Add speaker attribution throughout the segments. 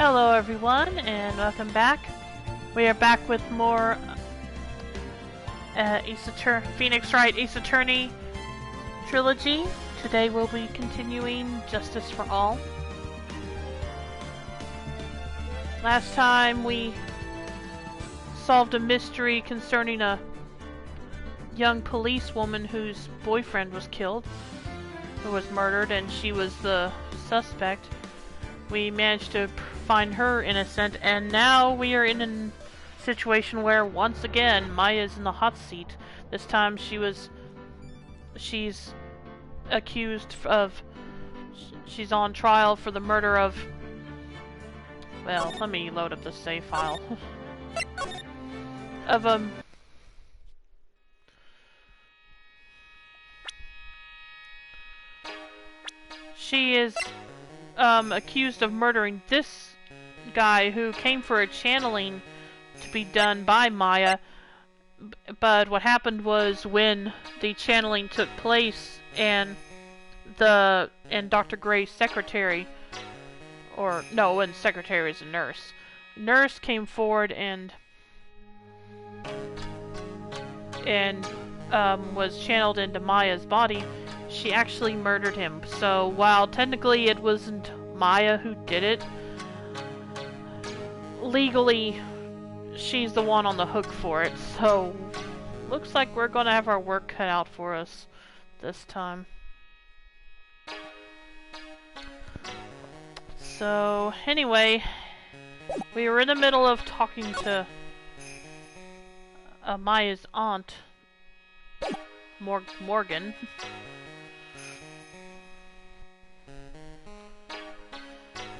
Speaker 1: Hello everyone and welcome back. We are back with more Phoenix Wright Ace Attorney Trilogy. Today we'll be continuing Justice for All. Last time we solved a mystery concerning a young policewoman whose boyfriend was killed, who was murdered, and she was the suspect. We managed to find her innocent, and now we are in a situation where once again Maya's in the hot seat. This time she's accused of, she's on trial for the murder of, well, let me load up the save file. of she is accused of murdering this guy who came for a channeling to be done by Maya, but what happened was when the channeling took place and Dr. Gray's secretary, or no, it wasn't secretary, it was a nurse. Nurse came forward and was channeled into Maya's body. She actually murdered him. So while technically it wasn't Maya who did it, legally she's the one on the hook for it. So looks like we're gonna have our work cut out for us this time. So anyway, we were in the middle of talking to Maya's aunt, Morgan.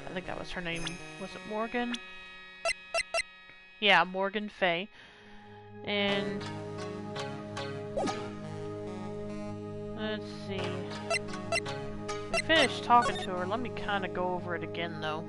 Speaker 1: I think that was her name. Was it Morgan? Yeah, Morgan Fay. And let's see. We finished talking to her. Let me kind of go over it again, though.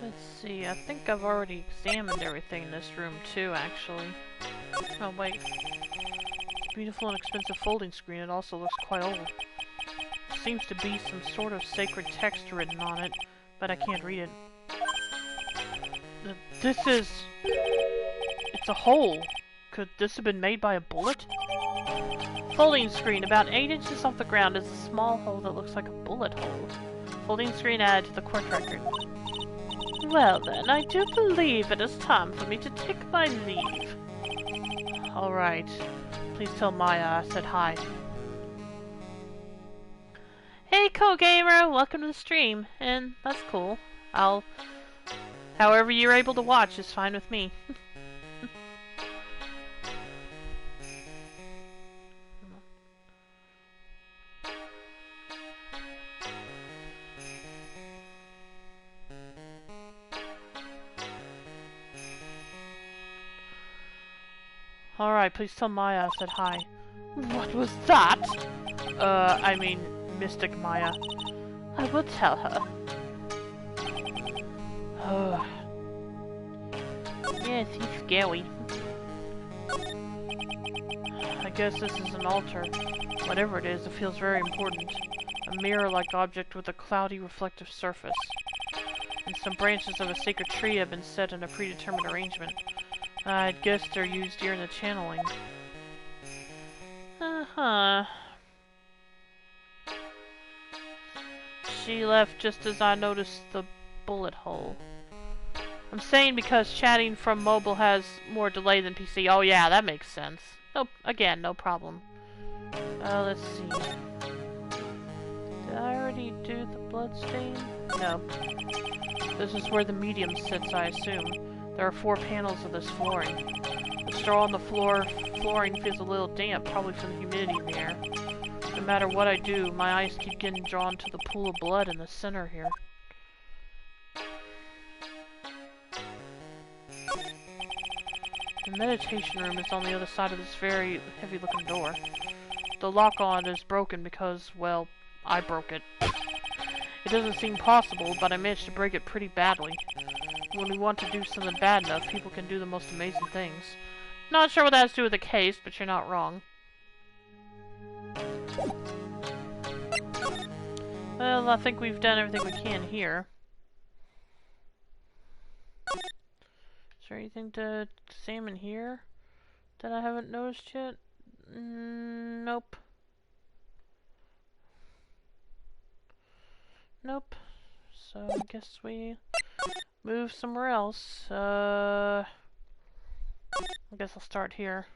Speaker 1: Let's see, I think I've already examined everything in this room too, actually. Oh wait. Beautiful and expensive folding screen, it also looks quite old. Seems to be some sort of sacred text written on it, but I can't read it. It's a hole. Could this have been made by a bullet? Folding screen, about 8 inches off the ground, is a small hole that looks like a bullet hole. Folding screen added to the court record. Well then, I do believe it is time for me to take my leave. Alright. Please tell Maya I said hi. Hey co-gamer, welcome to the stream. And that's cool. However you're able to watch is fine with me. Alright, please tell Maya I said hi. What was that? I mean, Mystic Maya. I will tell her. Oh. Yes, he's scary. I guess this is an altar. Whatever it is, it feels very important. A mirror-like object with a cloudy, reflective surface. And some branches of a sacred tree have been set in a predetermined arrangement. I guess they're used during the channeling. Uh-huh. She left just as I noticed the bullet hole. I'm saying because chatting from mobile has more delay than PC. Oh yeah, that makes sense. Nope, again, no problem. Let's see. Did I already do the bloodstain? No. This is where the medium sits, I assume. There are 4 panels of this flooring. The straw on the flooring feels a little damp, probably from the humidity in the air. No matter what I do, my eyes keep getting drawn to the pool of blood in the center here. The meditation room is on the other side of this very heavy-looking door. The lock on it is broken because, well, I broke it. It doesn't seem possible, but I managed to break it pretty badly. When we want to do something bad enough, people can do the most amazing things. Not sure what that has to do with the case, but you're not wrong. Well, I think we've done everything we can here. Is there anything to examine here that I haven't noticed yet? Nope. Nope. So I guess we move somewhere else. I guess I'll start here.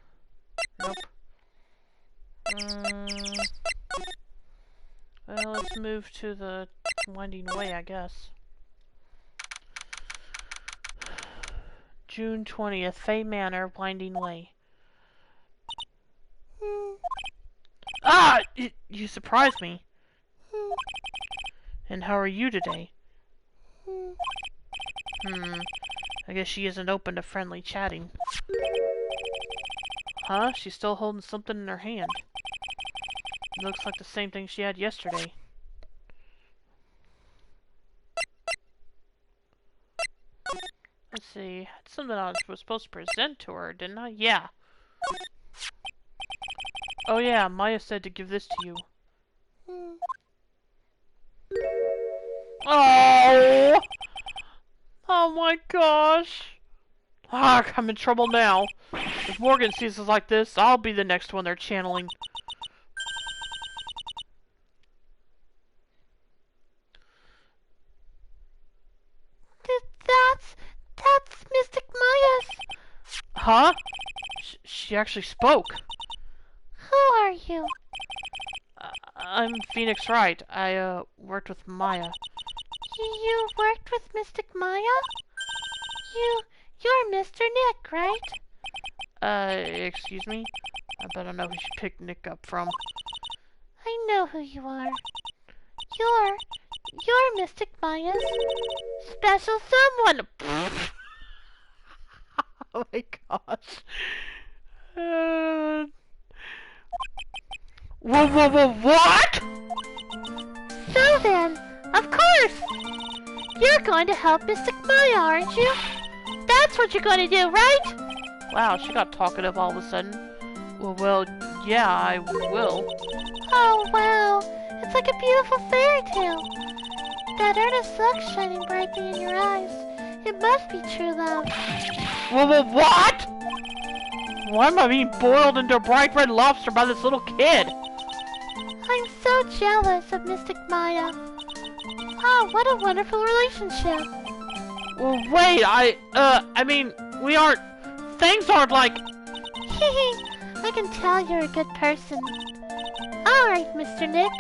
Speaker 1: Nope. Well, let's move to the winding way, I guess. June 20th, Fay Manor, Winding Way. Ah! You surprised me. And how are you today? I guess she isn't open to friendly chatting. Huh? She's still holding something in her hand. It looks like the same thing she had yesterday. Let's see. I had something I was supposed to present to her, didn't I? Yeah. Oh yeah, Maya said to give this to you. Oh! Oh my gosh! Ah, I'm in trouble now. If Morgan sees us like this, I'll be the next one they're channeling. That's Mystic Maya's. Huh? She actually spoke.
Speaker 2: Who are you?
Speaker 1: I'm Phoenix Wright. I, worked with Maya.
Speaker 2: You worked with Mystic Maya? You're Mr. Nick, right?
Speaker 1: Excuse me? I bet I know who she picked Nick up from.
Speaker 2: I know who you are. You're Mystic Maya's special someone.
Speaker 1: Oh my gosh. What?
Speaker 2: So then, of course! You're going to help Mystic Maya, aren't you? That's what you're going to do, right?
Speaker 1: Wow, she got talkative all of a sudden. Well, yeah, I will.
Speaker 2: Oh, wow. It's like a beautiful fairy tale. That earnest look shining brightly in your eyes. It must be true love.
Speaker 1: What? Why am I being boiled into a bright red lobster by this little kid?
Speaker 2: I'm so jealous of Mystic Maya. Oh, what a wonderful relationship.
Speaker 1: Well, wait, I mean, we aren't... Things aren't like...
Speaker 2: I can tell you're a good person. Alright, Mr. Nick.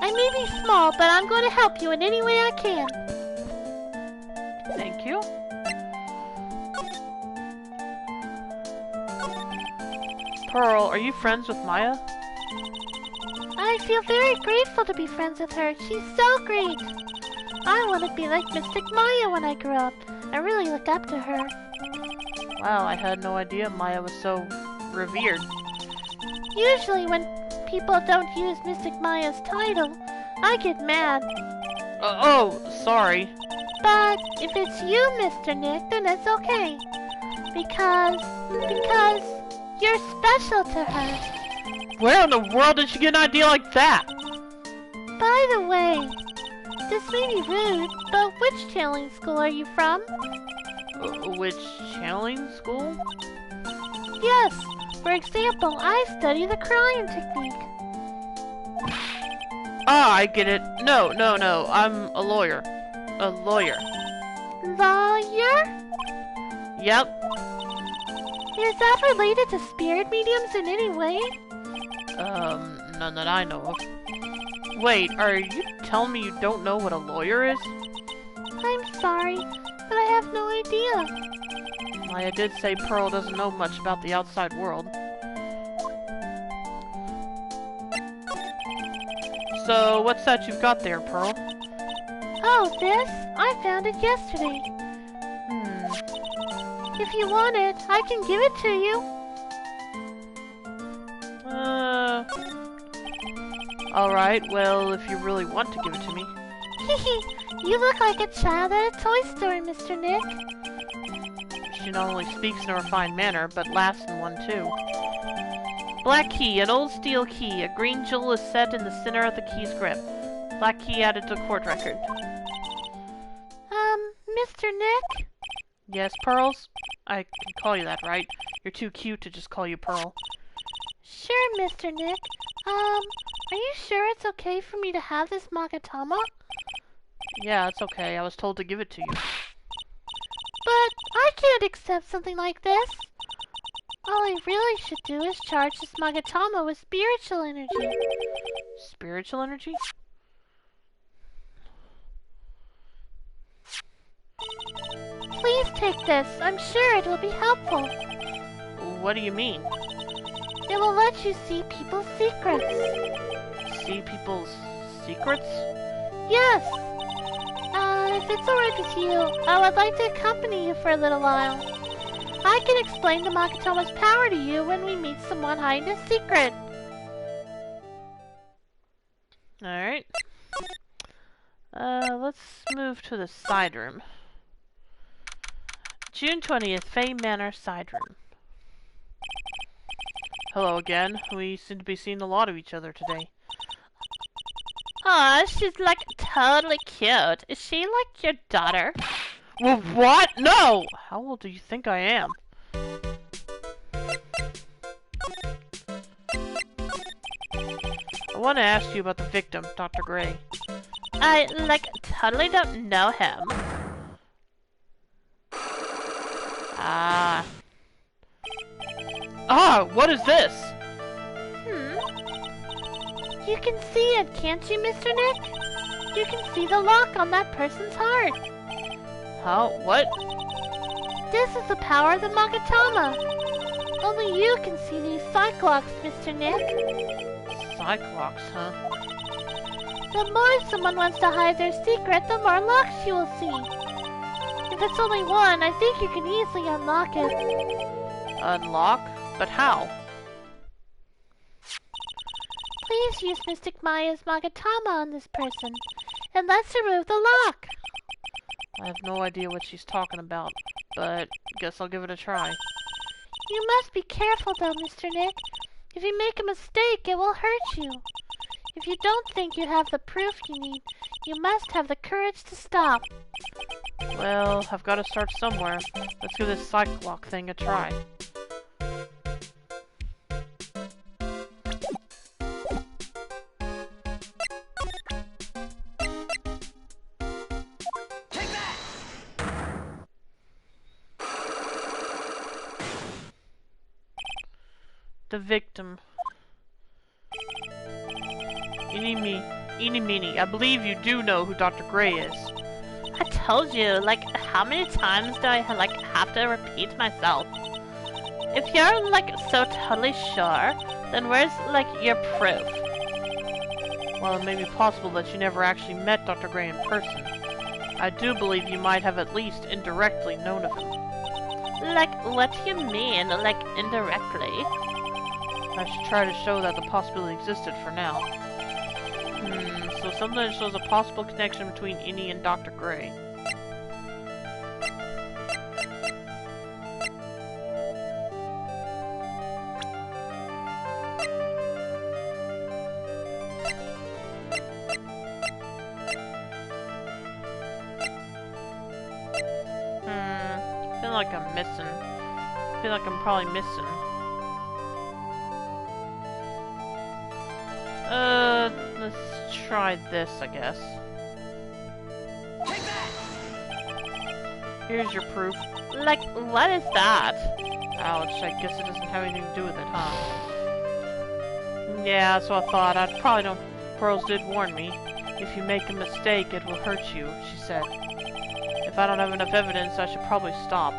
Speaker 2: I may be small, but I'm going to help you in any way I can.
Speaker 1: Thank you. Pearl, are you friends with Maya?
Speaker 2: I feel very grateful to be friends with her. She's so great. I want to be like Mystic Maya when I grow up. I really look up to her.
Speaker 1: Wow, I had no idea Maya was so revered.
Speaker 2: Usually when people don't use Mystic Maya's title, I get mad.
Speaker 1: Oh, sorry.
Speaker 2: But if it's you, Mr. Nick, then it's okay. Because you're special to her.
Speaker 1: Where in the world did she get an idea like that?
Speaker 2: By the way, this may be rude, but which channeling school are you from?
Speaker 1: Which channeling school?
Speaker 2: Yes, for example, I study the crying technique.
Speaker 1: Ah, I get it. No, I'm a lawyer. A lawyer.
Speaker 2: Lawyer?
Speaker 1: Yep.
Speaker 2: Is that related to spirit mediums in any way?
Speaker 1: None that I know of. Wait, are you telling me you don't know what a lawyer is?
Speaker 2: I'm sorry, but I have no idea.
Speaker 1: Maya did say Pearl doesn't know much about the outside world. So, what's that you've got there, Pearl?
Speaker 2: Oh, this? I found it yesterday. If you want it, I can give it to you.
Speaker 1: Alright, well, if you really want to give it to me.
Speaker 2: You look like a child at a toy store, Mr. Nick.
Speaker 1: She not only speaks in a refined manner, but laughs in one too. Black key, an old steel key. A green jewel is set in the center of the key's grip. Black key added to court record.
Speaker 2: Mr. Nick?
Speaker 1: Yes, Pearls? I can call you that, right? You're too cute to just call you Pearl.
Speaker 2: Sure, Mr. Nick. Are you sure it's okay for me to have this Magatama?
Speaker 1: Yeah, it's okay. I was told to give it to you.
Speaker 2: But I can't accept something like this. All I really should do is charge this Magatama with spiritual energy.
Speaker 1: Spiritual energy?
Speaker 2: Please take this. I'm sure it will be helpful.
Speaker 1: What do you mean?
Speaker 2: It will let you see people's secrets.
Speaker 1: See people's secrets?
Speaker 2: Yes. If it's alright with you, I would like to accompany you for a little while. I can explain the Magatama's power to you when we meet someone hiding a secret.
Speaker 1: Alright. Let's move to the side room. June 20th, Fay Manor side room. Hello again. We seem to be seeing a lot of each other today.
Speaker 2: Aw, she's like totally cute. Is she like your daughter?
Speaker 1: Well, what? No! How old do you think I am? I want to ask you about the victim, Dr. Gray.
Speaker 2: I, totally don't know him.
Speaker 1: What is this?
Speaker 2: You can see it, can't you, Mr. Nick? You can see the lock on that person's heart.
Speaker 1: How? What?
Speaker 2: This is the power of the Magatama. Only you can see these cyclocks, Mr. Nick.
Speaker 1: Cyclocks, huh?
Speaker 2: The more someone wants to hide their secret, the more locks you will see. If it's only one, I think you can easily unlock it.
Speaker 1: Unlock? But how?
Speaker 2: Please use Mystic Maya's Magatama on this person, and let's remove the lock.
Speaker 1: I have no idea what she's talking about, but guess I'll give it a try.
Speaker 2: You must be careful though, Mr. Nick. If you make a mistake, it will hurt you. If you don't think you have the proof you need, you must have the courage to stop.
Speaker 1: Well, I've got to start somewhere. Let's give this cyclock thing a try. The victim. Eeny meeny, I believe you do know who Dr. Gray is.
Speaker 2: I told you, how many times do I, have to repeat myself? If you're, so totally sure, then where's, your proof?
Speaker 1: Well, it may be possible that you never actually met Dr. Gray in person. I do believe you might have at least indirectly known of him.
Speaker 2: Like, what do you mean? Like, indirectly?
Speaker 1: I should try to show that the possibility existed for now. So something that shows a possible connection between Innie and Dr. Gray. I feel like I'm missing. I feel like I'm probably missing. Let's try this, I guess. Here's your proof.
Speaker 2: Like, what is that?
Speaker 1: Ouch, I guess it doesn't have anything to do with it, huh? Yeah, that's what I thought. I probably don't... Pearls did warn me. If you make a mistake, it will hurt you, she said. If I don't have enough evidence, I should probably stop.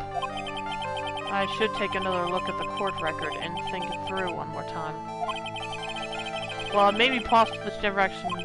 Speaker 1: I should take another look at the court record and think it through one more time. Well, maybe possible this never actually...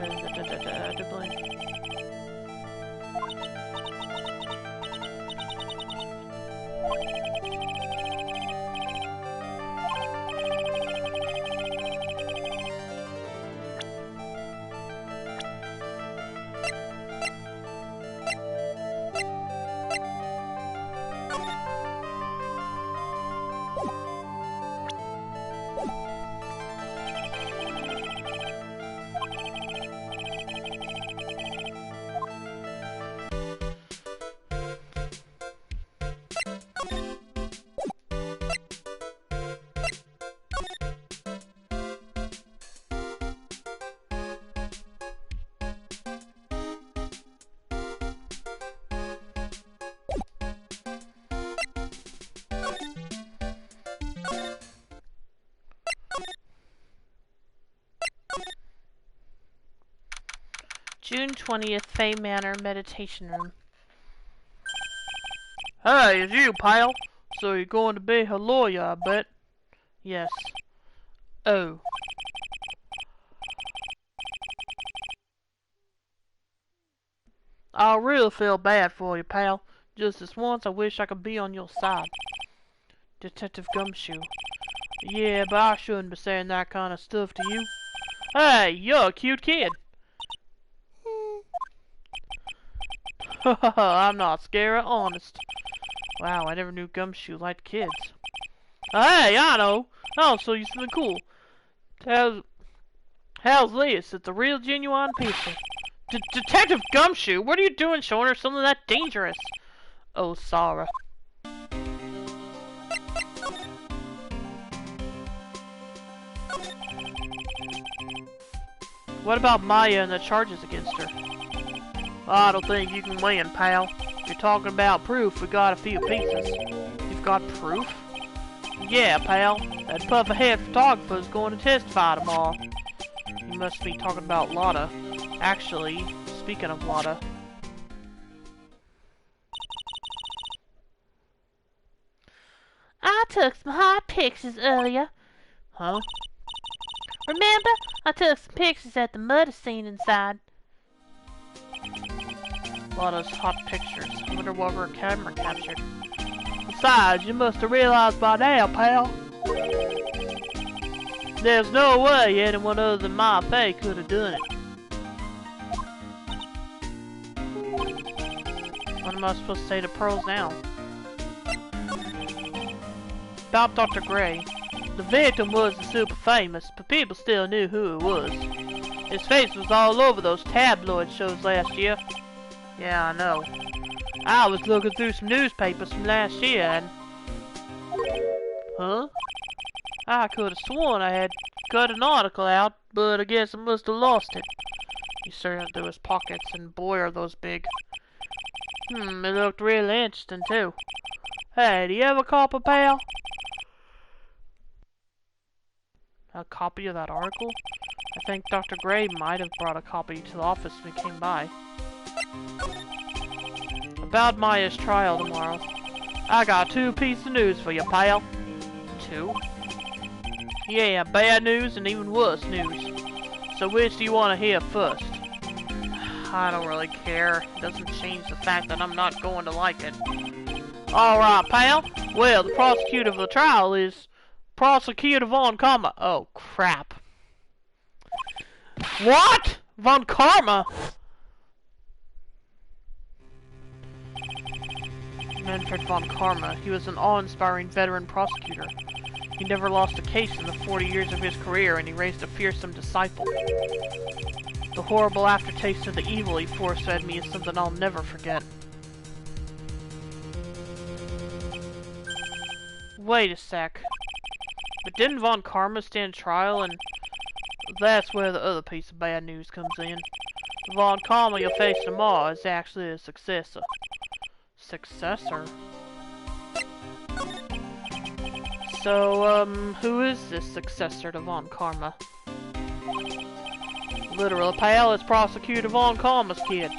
Speaker 1: June 20th, Fay Manor Meditation Room. Hey, it's you, pal. So you're going to be a lawyer, I bet. Yes. Oh. I really feel bad for you, pal. Just this once, I wish I could be on your side. Detective Gumshoe. Yeah, but I shouldn't be saying that kind of stuff to you. Hey, you're a cute kid. I'm not scared, honest. Wow, I never knew Gumshoe liked kids. Hey, I know. Oh, so you're something cool. How's this? It's a real genuine pizza. Detective Gumshoe, what are you doing showing her something that dangerous? Oh, Sarah. What about Maya and the charges against her? I don't think you can win, pal. If you're talking about proof, we got a few pieces. You've got proof? Yeah, pal. That puff-ahead photographer's going to testify tomorrow. You must be talking about Lotta. Actually, speaking of Lotta...
Speaker 2: I took some hot pictures earlier.
Speaker 1: Huh?
Speaker 2: Remember? I took some pictures at the murder scene inside.
Speaker 1: Lotta's hot pictures. I wonder what her camera captured. Besides, you must have realized by now, pal. There's no way anyone other than my Faye could have done it. What am I supposed to say to Pearls now? About Dr. Gray. The victim wasn't super famous, but people still knew who it was. His face was all over those tabloid shows last year. Yeah, I know. I was looking through some newspapers from last year and... Huh? I could have sworn I had cut an article out, but I guess I must have lost it. He searched through his pockets, and boy are those big. It looked really interesting too. Hey, do you have a copy, pal? A copy of that article? I think Dr. Gray might have brought a copy to the office when he came by. About Maya's trial tomorrow. I got 2 pieces of news for you, pal. 2? Yeah, bad news and even worse news. So which do you want to hear first? I don't really care. It doesn't change the fact that I'm not going to like it. Alright, pal. Well, the prosecutor of the trial is Prosecutor Von Karma. Oh, crap. What? Von Karma? Manfred Von Karma. He was an awe-inspiring veteran prosecutor. He never lost a case in the 40 years of his career, and he raised a fearsome disciple. The horrible aftertaste of the evil he force-fed me is something I'll never forget. Wait a sec. But didn't Von Karma stand trial, and that's where the other piece of bad news comes in. The Von Karma you'll face tomorrow is actually a successor. Successor? So, who is this successor to Von Karma? Literal pal is Prosecutor Von Karma's kid.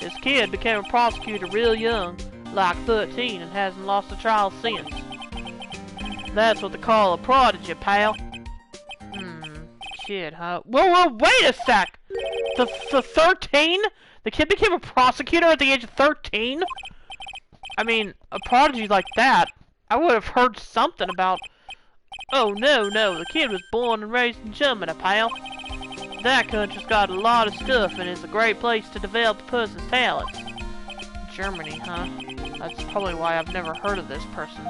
Speaker 1: This kid became a prosecutor real young, like 13, and hasn't lost a trial since. That's what they call a prodigy, pal. Kid, huh? Whoa, wait a sec! The 13? The kid became a prosecutor at the age of 13? I mean, a prodigy like that, I would have heard something about... Oh, no, the kid was born and raised in Germany, pal. That country's got a lot of stuff and is a great place to develop a person's talents. Germany, huh? That's probably why I've never heard of this person.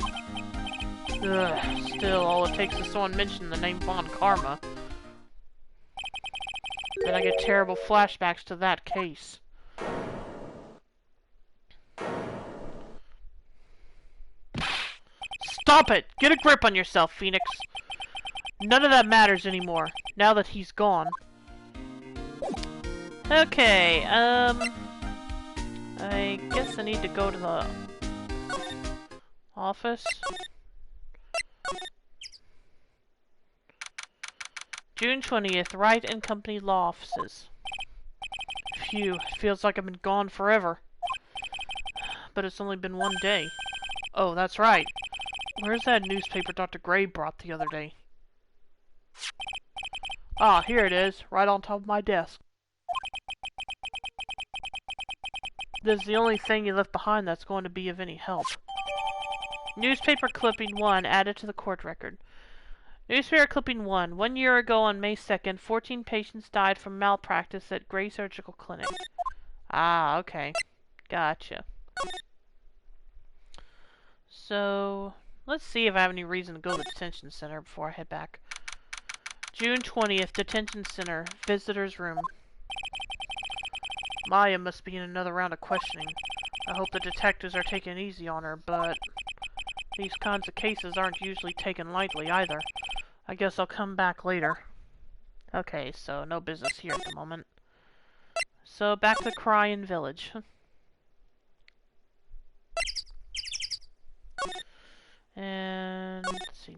Speaker 1: Ugh, still, all it takes is someone mention the name Von Karma. And I get terrible flashbacks to that case. Stop it! Get a grip on yourself, Phoenix! None of that matters anymore, now that he's gone. Okay, I guess I need to go to the office. June 20th, Wright and Company Law Offices. Phew, it feels like I've been gone forever. But it's only been one day. Oh, that's right. Where's that newspaper Dr. Gray brought the other day? Ah, here it is, right on top of my desk. This is the only thing you left behind that's going to be of any help. Newspaper clipping 1 added to the court record. Newspaper clipping 1. 1 year ago on May 2nd, 14 patients died from malpractice at Gray Surgical Clinic. Ah, okay. Gotcha. So, let's see if I have any reason to go to the detention center before I head back. June 20th, detention center, visitor's room. Maya must be in another round of questioning. I hope the detectives are taking it easy on her, but these kinds of cases aren't usually taken lightly either. I guess I'll come back later. Okay, so no business here at the moment. So back to Cryan Village. And let's see,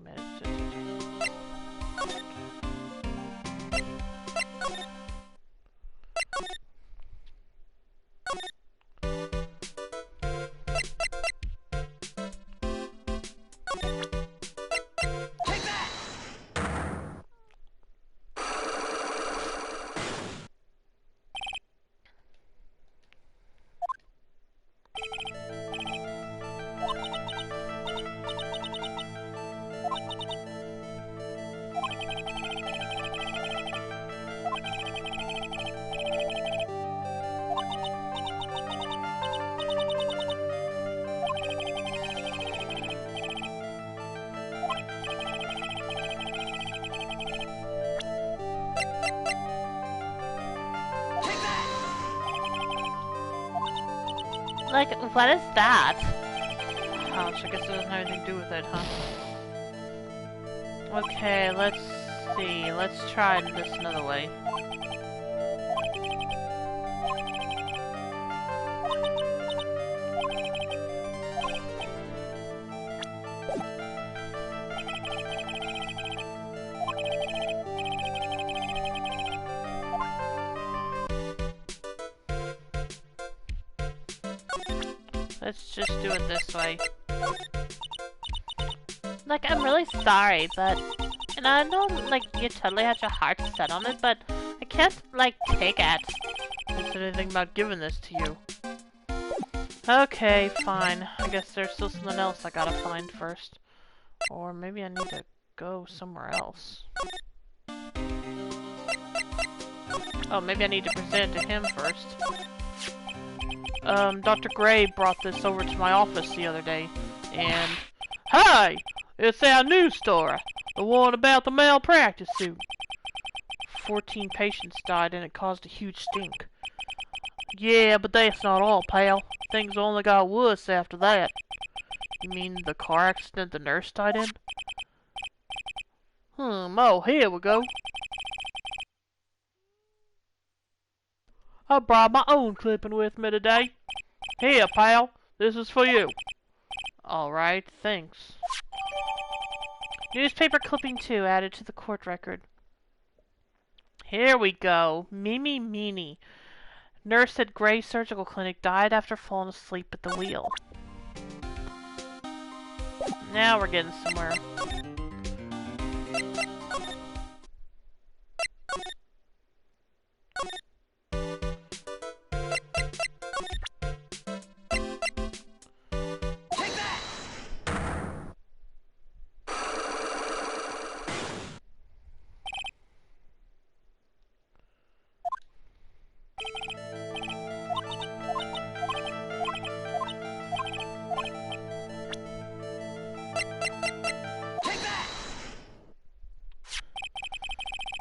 Speaker 2: Like, what is that?
Speaker 1: Ouch, I guess it doesn't have anything to do with it, huh? Okay, let's see. Let's try this another way. Let's just do it this way.
Speaker 2: Like, I'm really sorry, but... And I know, like, you totally had your heart set on it, but I can't, like, take it.
Speaker 1: Who said anything about giving this to you? Okay, fine. I guess there's still something else I gotta find first. Or maybe I need to go somewhere else. Oh, maybe I need to present it to him first. Dr. Gray brought this over to my office the other day, and... Hi! It's our news story! The one about the malpractice suit. 14 patients died and it caused a huge stink. Yeah, but that's not all, pal. Things only got worse after that. You mean the car accident the nurse died in? Oh, here we go. I brought my own clipping with me today. Here, pal. This is for you. Alright, thanks. Newspaper clipping 2 added to the court record. Here we go. Mimi Meanie. Nurse at Gray Surgical Clinic died after falling asleep at the wheel. Now we're getting somewhere.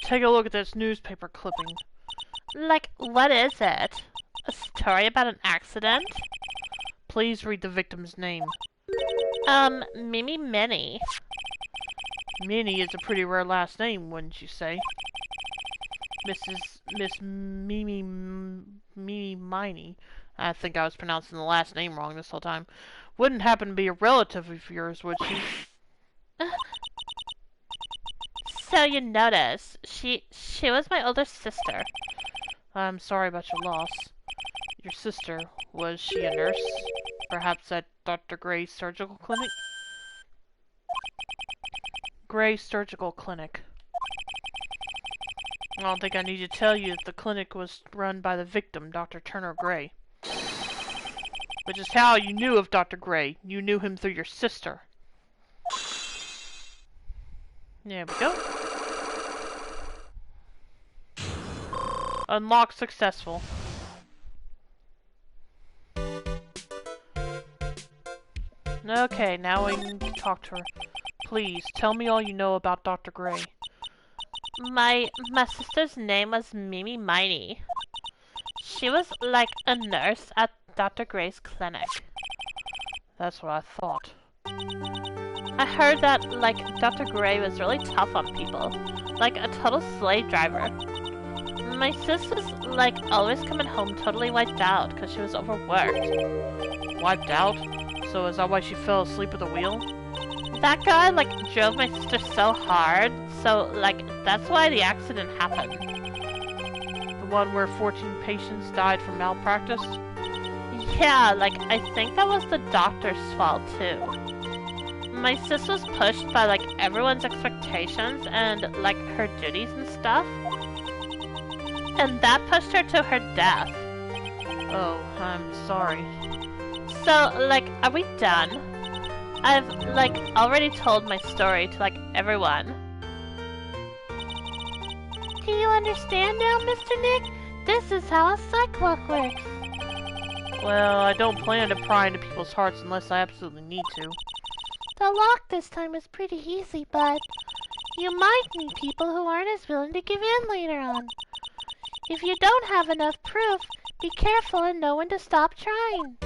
Speaker 1: Take a look at this newspaper clipping.
Speaker 2: Like, what is it? A story about an accident?
Speaker 1: Please read the victim's name.
Speaker 2: Mimi Minnie.
Speaker 1: Minnie is a pretty rare last name, wouldn't you say? Miss Mimi Miney. I think I was pronouncing the last name wrong this whole time. Wouldn't happen to be a relative of yours, would she?
Speaker 2: So you notice, she was my older sister.
Speaker 1: I'm sorry about your loss. Your sister, was she a nurse? Perhaps at Dr. Gray's surgical clinic? Gray Surgical Clinic. I don't think I need to tell you that the clinic was run by the victim, Dr. Turner Gray. Which is how you knew of Dr. Gray. You knew him through your sister. There we go. Unlock successful. Okay, now we can talk to her. Please, tell me all you know about Dr. Gray.
Speaker 2: My sister's name was Mimi Miney. She was like a nurse at Dr. Gray's clinic.
Speaker 1: That's what I thought.
Speaker 2: I heard that, like, Dr. Gray was really tough on people. Like a total slave driver. My sis was, like, always coming home totally wiped out because she was overworked.
Speaker 1: Wiped out? So is that why she fell asleep at the wheel?
Speaker 2: That guy, like, drove my sister so hard, so, like, that's why the accident happened.
Speaker 1: The one where 14 patients died from malpractice?
Speaker 2: Yeah, like, I think that was the doctor's fault, too. My sis was pushed by, like, everyone's expectations and, like, her duties and stuff. And that pushed her to her death.
Speaker 1: Oh, I'm sorry.
Speaker 2: So, like, are we done? I've, like, already told my story to, like, everyone. Do you understand now, Mr. Nick? This is how a psych walk works.
Speaker 1: Well, I don't plan to pry into people's hearts unless I absolutely need to.
Speaker 2: The lock this time was pretty easy, but you might meet people who aren't as willing to give in later on. If you don't have enough proof, be careful and know when to stop trying.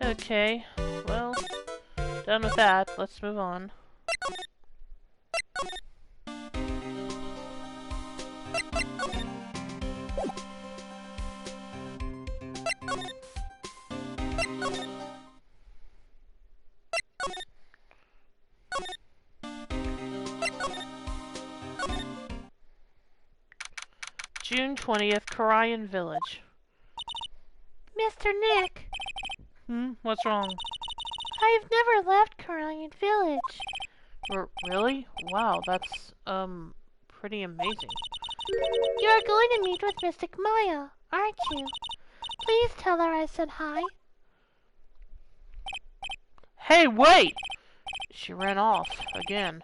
Speaker 1: Okay, well, done with that. Let's move on. June 20th, Korean Village.
Speaker 2: Mr. Nick,
Speaker 1: What's wrong?
Speaker 2: I've never left Korean Village.
Speaker 1: Really? Wow, that's, pretty amazing.
Speaker 2: You're going to meet with Mystic Maya. aren't you? Please tell her I said hi.
Speaker 1: Hey, wait! She ran off again.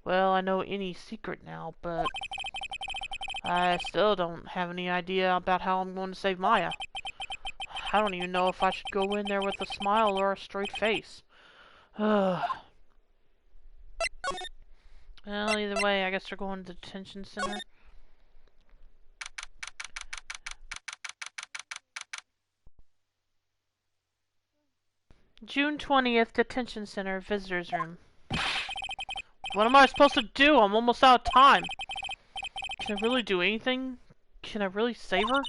Speaker 1: Well, I know any secret now, but I still don't have any idea about how I'm going to save Maya. I don't even know if I should go in there with a smile or a straight face. Well, either way, I guess they're going to the detention center. June 20th, detention center, visitors room. What am I supposed to do? I'm almost out of time. Can I really do anything? Can I really save her?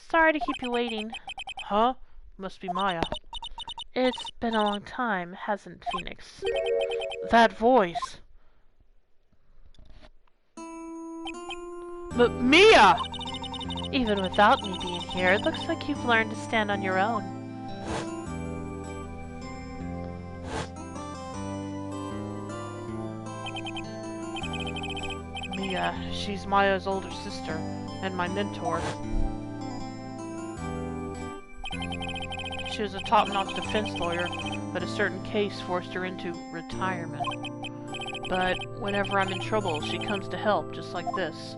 Speaker 2: Sorry to keep you waiting.
Speaker 1: Huh? Must be Maya.
Speaker 2: It's been a long time, hasn't Phoenix?
Speaker 1: That voice. Mia!
Speaker 2: Even without me being here, it looks like you've learned to stand on your own.
Speaker 1: Mia, she's Maya's older sister, and my mentor. She was a top-notch defense lawyer, but a certain case forced her into retirement. But whenever I'm in trouble, she comes to help, just like this.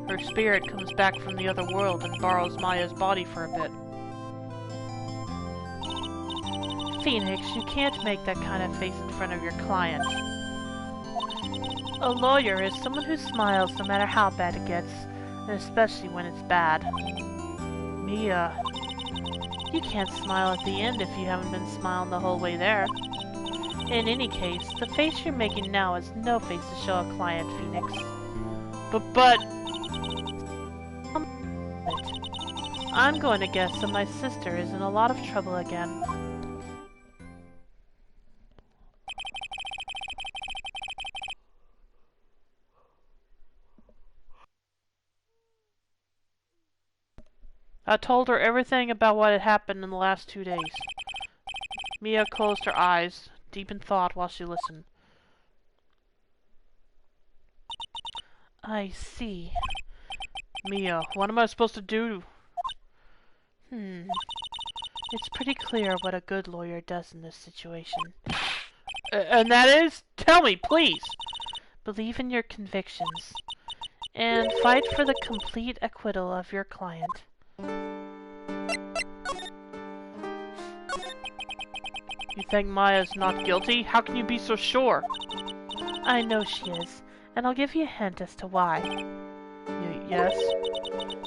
Speaker 1: Her spirit comes back from the other world and borrows Maya's body for a bit.
Speaker 2: Phoenix, you can't make that kind of face in front of your client. A lawyer is someone who smiles no matter how bad it gets, and especially when it's bad.
Speaker 1: Mia...
Speaker 2: You can't smile at the end if you haven't been smiling the whole way there. In any case, the face you're making now is no face to show a client, Phoenix.
Speaker 1: But...
Speaker 2: I'm going to guess that my sister is in a lot of trouble again.
Speaker 1: I told her everything about what had happened in the last 2 days. Mia closed her eyes, deep in thought while she listened.
Speaker 2: I see.
Speaker 1: Mia, what am I supposed to do?
Speaker 2: It's pretty clear what a good lawyer does in this situation.
Speaker 1: And that is? Tell me, please!
Speaker 2: Believe in your convictions, and fight for the complete acquittal of your client.
Speaker 1: You think Maya's not guilty? How can you be so sure?
Speaker 2: I know she is, and I'll give you a hint as to why.
Speaker 1: Yes?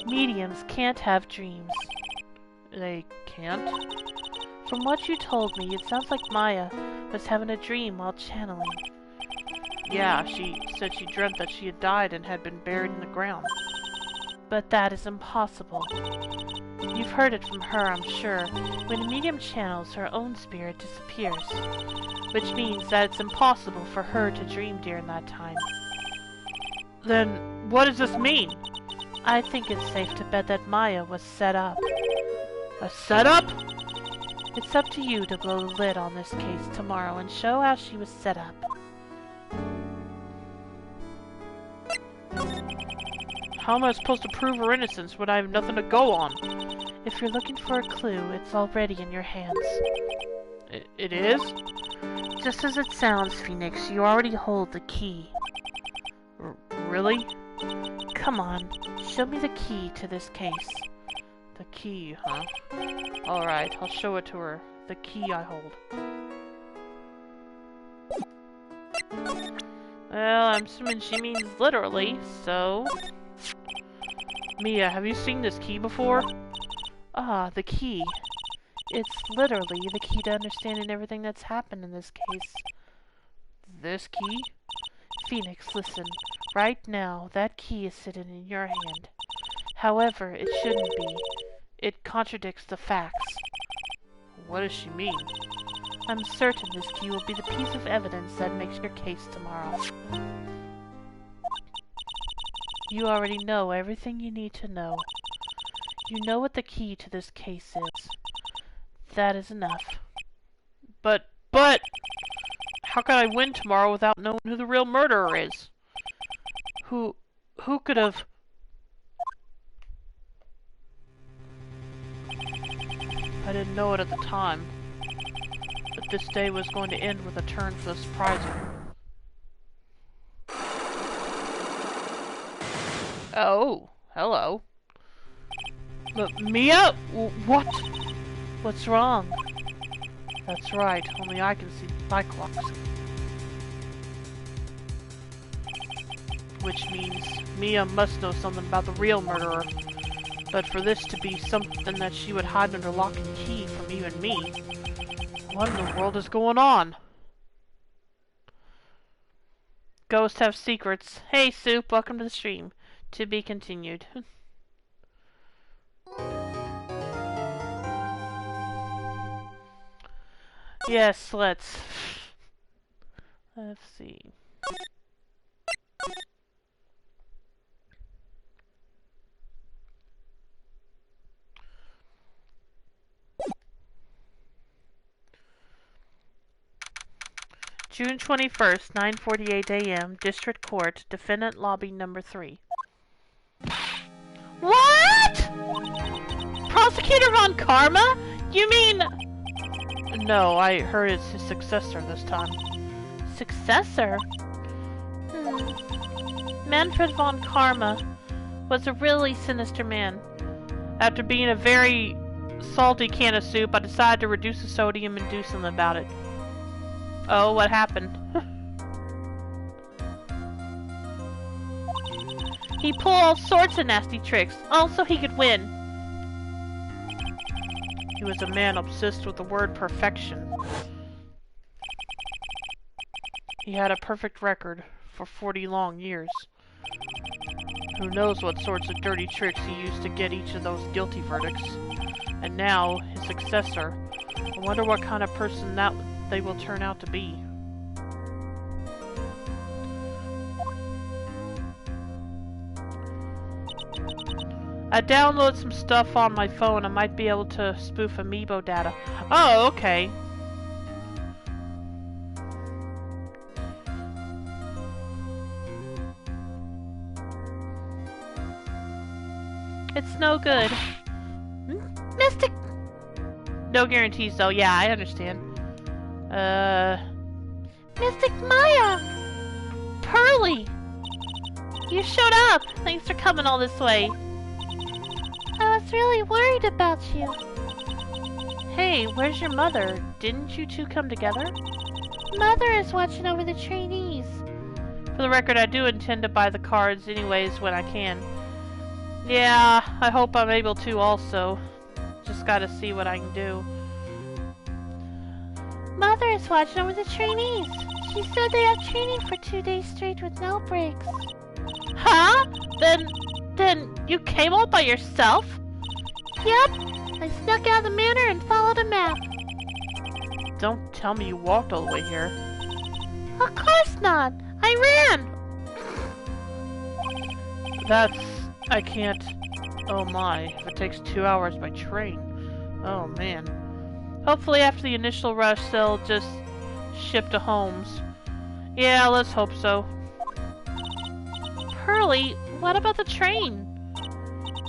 Speaker 2: Mediums can't have dreams.
Speaker 1: They can't?
Speaker 2: From what you told me, it sounds like Maya was having a dream while channeling.
Speaker 1: Yeah, she said she dreamt that she had died and had been buried in the ground.
Speaker 2: But that is impossible. You've heard it from her, I'm sure. When a medium channels, her own spirit disappears. Which means that it's impossible for her to dream during that time.
Speaker 1: Then, what does this mean?
Speaker 2: I think it's safe to bet that Maya was set up.
Speaker 1: A setup?
Speaker 2: It's up to you to blow the lid on this case tomorrow and show how she was set up.
Speaker 1: How am I supposed to prove her innocence when I have nothing to go on?
Speaker 2: If you're looking for a clue, it's already in your hands.
Speaker 1: It is?
Speaker 2: Just as it sounds, Phoenix, you already hold the key.
Speaker 1: Really?
Speaker 2: Come on, show me the key to this case.
Speaker 1: The key, huh? Alright, I'll show it to her. The key I hold. Well, I'm assuming she means literally, so... Mia, have you seen this key before?
Speaker 2: Ah, the key. It's literally the key to understanding everything that's happened in this case.
Speaker 1: This key?
Speaker 2: Phoenix, listen. Right now, that key is sitting in your hand. However, it shouldn't be. It contradicts the facts.
Speaker 1: What does she mean?
Speaker 2: I'm certain this key will be the piece of evidence that makes your case tomorrow. You already know everything you need to know. You know what the key to this case is. That is enough.
Speaker 1: But... How can I win tomorrow without knowing who the real murderer is? Who could have... I didn't know it at the time, but this day was going to end with a turn for the surprising. Oh, hello. Mia? What? What's wrong? That's right, only I can see Cyclops. Which means Mia must know something about the real murderer. But for this to be something that she would hide under lock and key from even me, what in the world is going on? Ghosts have secrets. Hey, Soup, welcome to the stream. To be continued. Yes, let's see. June 21st, 9:48 a.m. District Court, Defendant Lobby Number 3. What? Prosecutor Von Karma? You mean... No, I heard it's his successor this time. Successor? Manfred Von Karma was a really sinister man. After being a very salty can of soup, I decided to reduce the sodium and do something about it. Oh, what happened? He pulled all sorts of nasty tricks, all so he could win. He was a man obsessed with the word perfection. He had a perfect record for 40 long years. Who knows what sorts of dirty tricks he used to get each of those guilty verdicts. And now, his successor, I wonder what kind of person that they will turn out to be. I downloaded some stuff on my phone. I might be able to spoof Amiibo data. Oh, okay. It's no good. Mystic! No guarantees though, yeah, I understand. Mystic Maya! Pearly! You showed up! Thanks for coming all this way. I was really worried about you. Hey, where's your mother? Didn't you two come together? Mother is watching over the trainees. For the record, I do intend to buy the cards anyways when I can. Yeah, I hope I'm able to also. Just gotta see what I can do. Mother is watching over the trainees. She said they have training for 2 days straight with no breaks. Huh? Then you came all by yourself? Yep. I snuck out of the manor and followed a map. Don't tell me you walked all the way here. Of course not. I ran. I can't... Oh my, if it takes 2 hours by train. Oh man. Hopefully after the initial rush they'll just ship to homes. Yeah, let's hope so. Pearly, what about the train?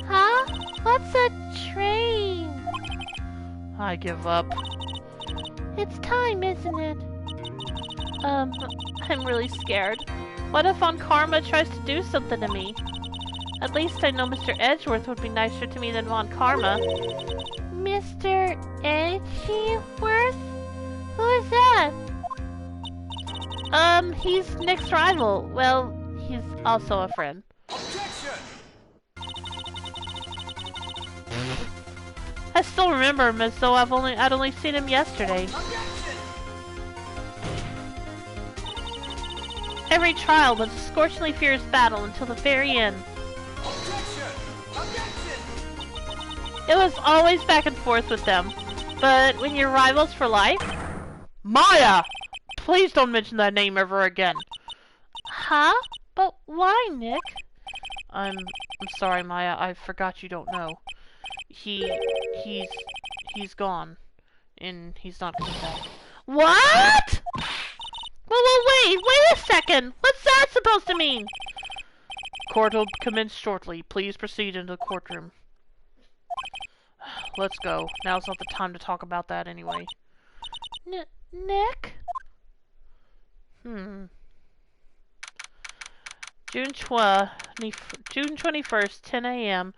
Speaker 1: Huh? What's a train? I give up. It's time, isn't it? I'm really scared. What if Von Karma tries to do something to me? At least I know Mr. Edgeworth would be nicer to me than Von Karma. Mr. Edgeworth? Who is that? He's Nick's rival. Well, he's also a friend.
Speaker 3: Objection!
Speaker 1: I still remember him as though I'd only seen him yesterday.
Speaker 3: Objection!
Speaker 1: Every trial was a scorchingly fierce battle until the very end.
Speaker 3: Objection! Objection!
Speaker 1: It was always back and forth with them. But when you're rivals for life... Maya! Please don't mention that name ever again. Huh? But why, Nick? I'm sorry, Maya. I forgot you don't know. He's gone. And he's not coming back. What? Well, wait a second! What's that supposed to mean? Court will commence shortly. Please proceed into the courtroom. let's go. Now's not the time to talk about that anyway.
Speaker 2: Nick?
Speaker 1: June 21st, 10 a.m.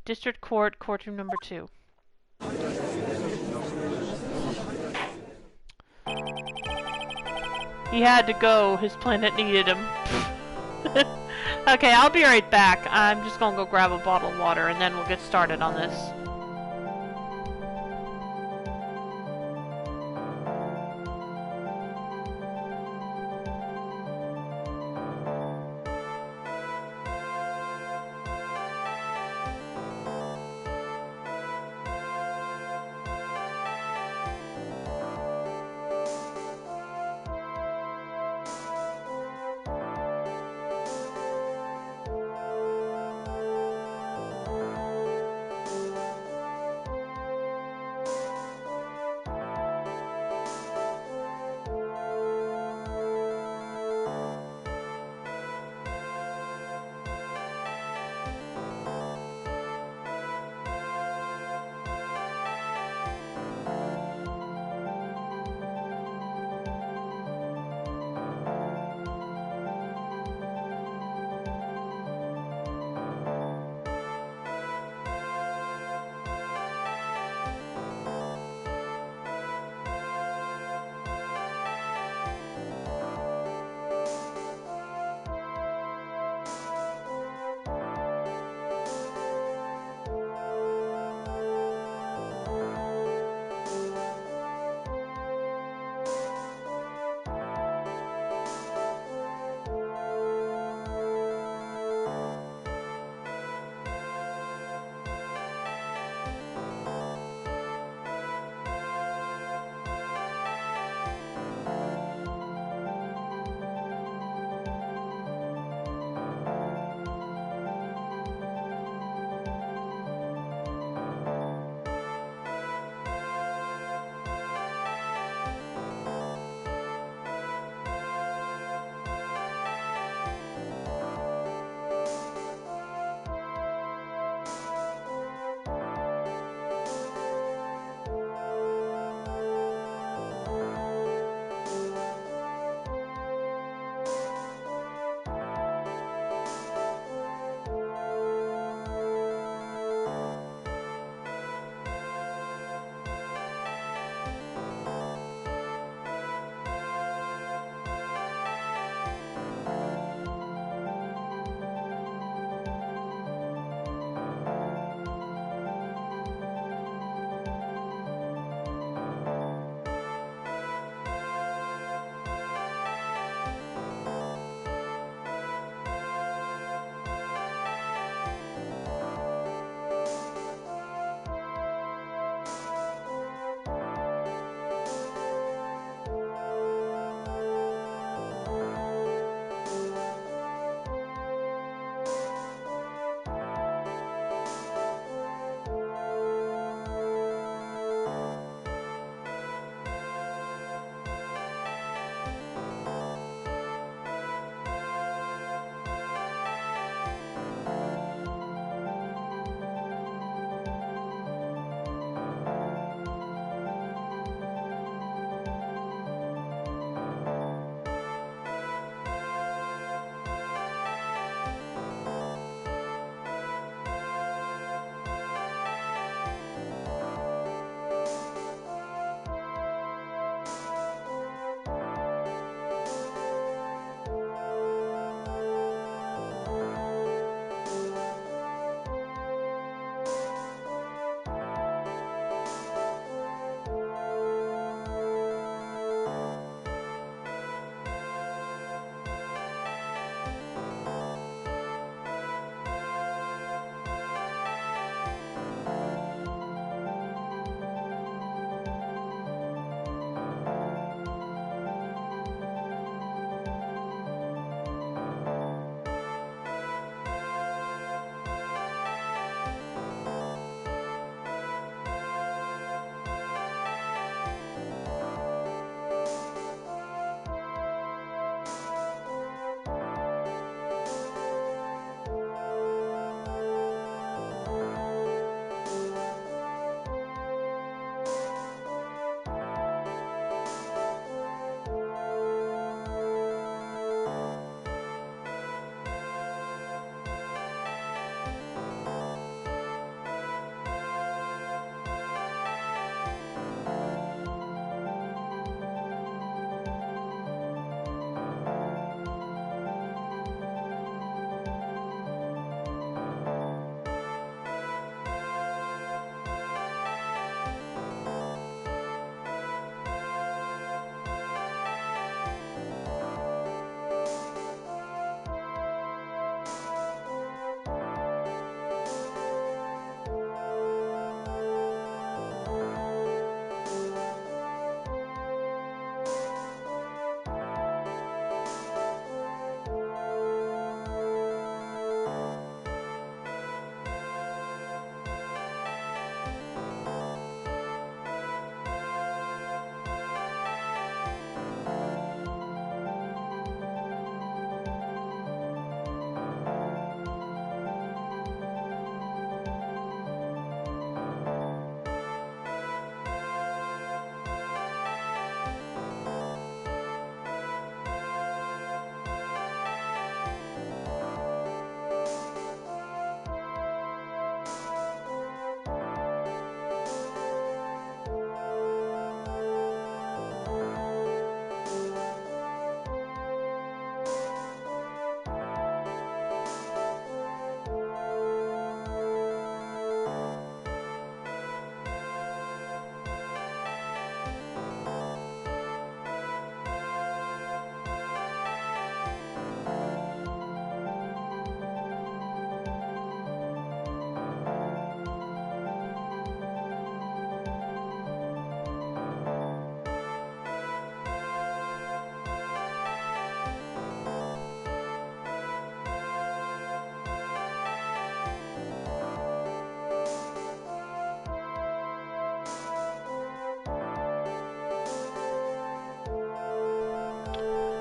Speaker 1: District Court, courtroom number 2. He had to go. His planet needed him. Okay, I'll be right back. I'm just gonna go grab a bottle of water and then we'll get started on this.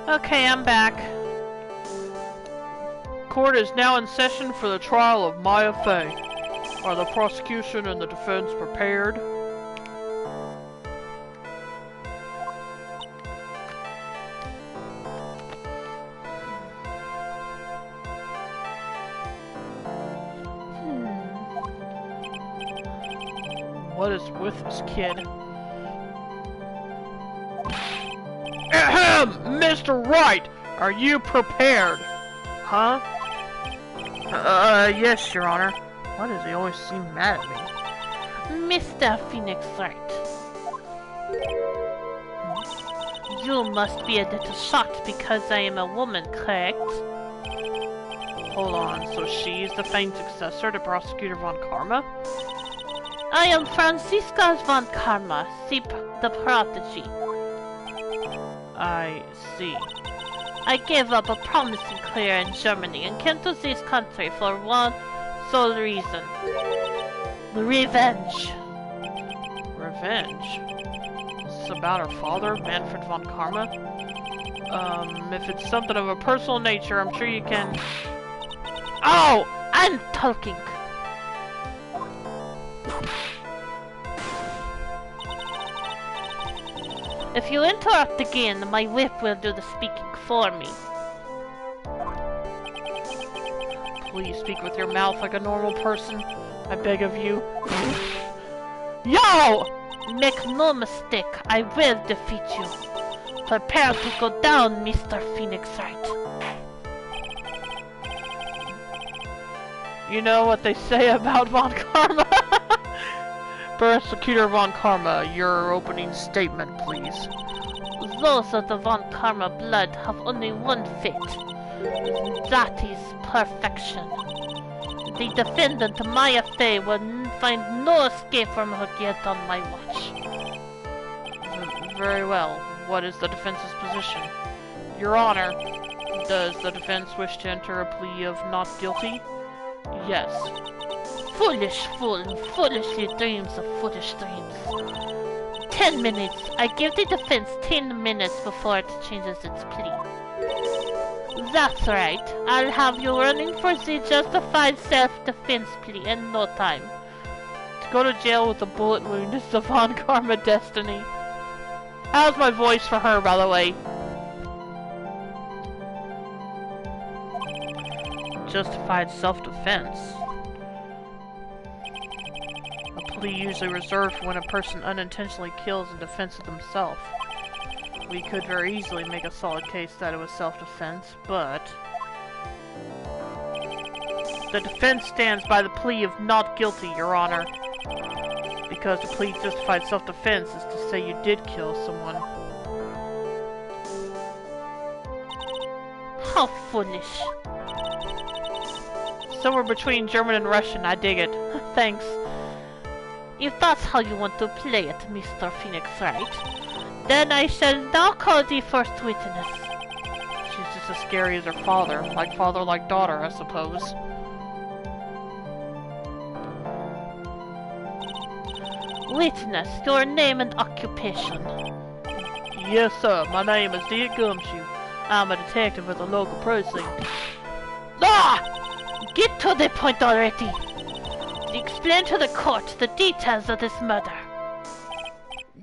Speaker 1: Okay, I'm back. Court is now in session for the trial of Maya Fey. Are the prosecution and the defense prepared? What is with this kid? Ahem! Mr. Wright! Are you prepared? Huh? Yes, Your Honor. Why does he always seem mad at me?
Speaker 2: Mr. Phoenix Wright. You must be a little shocked because I am a woman, correct?
Speaker 1: Hold on, so she's the famed successor to Prosecutor Von Karma?
Speaker 2: I am Francisca Von Karma, the prodigy.
Speaker 1: I see.
Speaker 2: I gave up a promising career in Germany and came to this country for one sole reason. Revenge.
Speaker 1: Revenge? Is this about her father, Manfred Von Karma? If it's something of a personal nature, I'm sure you can...
Speaker 2: Oh! I'm talking! If you interrupt again, my whip will do the speaking for me.
Speaker 1: Please speak with your mouth like a normal person. I beg of you. Yo!
Speaker 2: Make no mistake, I will defeat you. Prepare to go down, Mr. Phoenix Wright.
Speaker 1: You know what they say about Von Karma? Prosecutor Von Karma, your opening statement, please.
Speaker 2: Those of the Von Karma blood have only one fate. That is perfection. The defendant, Maya Fey, will find no escape from her guilt on my watch.
Speaker 1: Very well. What is the defense's position? Your Honor, does the defense wish to enter a plea of not guilty? Yes.
Speaker 2: Foolish fool, foolishly dreams of foolish dreams. 10 minutes. I give the defense 10 minutes before it changes its plea. That's right. I'll have you running for the justified self-defense plea in no time.
Speaker 1: To go to jail with a bullet wound is the Von Karma destiny. How's my voice for her, by the way? Justified self-defense. A plea usually reserved for when a person unintentionally kills in defense of themselves. We could very easily make a solid case that it was self-defense, but... The defense stands by the plea of not guilty, Your Honor. Because the plea of justified self-defense is to say you did kill someone.
Speaker 2: How foolish.
Speaker 1: Somewhere between German and Russian, I dig it. Thanks.
Speaker 2: If that's how you want to play it, Mr. Phoenix Wright, then I shall now call the first witness.
Speaker 1: She's just as scary as her father. Like father, like daughter, I suppose.
Speaker 2: Witness, your name and occupation.
Speaker 1: Yes, sir. My name is Dick Gumshoe. I'm a detective with the local precinct.
Speaker 2: Ah! Get to the point already. Explain to the court the details of this murder.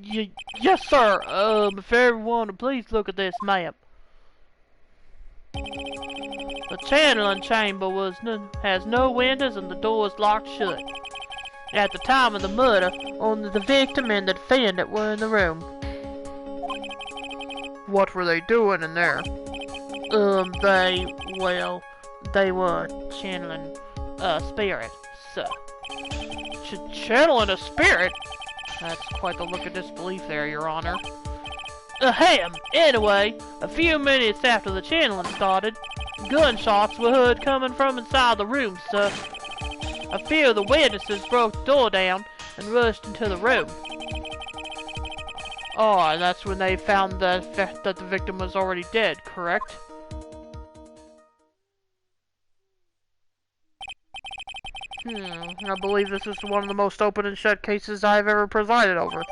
Speaker 1: Yes, sir. If everyone would please look at this map. The channeling chamber has no windows and the door is locked shut. At the time of the murder, only the victim and the defendant were in the room. What were they doing in there? They were channeling a spirit, so. Channeling a spirit? That's quite the look of disbelief there, Your Honor. Ahem! Anyway, a few minutes after the channeling started, gunshots were heard coming from inside the room, sir. A few of the witnesses broke the door down and rushed into the room. Oh, and that's when they found that the victim was already dead, correct? I believe this is one of the most open and shut cases I've ever presided over.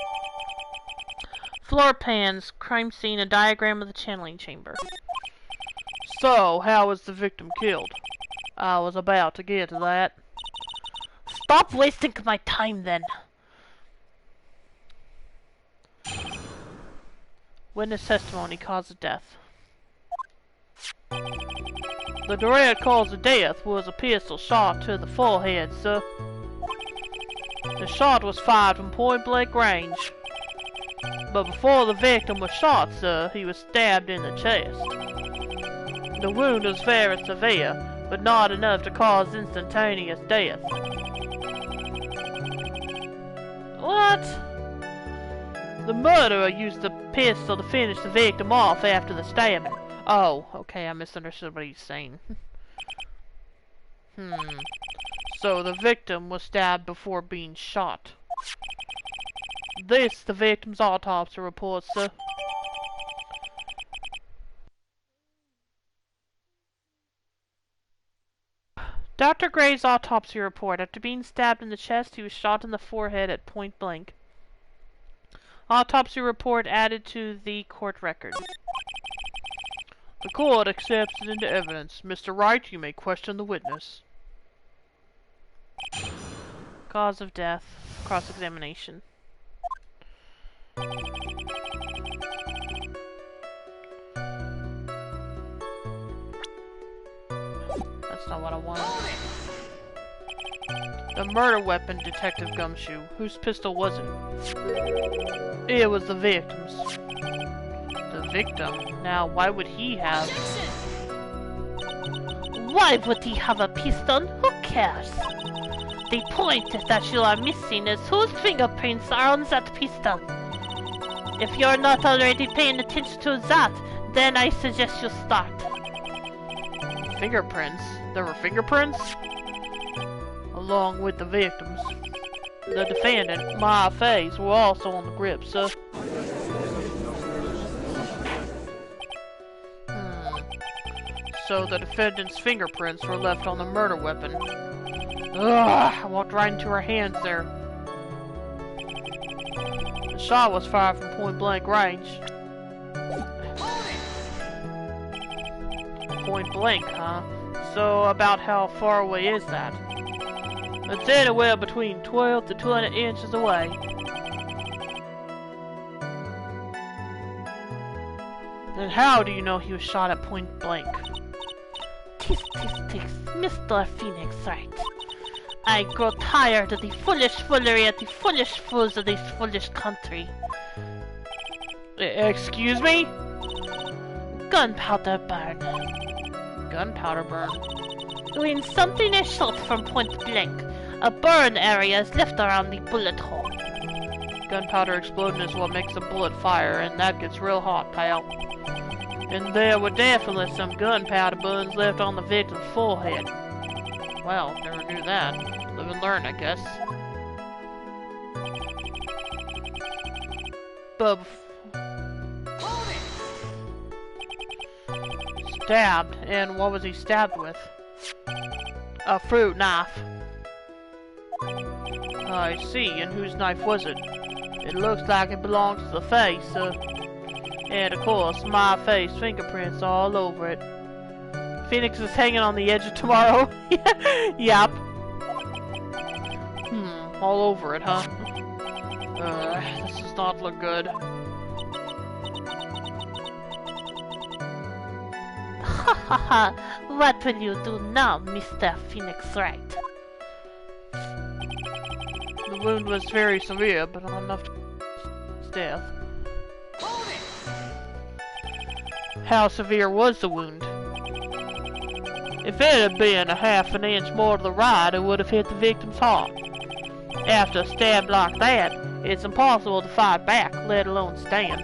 Speaker 1: Floor pans, crime scene, a diagram of the channeling chamber. So, how was the victim killed? I was about to get to that.
Speaker 2: Stop wasting my time then.
Speaker 1: Witness testimony, cause of death. The direct cause of death was a pistol shot to the forehead, sir. The shot was fired from point-blank range. But before the victim was shot, sir, he was stabbed in the chest. The wound was very severe, but not enough to cause instantaneous death.
Speaker 2: What?
Speaker 1: The murderer used the pistol to finish the victim off after the stabbing. Oh, okay, I misunderstood what he's saying. So the victim was stabbed before being shot. This the victim's autopsy report, sir. Dr. Gray's autopsy report. After being stabbed in the chest, he was shot in the forehead at point blank. Autopsy report added to the court record. The court accepts it into evidence. Mr. Wright, you may question the witness. Cause of death. Cross-examination. That's not what I want. The murder weapon, Detective Gumshoe. Whose pistol was it? It was the victim's. The victim? Now, why would he have...
Speaker 2: Why would he have a pistol? Who cares? The point that you are missing is whose fingerprints are on that pistol. If you're not already paying attention to that, then I suggest you start.
Speaker 1: Fingerprints? There were fingerprints? Along with the victims. The defendant, my face, were also on the grip, sir. So the defendant's fingerprints were left on the murder weapon. Ugh, I walked right into her hands there. The shot was fired from point-blank range. Point-blank, huh? So about how far away is that? It's anywhere between 12 to 20 inches away. And how do you know he was shot at point-blank?
Speaker 2: Tis, Mr. Phoenix Wright. I grow tired of the foolish foolery of the foolish fools of this foolish country.
Speaker 1: Excuse me?
Speaker 2: Gunpowder burn.
Speaker 1: Gunpowder burn?
Speaker 2: When something is shot from point blank, a burn area is left around the bullet hole.
Speaker 1: Gunpowder explosion is what makes a bullet fire, and that gets real hot, pal. And there were definitely some gunpowder burns left on the victim's forehead. Well, never knew that. Live and learn, I guess. But... Stabbed, and what was he stabbed with? A fruit knife. I see, and whose knife was it? It looks like it belongs to the face, and of course, my face fingerprints all over it. Phoenix is hanging on the edge of tomorrow. Yep. All over it, huh? This does not look good.
Speaker 2: Ha ha ha! What will you do now, Mr. Phoenix Wright?
Speaker 1: The wound was very severe, but not enough to cause death. How severe was the wound? If it had been a half an inch more to the right, it would have hit the victim's heart. After a stab like that, it's impossible to fight back, let alone stand.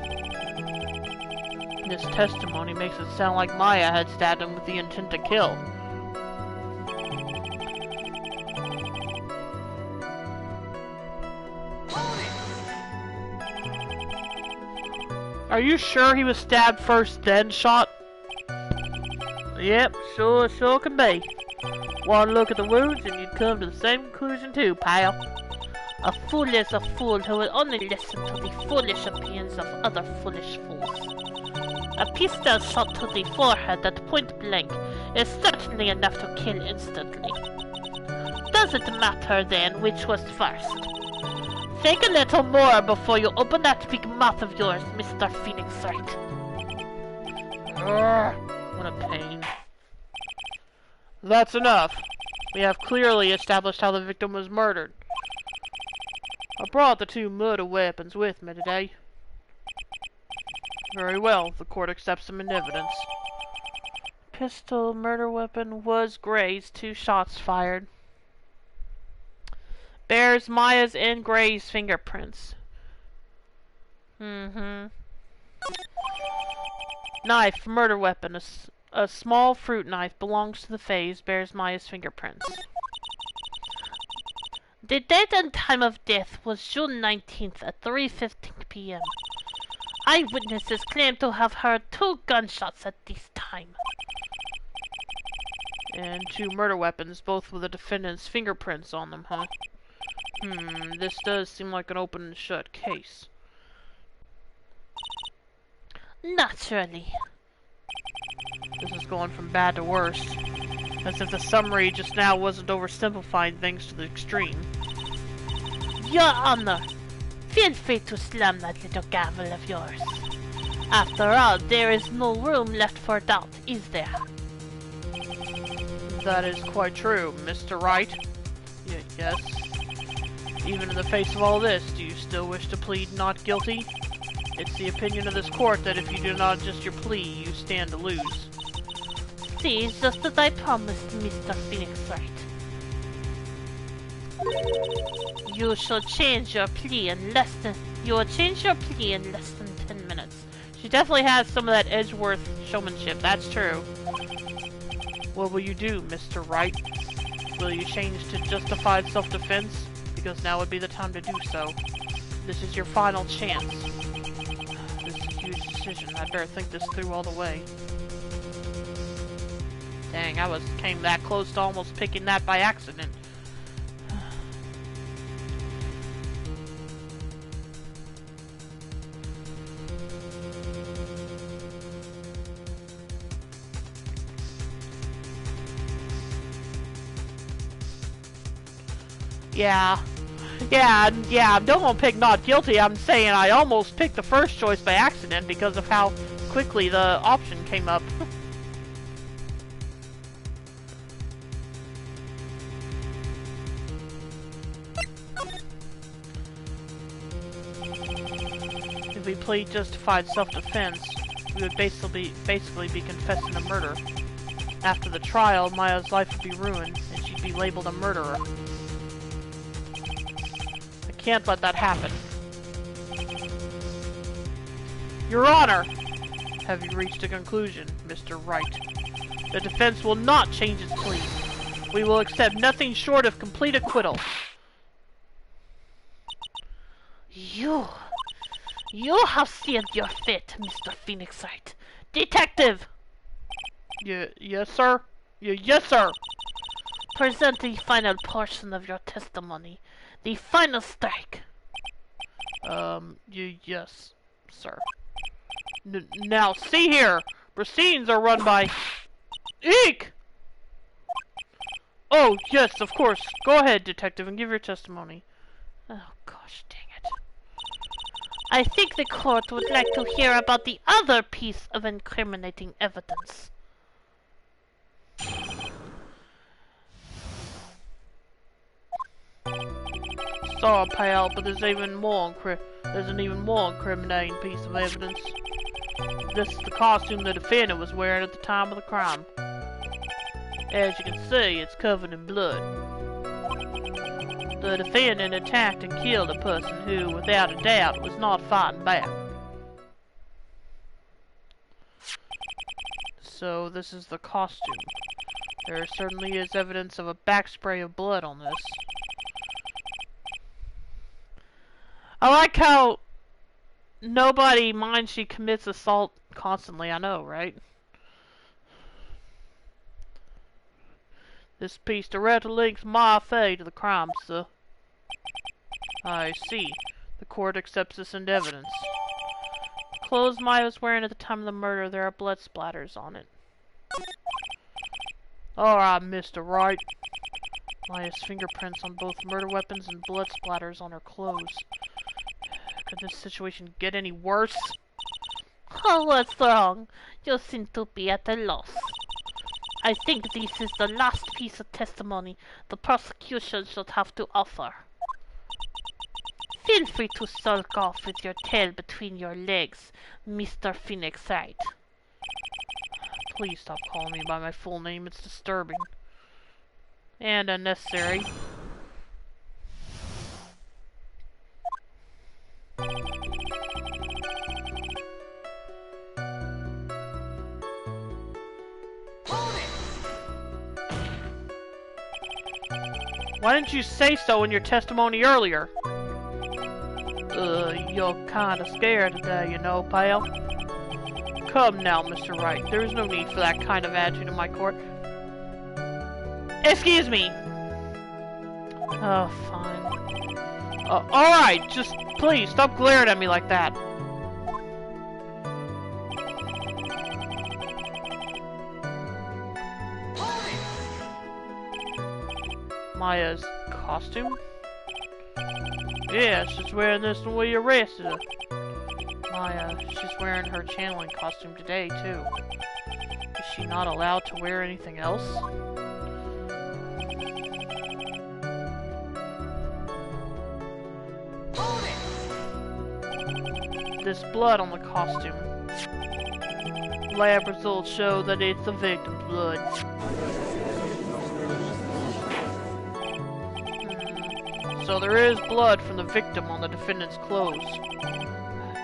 Speaker 1: This testimony makes it sound like Maya had stabbed him with the intent to kill. Are you sure he was stabbed first, then shot? Yep, sure can be. One look at the wounds and you'd come to the same conclusion too, pal.
Speaker 2: A fool is a fool who will only listen to the foolish opinions of other foolish fools. A pistol shot to the forehead at point blank is certainly enough to kill instantly. Does it matter then which was first? Think a little more before you open that big mouth of yours, Mr. Phoenix Wright.
Speaker 1: What a pain. That's enough. We have clearly established how the victim was murdered. I brought the 2 murder weapons with me today. Very well, the court accepts them in evidence. Pistol, murder weapon was Gray's, 2 shots fired. Bears Maya's and Gray's fingerprints. Knife, murder weapon. A small fruit knife belongs to the face, bears Maya's fingerprints.
Speaker 2: The date and time of death was June 19th at 3:15 p.m. Eyewitnesses claim to have heard 2 gunshots at this time.
Speaker 1: And 2 murder weapons, both with the defendant's fingerprints on them, huh? This does seem like an open and shut case.
Speaker 2: Naturally.
Speaker 1: This is going from bad to worse. As if the summary just now wasn't oversimplifying things to the extreme.
Speaker 2: Your Honor, feel free to slam that little gavel of yours. After all, there is no room left for doubt, is there?
Speaker 1: That is quite true, Mr. Wright. Yes. Even in the face of all this, do you still wish to plead not guilty? It's the opinion of this court that if you do not adjust your plea, you stand to lose.
Speaker 2: See, just as I promised, Mr. Phoenix Wright. You will change your plea in less than 10 minutes.
Speaker 1: She definitely has some of that Edgeworth showmanship, that's true. What will you do, Mr. Wright? Will you change to justified self-defense? Because now would be the time to do so. This is your final chance. This is a huge decision. I better think this through all the way. Dang, I came that close to almost picking that by accident. Yeah, don't want to pick not guilty. I'm saying I almost picked the first choice by accident because of how quickly the option came up. If we plead justified self-defense, we would basically be confessing a murder. After the trial, Maya's life would be ruined, and she'd be labeled a murderer. Can't let that happen. Your Honor! Have you reached a conclusion, Mr. Wright? The defense will not change its plea. We will accept nothing short of complete acquittal.
Speaker 2: You have sealed your fate, Mr. Phoenix Wright. Detective!
Speaker 1: Yes, sir? Yes, sir!
Speaker 2: Present the final portion of your testimony. The final strike.
Speaker 1: Yes, sir. Now, see here! Proceedings are run by... Eek! Oh, yes, of course. Go ahead, detective, and give your testimony.
Speaker 2: Oh, gosh dang it. I think the court would like to hear about the other piece of incriminating evidence.
Speaker 1: Sorry, pal, but there's an even more incriminating piece of evidence. This is the costume the defendant was wearing at the time of the crime. As you can see, it's covered in blood. The defendant attacked and killed a person who, without a doubt, was not fighting back. So, this is the costume. There certainly is evidence of a backspray of blood on this. I like how nobody minds she commits assault constantly, I know, right? This piece directly links my fate to the crime, sir. I see. The court accepts this into evidence. The clothes Maya was wearing at the time of the murder, there are blood splatters on it. Alright, Mr. Wright. Maya's fingerprints on both murder weapons and blood splatters on her clothes. Could this situation get any worse?
Speaker 2: Oh, what's wrong? You seem to be at a loss. I think this is the last piece of testimony the prosecution should have to offer. Feel free to sulk off with your tail between your legs, Mr. Phoenix Wright.
Speaker 1: Please stop calling me by my full name, it's disturbing. And unnecessary. Why didn't you say so in your testimony earlier? You're kinda scared today, you know, pal. Come now, Mr. Wright. There is no need for that kind of attitude in my court. Excuse me! Oh, fine. Alright, just please, stop glaring at me like that. Maya's costume? Yeah, she's wearing this when we arrested her. Maya, she's wearing her channeling costume today, too. Is she not allowed to wear anything else? This blood on the costume. Lab results show that it's the victim's blood. So there is blood from the victim on the defendant's clothes.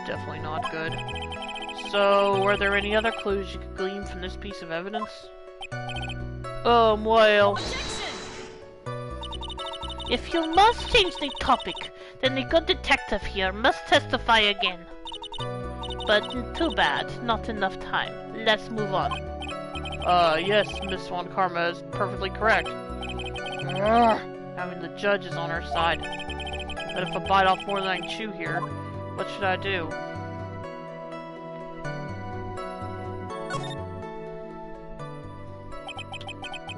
Speaker 1: Definitely not good. So, were there any other clues you could glean from this piece of evidence? Well...
Speaker 2: If you must change the topic, then the good detective here must testify again. But too bad, not enough time. Let's move on.
Speaker 1: Yes, Miss Von Karma is perfectly correct. Having the judge is on her side. But if I bite off more than I can chew here, what should I do?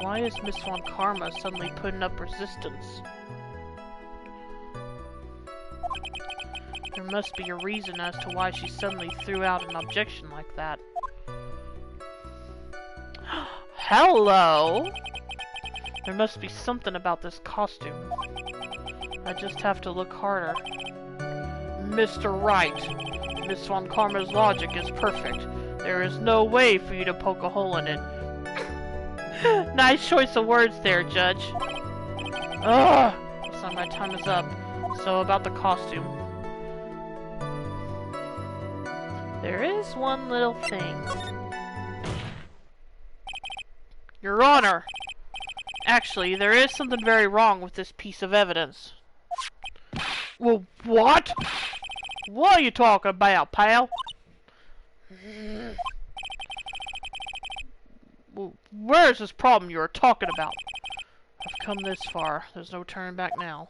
Speaker 1: Why is Miss Von Karma suddenly putting up resistance? There must be a reason as to why she suddenly threw out an objection like that. Hello! There must be something about this costume. I just have to look harder. Mr. Wright, Miss Von Karma's logic is perfect. There is no way for you to poke a hole in it. Nice choice of words there, Judge. Ugh! Looks like my time is up. So about the costume. There is one little thing. Your Honor! Actually, there is something very wrong with this piece of evidence. Well, what? What are you talking about, pal? Well, where's this problem you are talking about? I've come this far. There's no turning back now.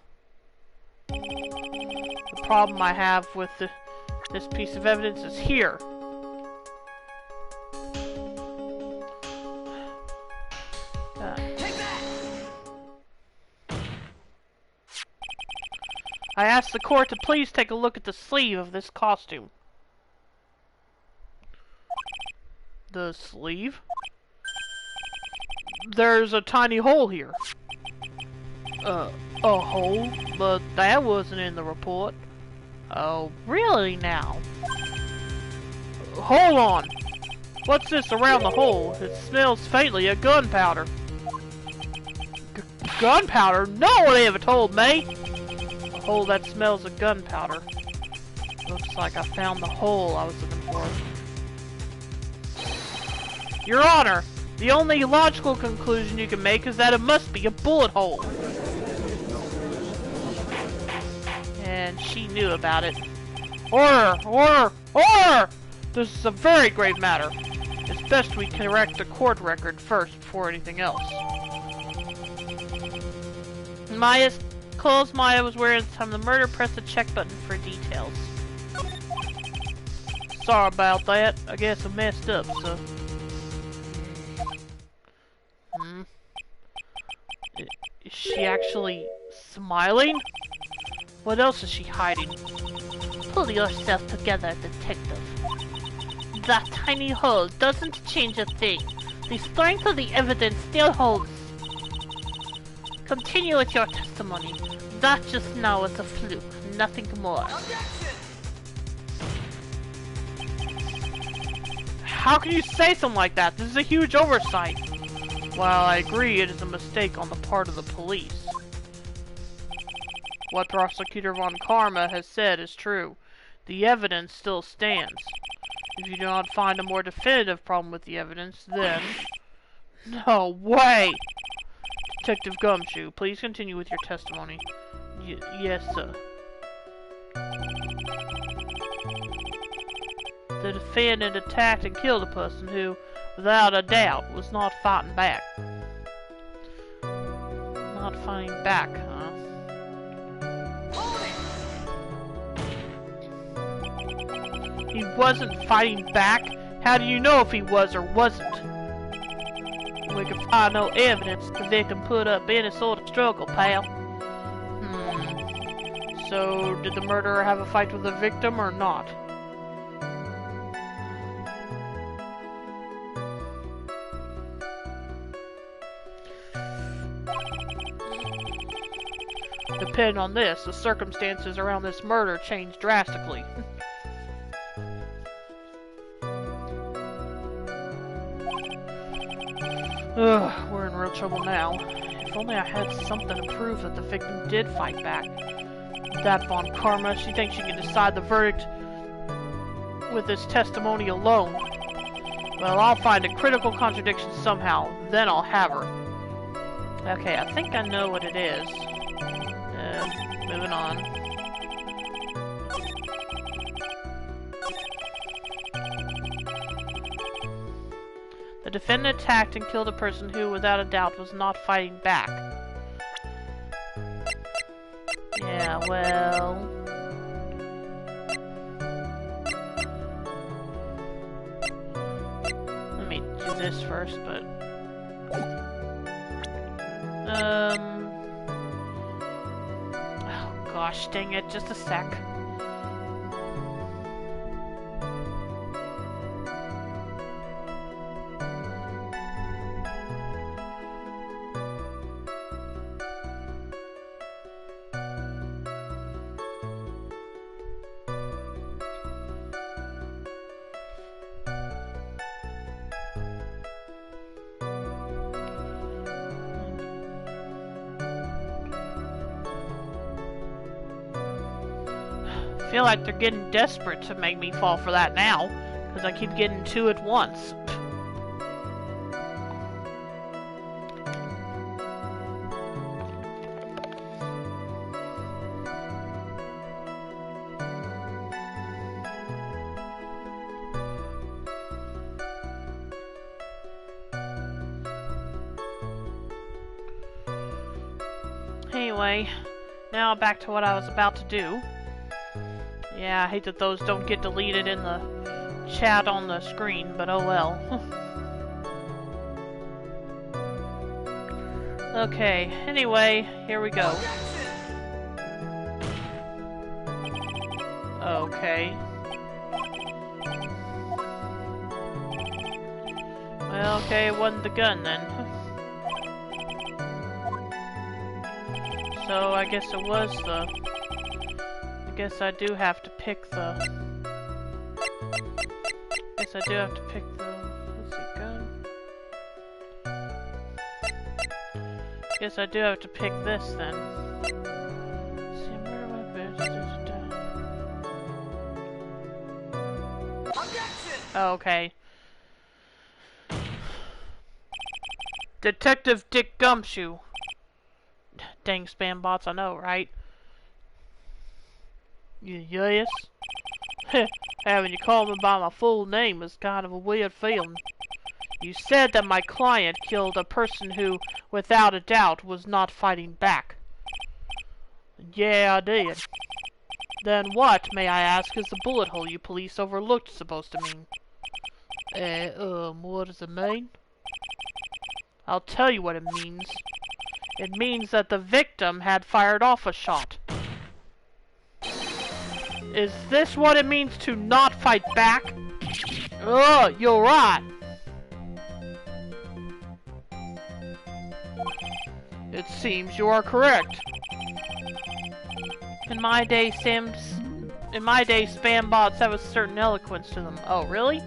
Speaker 1: The problem I have with this piece of evidence is here. I ask the court to please take a look at the sleeve of this costume. The sleeve? There's a tiny hole here. A hole? But that wasn't in the report. Oh, really now? Hold on! What's this around the hole? It smells faintly of gunpowder. Gunpowder? No one ever told me! A hole that smells of gunpowder. Looks like I found the hole I was looking for. Your Honor! The only logical conclusion you can make is that it must be a bullet hole. And she knew about it. Order! Order! Order! This is a very grave matter. It's best we correct the court record first before anything else. Maya's Clothes Maya was wearing at the time of the murder, press the check button for details. Sorry about that. I guess I messed up, so. Is she actually smiling? What else is she hiding?
Speaker 2: Pull yourself together, detective. That tiny hole doesn't change a thing. The strength of the evidence still holds. Continue with your testimony. That just now was a fluke, nothing more.
Speaker 1: How can you say something like that? This is a huge oversight. While I agree it is a mistake on the part of the police. What Prosecutor Von Karma has said is true. The evidence still stands. If you do not find a more definitive problem with the evidence, then... No way! Detective Gumshoe, please continue with your testimony. Yes, sir. The defendant attacked and killed a person who, without a doubt, was not fighting back. Not fighting back, huh? He wasn't fighting back? How do you know if he was or wasn't? We can find no evidence the victim put up any sort of struggle, pal. So, did the murderer have a fight with the victim or not? Depending on this, the circumstances around this murder changed drastically. Ugh, we're in real trouble now. If only I had something to prove that the victim did fight back. That Von Karma, she thinks she can decide the verdict with this testimony alone. Well, I'll find a critical contradiction somehow, then I'll have her. Okay, I think I know what it is. Moving on. The defendant attacked and killed a person who, without a doubt, was not fighting back. Yeah, well... Let me do this first, but... Oh gosh, dang it, just a sec. I feel like they're getting desperate to make me fall for that now, because I keep getting two at once. Anyway, now back to what I was about to do. Yeah, I hate that those don't get deleted in the chat on the screen, but oh well. Okay, anyway, here we go. Okay. Well, okay, it wasn't the gun then. So I guess it was the... I guess I do have to pick the... Guess I do have to pick the... Let's see, gun. Guess I do have to pick this then. Let's see, where am I? Oh, okay. Detective Dick Gumshoe. Dang spam bots, I know, right? Yes? Having you call me by my full name is kind of a weird feeling. You said that my client killed a person who, without a doubt, was not fighting back. Yeah, I did. Then what, may I ask, is the bullet hole you police overlooked supposed to mean? What does it mean? I'll tell you what it means. It means that the victim had fired off a shot. Is this what it means to not fight back? Oh, you're right. It seems you are correct. In my day, spam bots have a certain eloquence to them. Oh, really?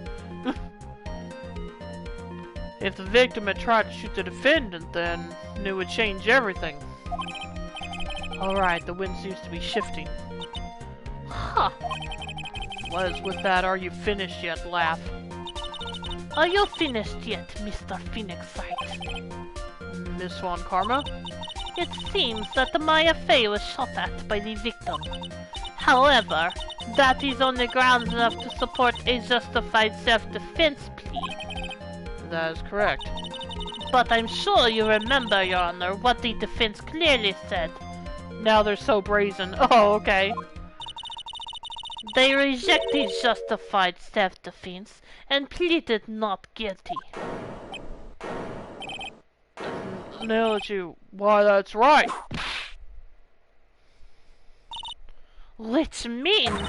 Speaker 1: If the victim had tried to shoot the defendant, then it would change everything. Alright, the wind seems to be shifting. Huh. What is with that? Are you finished yet, laugh?
Speaker 2: Are you finished yet, Mr. Phoenix Wright?
Speaker 1: Miss Swan Karma?
Speaker 2: It seems that the Maya Fey was shot at by the victim. However, that is only grounds enough to support a justified self-defense plea.
Speaker 1: That is correct.
Speaker 2: But I'm sure you remember, Your Honor, what the defense clearly said.
Speaker 1: Now they're so brazen. Oh, okay.
Speaker 2: They rejected justified self-defense and pleaded not guilty.
Speaker 1: Nailed you. Why, that's right.
Speaker 2: Which means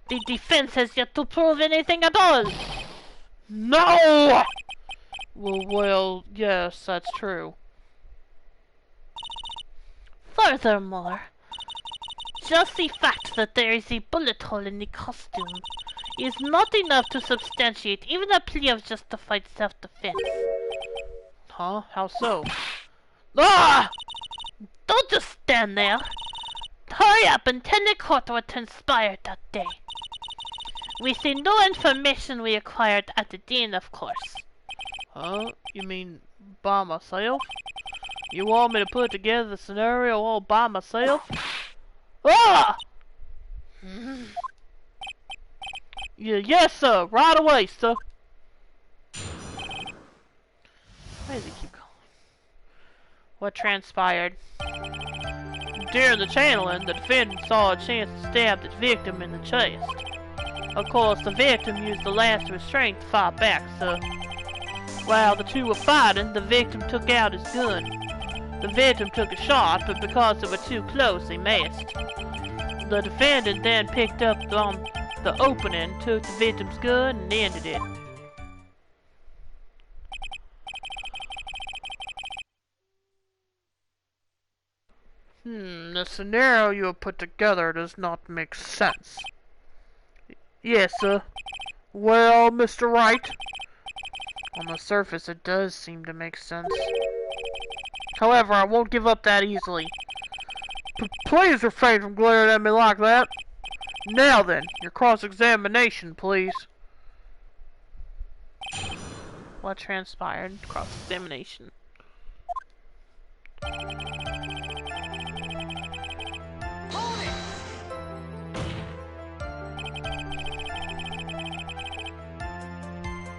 Speaker 2: the defense has yet to prove anything at all.
Speaker 1: No! Well, yes, that's true.
Speaker 2: Furthermore, just the fact that there is a bullet hole in the costume is not enough to substantiate even a plea of justified self-defense.
Speaker 1: Huh? How so? Ah!
Speaker 2: Don't just stand there. Hurry up and tell the court what transpired that day. With the new information we acquired at the den, of course.
Speaker 1: Huh? You mean by myself? You want me to put together the scenario all by myself? Ah! Yeah, yes, sir. Right away, sir. Why does he keep calling? What transpired? During the channeling, the defendant saw a chance to stab the victim in the chest. Of course, the victim used the last restraint to fight back, so while the two were fighting, the victim took out his gun. The victim took a shot, but because they were too close, they missed. The defendant then picked up on the opening, took the victim's gun, and ended it. The scenario you have put together does not make sense. Yes, sir. Well, Mr. Wright, on the surface it does seem to make sense. However, I won't give up that easily. Please refrain from glaring at me like that. Now then, your cross-examination, please. What transpired? Cross-examination.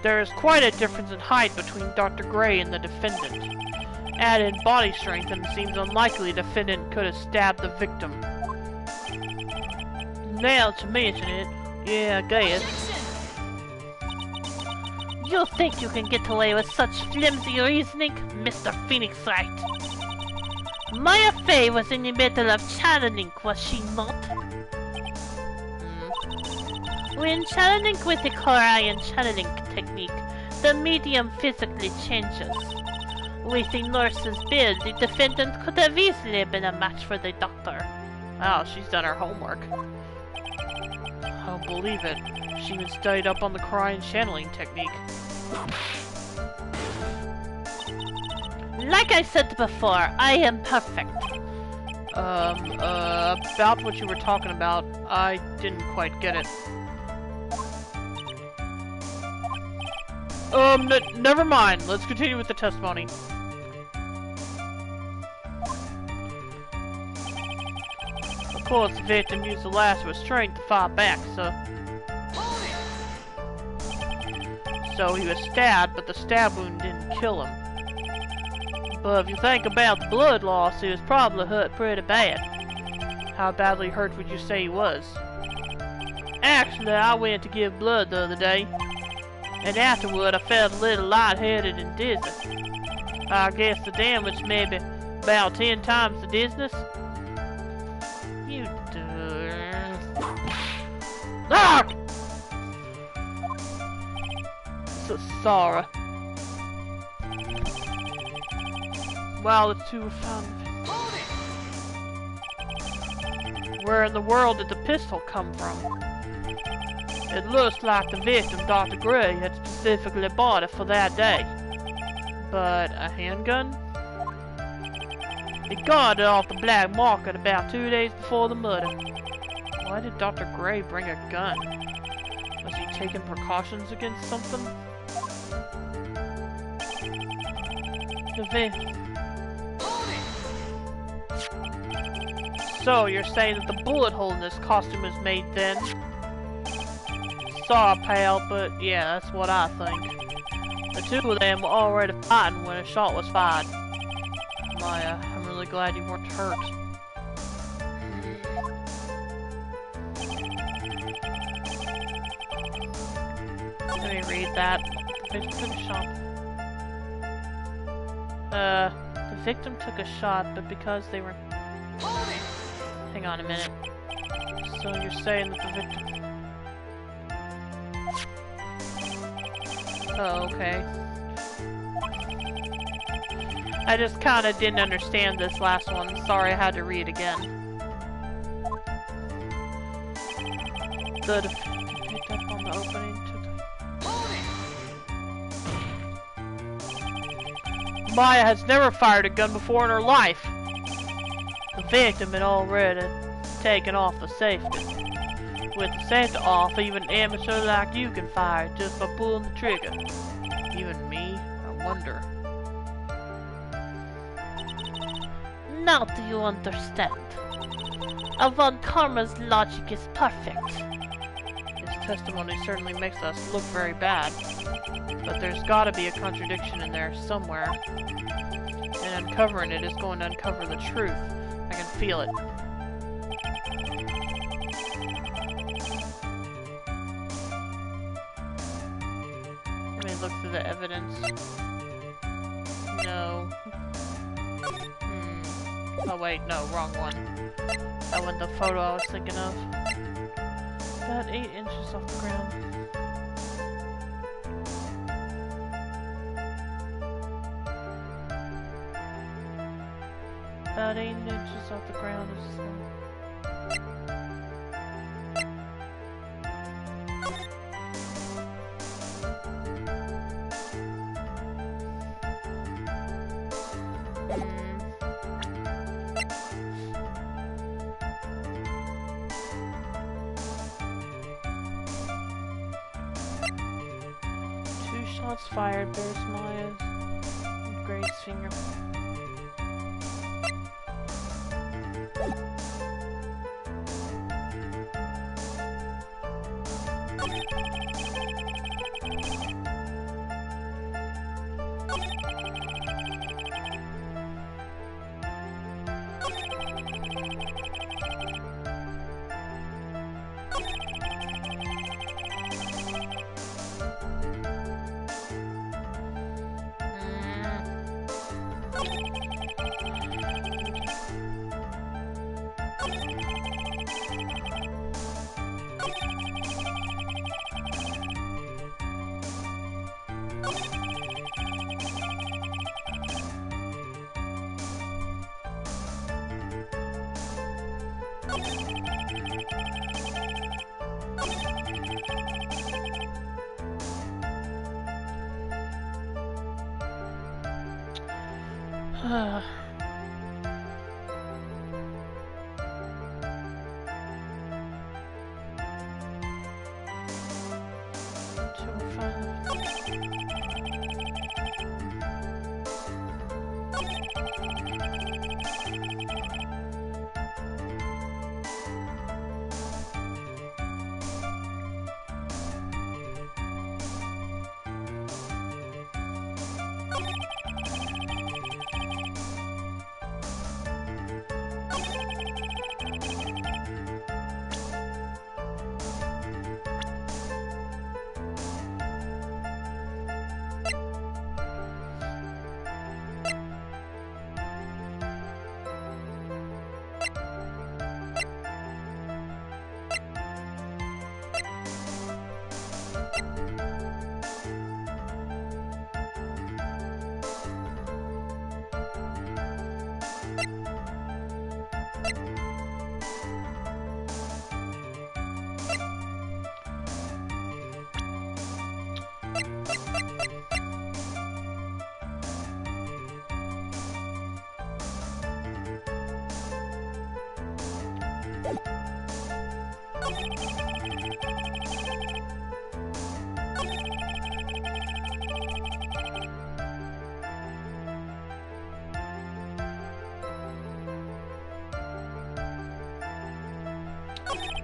Speaker 1: There is quite a difference in height between Dr. Gray and the defendant. Add in body strength, and it seems unlikely the defendant could have stabbed the victim. Now to mention it, yeah, I guess.
Speaker 2: You think you can get away with such flimsy reasoning, Mr. Phoenix Wright? Maya Fey was in the middle of channeling, was she not? When channeling with the Korean channeling technique, the medium physically changes. With the nurse's build, the defendant could have easily been a match for the doctor.
Speaker 1: Oh, she's done her homework. I don't believe it. She even studied up on the Korean channeling technique.
Speaker 2: Like I said before, I am perfect.
Speaker 1: About what you were talking about, I didn't quite get it. Never mind. Let's continue with the testimony. Of course, the victim used the last restraint to fight back, so he was stabbed, but the stab wound didn't kill him. But if you think about the blood loss, he was probably hurt pretty bad. How badly hurt would you say he was? Actually, I went to give blood the other day, and afterward I felt a little lightheaded and dizzy. I guess the damage may be about 10 times the dizziness. You do. Ah! So sorry. Well, the two were found. Where in the world did the pistol come from? It looks like the victim, Dr. Gray, had specifically bought it for that day. But a handgun? He got it off the black market about 2 days before the murder. Why did Dr. Gray bring a gun? Was he taking precautions against something? So, you're saying that the bullet hole in this costume was made then? Sorry, pal, but yeah, that's what I think. The two of them were already fighting when a shot was fired. Maya, I'm really glad you weren't hurt. Let me read that. The victim took a shot. The victim took a shot, but because they were... Hang on a minute. So you're saying that the victim... Oh, okay. I just kinda didn't understand this last one. Sorry, I had to read again. The defendant picked up on the opening to... Maya has never fired a gun before in her life. The victim had already taken off the safety. With the safety off, even an amateur like you can fire just by pulling the trigger. Even me? I wonder.
Speaker 2: Now do you understand? Von Karma's logic is perfect.
Speaker 1: His testimony certainly makes us look very bad. But there's gotta be a contradiction in there somewhere. And uncovering it is going to uncover the truth. I can feel it. Let me look through the evidence. No. Oh wait, no, wrong one. That wasn't the photo I was thinking of. About 8 inches off the ground. About 8 inches off the ground is the... Two shots fired, there's Maya's and Gray's finger.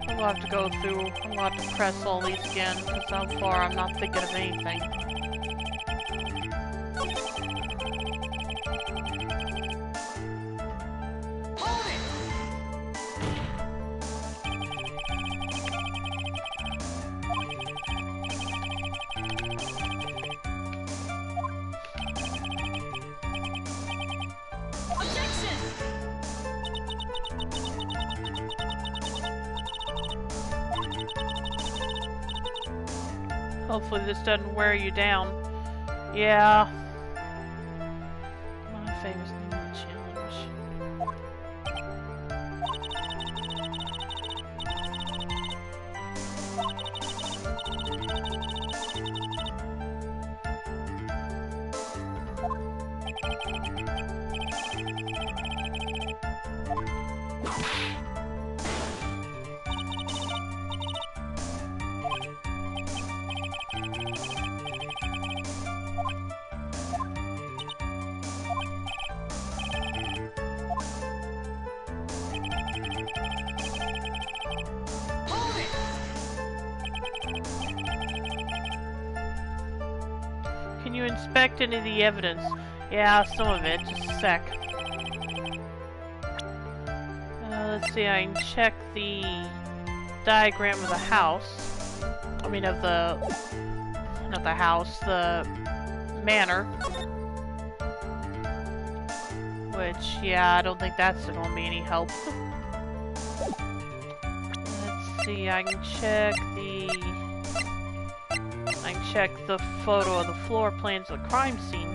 Speaker 1: We'll have to go through, we'll have to press all these again, because so far I'm not thinking of anything.
Speaker 3: Hold it! Objection!
Speaker 1: Hopefully this doesn't wear you down. Yeah. My famous new challenge.
Speaker 3: Hold it!
Speaker 1: Can you inspect any of the evidence? Yeah, some of it. Just a sec. Let's see, I can check the diagram of the house. I mean, of the... not the house, the manor. Which, yeah, I don't think that's gonna be any help. Let's see, I can check the photo of the floor plans of the crime scene.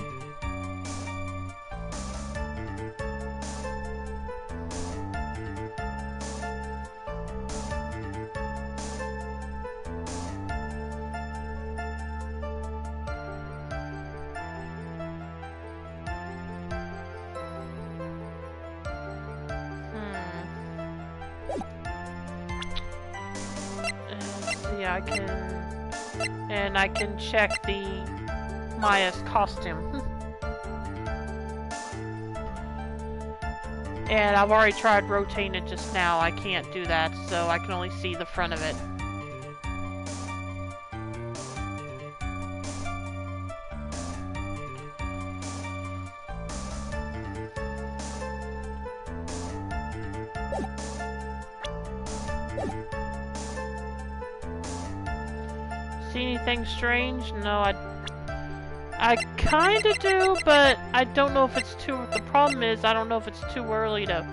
Speaker 1: I can check the Maya's costume. And I've already tried rotating it just now. I can't do that, so I can only see the front of it. See anything strange? No, I kinda do, but I don't know if it's too... The problem is, I don't know if it's too early to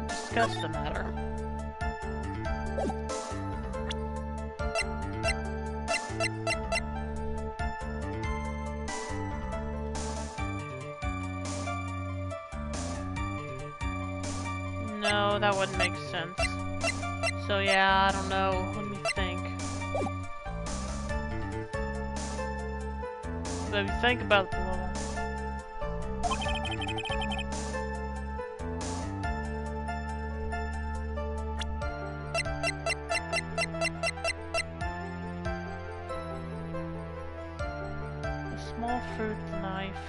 Speaker 1: discuss the matter. No, that wouldn't make sense. So yeah, I don't know. Let me think. But if you think about it a little... A small fruit knife.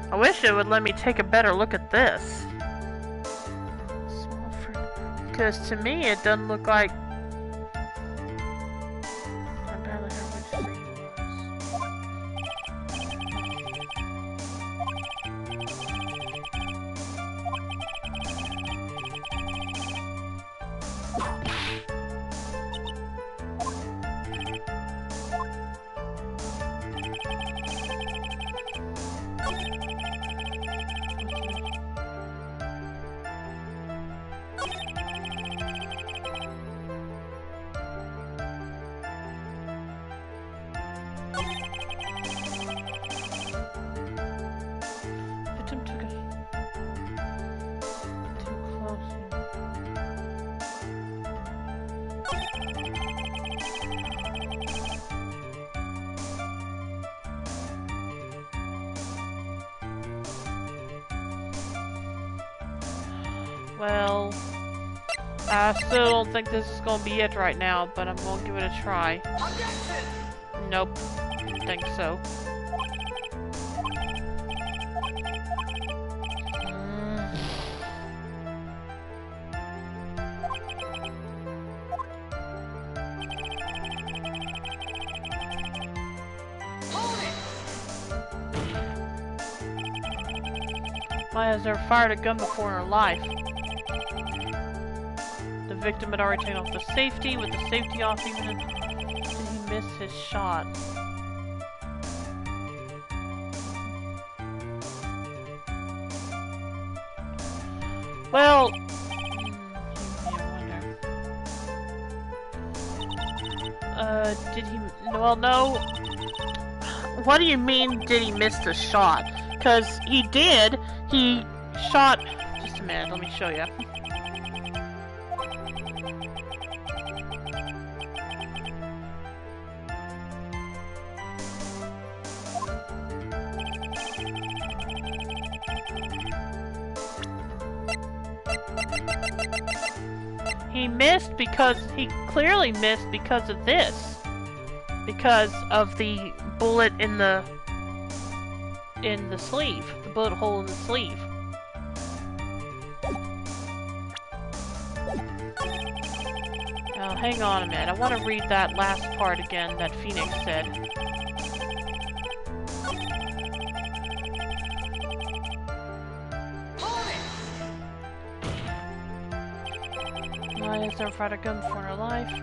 Speaker 1: I wish it would let me take a better look at this. Small fruit. Because to me it doesn't look like... I barely heard which fruit it Well, I still don't think this is gonna be it right now, but I'm gonna give it a try. Nope, didn't think so. Maya's never fired a gun before in her life. The victim had already taken off the safety. With the safety off, even did he miss his shot? Well, did he? Well, no. What do you mean? Did he miss the shot? Because he did. He shot. Just a minute. Let me show you. He missed because he clearly missed because of this. Because of the bullet in the sleeve. The bullet hole in the sleeve. Now, hang on a minute. I want to read that last part again that Phoenix said. Maya's never fired a gun before in her life.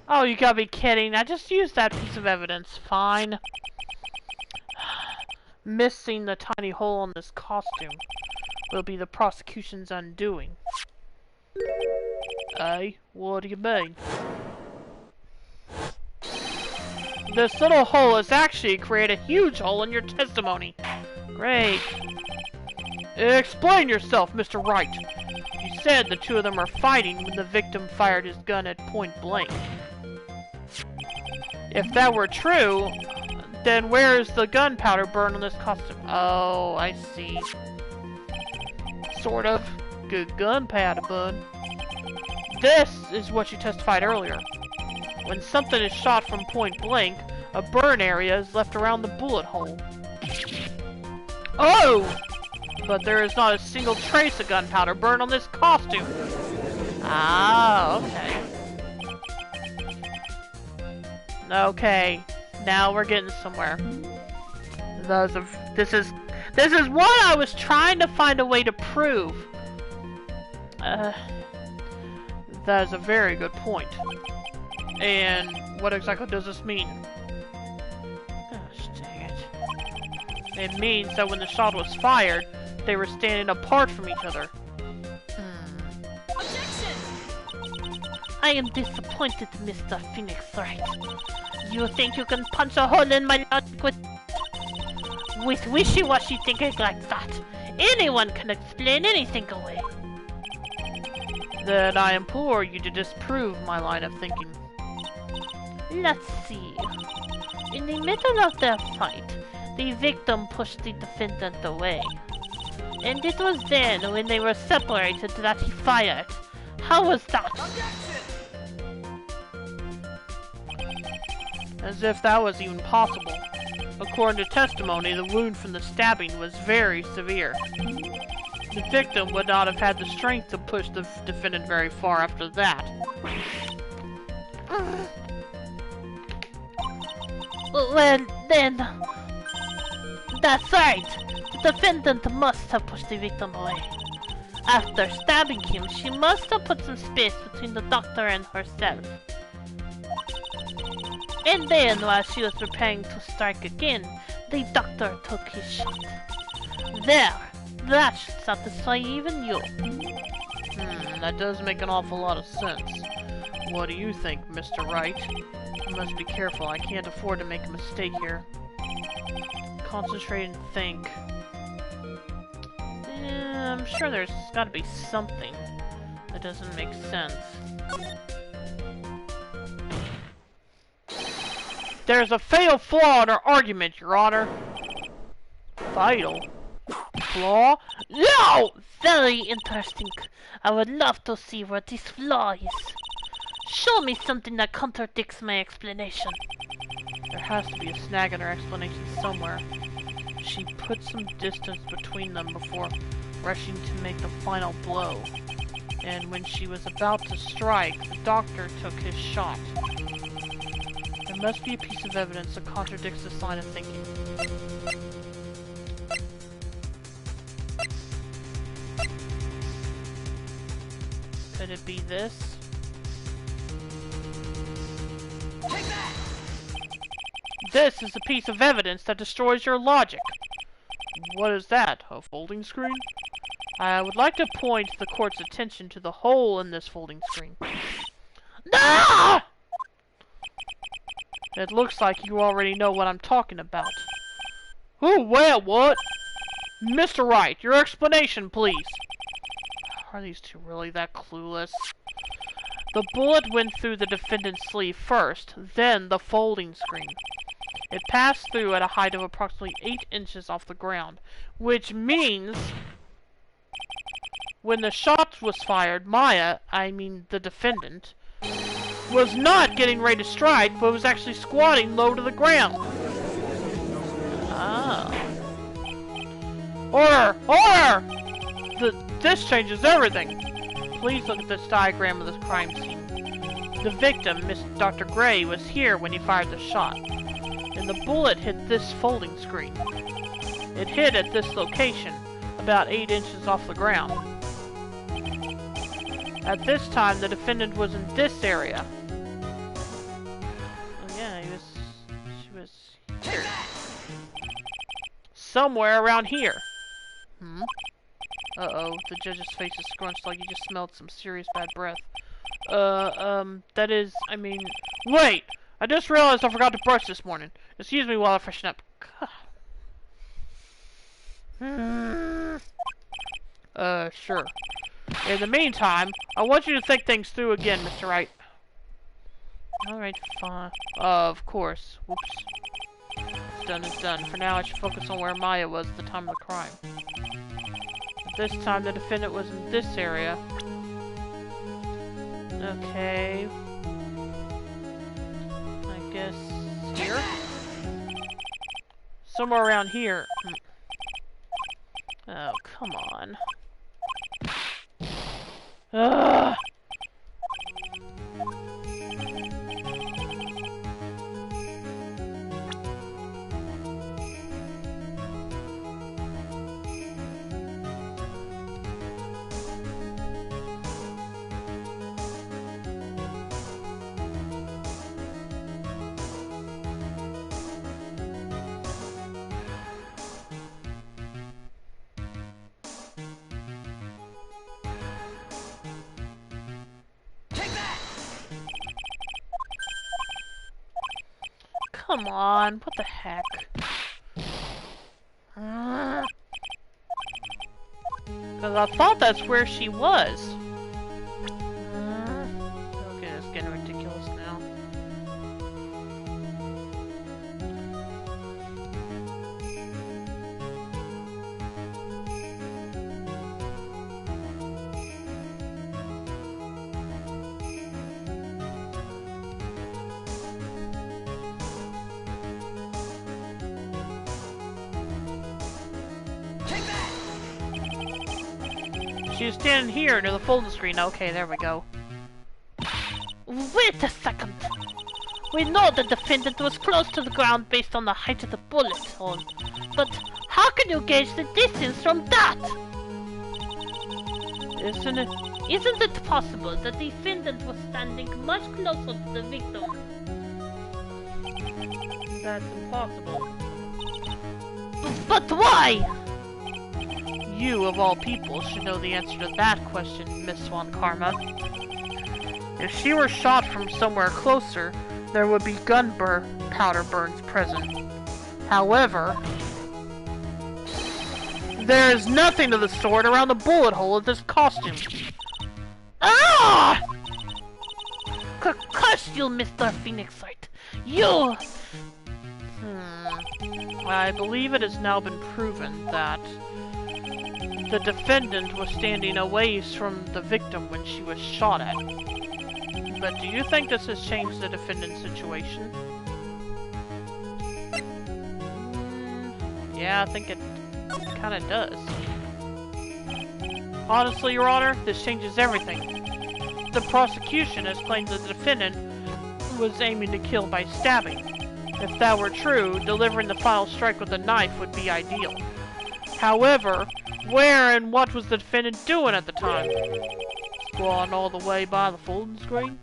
Speaker 1: Oh, you gotta be kidding. I just used that piece of evidence. Fine. Missing the tiny hole in this costume will be the prosecution's undoing. What do you mean? This little hole has actually created a huge hole in your testimony. Great. Explain yourself, Mr. Wright. You said the two of them were fighting when the victim fired his gun at point blank. If that were true, then where is the gunpowder burn on this costume? Oh, I see. Sort of. Good gunpowder, bud. This is what you testified earlier. When something is shot from point blank, a burn area is left around the bullet hole. Oh! But there is not a single trace of gunpowder burned on this costume. Ah, okay. Okay, now we're getting somewhere. This is what I was trying to find a way to prove. That is a very good point. And what exactly does this mean? Gosh, dang it. It means that when the shot was fired, they were standing apart from each other.
Speaker 3: Objection!
Speaker 2: I am disappointed, Mr. Phoenix Wright. You think you can punch a hole in my logic with wishy-washy thinking like that? Anyone can explain anything away.
Speaker 1: Then I implore you to disprove my line of thinking.
Speaker 2: Let's see. In the middle of their fight, the victim pushed the defendant away. And it was then, when they were separated, that he fired. How was that?
Speaker 1: As if that was even possible. According to testimony, the wound from the stabbing was very severe. The victim would not have had the strength to push the defendant very far after that.
Speaker 2: Well, then... That's right! The defendant must have pushed the victim away. After stabbing him, she must have put some space between the doctor and herself. And then, while she was preparing to strike again, the doctor took his shot. There! That should satisfy even you.
Speaker 1: That does make an awful lot of sense. What do you think, Mr. Wright? I must be careful, I can't afford to make a mistake here. Concentrate and think. I'm sure there's gotta be something that doesn't make sense. There's a fatal flaw in our argument, Your Honor. Fatal? Flaw?
Speaker 2: No! Very interesting. I would love to see what this flaw is. Show me something that contradicts my explanation.
Speaker 1: There has to be a snag in her explanation somewhere. She put some distance between them before rushing to make the final blow. And when she was about to strike, the doctor took his shot. There must be a piece of evidence that contradicts this line of thinking. Could it be this?
Speaker 3: Take that!
Speaker 1: This is a piece of evidence that destroys your logic. What is that? A folding screen? I would like to point the court's attention to the hole in this folding screen. Ah! It looks like you already know what I'm talking about. Oh, well, what? Mr. Wright, your explanation, please. Are these two really that clueless? The bullet went through the defendant's sleeve first, then the folding screen. It passed through at a height of approximately 8 inches off the ground, which means when the shot was fired, Maya, I mean the defendant, was not getting ready to strike, but was actually squatting low to the ground. Ah. Order! Order! This changes everything. Please look at this diagram of this crime scene. The victim, Miss Dr. Gray, was here when he fired the shot, and the bullet hit this folding screen. It hit at this location, about 8 inches off the ground. At this time, the defendant was in this area. Oh yeah, she was here. Somewhere around here. Uh-oh, the judge's face is scrunched like he just smelled some serious bad breath. That is, I mean... Wait! I just realized I forgot to brush this morning. Excuse me while I freshen up. Sure. In the meantime, I want you to think things through again, Mr. Wright. Alright, fine. Of course. Whoops. What's done is done. For now, I should focus on where Maya was at the time of the crime. This time the defendant was in this area. Okay. guess here? Somewhere around here. Oh, come on. Ugh! Come on, what the heck? Because I thought that's where she was. Okay, it's getting ridiculous now. She was standing here near the folding screen. Okay, there we go.
Speaker 2: Wait a second. We know the defendant was close to the ground based on the height of the bullet hole. But how can you gauge the distance from that?
Speaker 1: Isn't it?
Speaker 2: Isn't it possible that the defendant was standing much closer to the victim?
Speaker 1: That's impossible.
Speaker 2: But why?
Speaker 1: You, of all people, should know the answer to that question, Miss Swan Karma. If she were shot from somewhere closer, there would be gunpowder burns present. However, there is nothing of the sort around the bullet hole of this costume.
Speaker 2: Ah! Curse you, Mr. Phoenix Wright. You!
Speaker 1: I believe it has now been proven that the defendant was standing a ways from the victim when she was shot at. But do you think this has changed the defendant's situation? Yeah, I think it kinda does. Honestly, Your Honor, this changes everything. The prosecution has claimed that the defendant was aiming to kill by stabbing. If that were true, delivering the final strike with a knife would be ideal. However, where and what was the defendant doing at the time? Squatting all the way by the folding screen?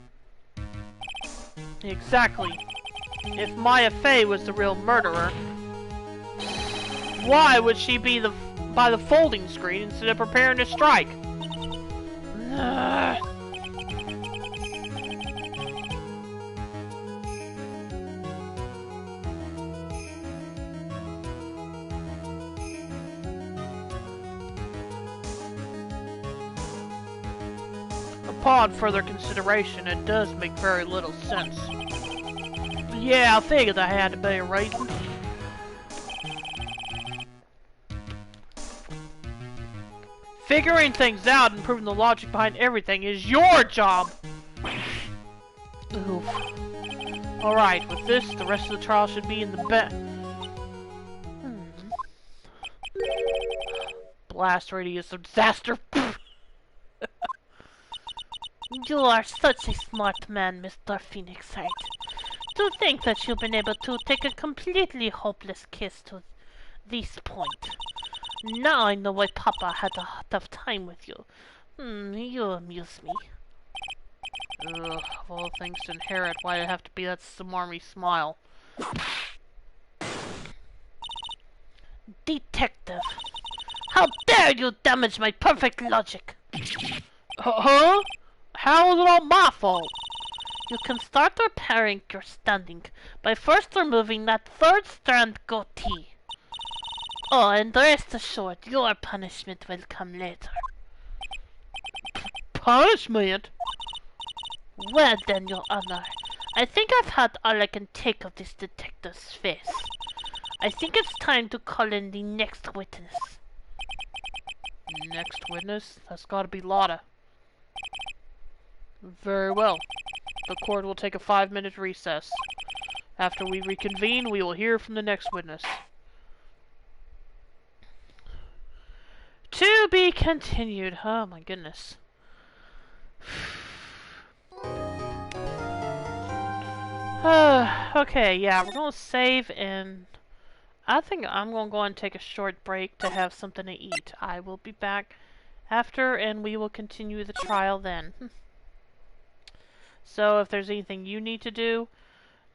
Speaker 1: Exactly. If Maya Fey was the real murderer, why would she be by the folding screen instead of preparing to strike? Upon further consideration, it does make very little sense. Yeah, I figured I had to be a reason. Figuring things out and proving the logic behind everything is your job! Oof. Alright, with this, the rest of the trial should be in the bed. Blast radius of disaster!
Speaker 2: You are such a smart man, Mr. Phoenix Wright. To think that you've been able to take a completely hopeless case to this point. Now I know why Papa had a tough time with you. You amuse me.
Speaker 1: Ugh, of all things to inherit, why'd it have to be that smarmy smile?
Speaker 2: Detective, how dare you damage my perfect logic?
Speaker 1: Huh? How is it all my fault?
Speaker 2: You can start repairing your standing by first removing that third strand goatee. Oh, and rest assured, your punishment will come later.
Speaker 1: Punishment?
Speaker 2: Well then, Your Honor, I think I've had all I can take of this detective's face. I think it's time to call in the next witness.
Speaker 1: Next witness? That's gotta be Lotta. Very well. The court will take a 5-minute recess. After we reconvene, we will hear from the next witness. To be continued. Oh my goodness. Okay, yeah, we're gonna save, and I think I'm gonna go and take a short break to have something to eat. I will be back after, and we will continue the trial then. So if there's anything you need to do,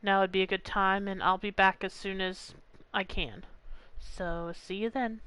Speaker 1: now would be a good time, and I'll be back as soon as I can. So, see you then.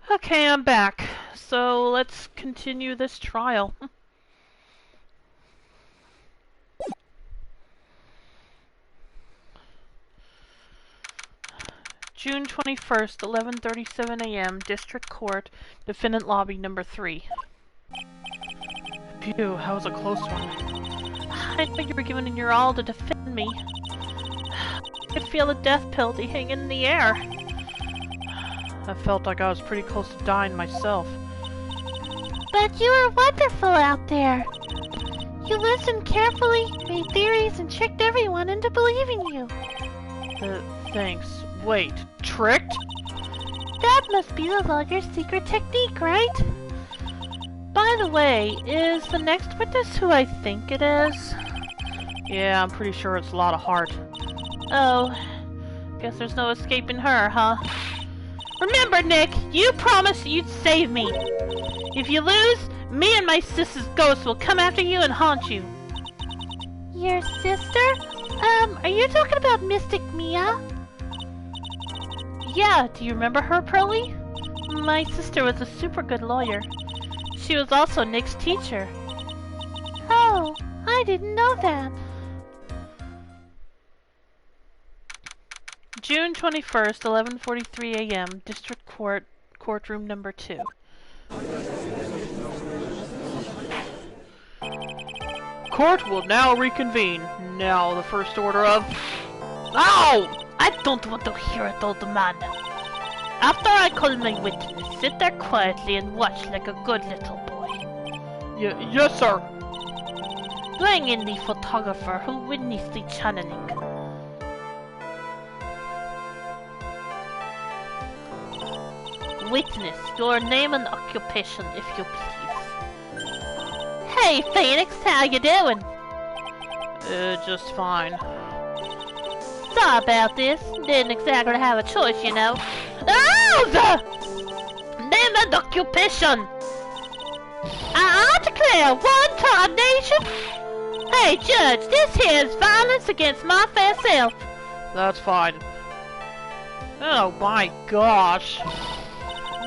Speaker 1: Okay, I'm back. So let's continue this trial. June 21st, 11:37 a.m., District Court, Defendant Lobby number 3. Phew, that was a close one. I know you were giving your all to defend me. I could feel the death penalty hanging in the air. I felt like I was pretty close to dying myself.
Speaker 2: But you were wonderful out there. You listened carefully, made theories, and tricked everyone into believing you.
Speaker 1: Thanks. Wait, tricked?
Speaker 2: That must be the lawyer's secret technique, right?
Speaker 1: By the way, is the next witness who I think it is? Yeah, I'm pretty sure it's Lotta Hart. Oh, guess there's no escaping her, huh? Remember, Nick, you promised you'd save me. If you lose, me and my sister's ghost will come after you and haunt you.
Speaker 2: Your sister? Are you talking about Mystic Mia?
Speaker 1: Yeah, do you remember her, Pearly? My sister was a super good lawyer. She was also Nick's teacher.
Speaker 2: Oh, I didn't know that.
Speaker 1: June 21st, 11:43 a.m., District Court, Courtroom number 2. Court will now reconvene. Now the first order of...
Speaker 2: Ow! I don't want to hear it, old man. After I call my witness, sit there quietly and watch like a good little boy.
Speaker 1: Yes, sir.
Speaker 2: Bring in the photographer who witnessed the channeling. Witness, your name and occupation, if you please. Hey, Phoenix, how you doing?
Speaker 1: Just fine.
Speaker 2: Sorry about this. Didn't exactly have a choice, you know. Oh! Name and occupation. I declare one tarnation. Hey, Judge, this here is violence against my fair self.
Speaker 1: That's fine. Oh my gosh.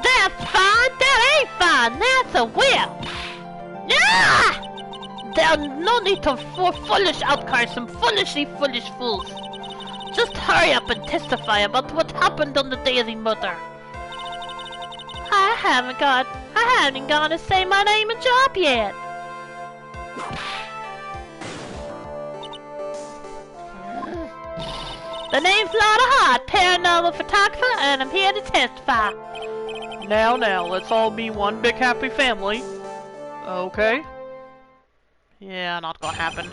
Speaker 2: That's fine. That ain't fine. That's a whip. Ah! There's no need for foolish outcries from foolish fools. Just hurry up and testify about what happened on the day of the murder. I haven't gone to say my name and job yet. The name's Lotta Hart, paranormal photographer, and I'm here to testify.
Speaker 1: Now, let's all be one big happy family. Okay? Yeah, not gonna happen.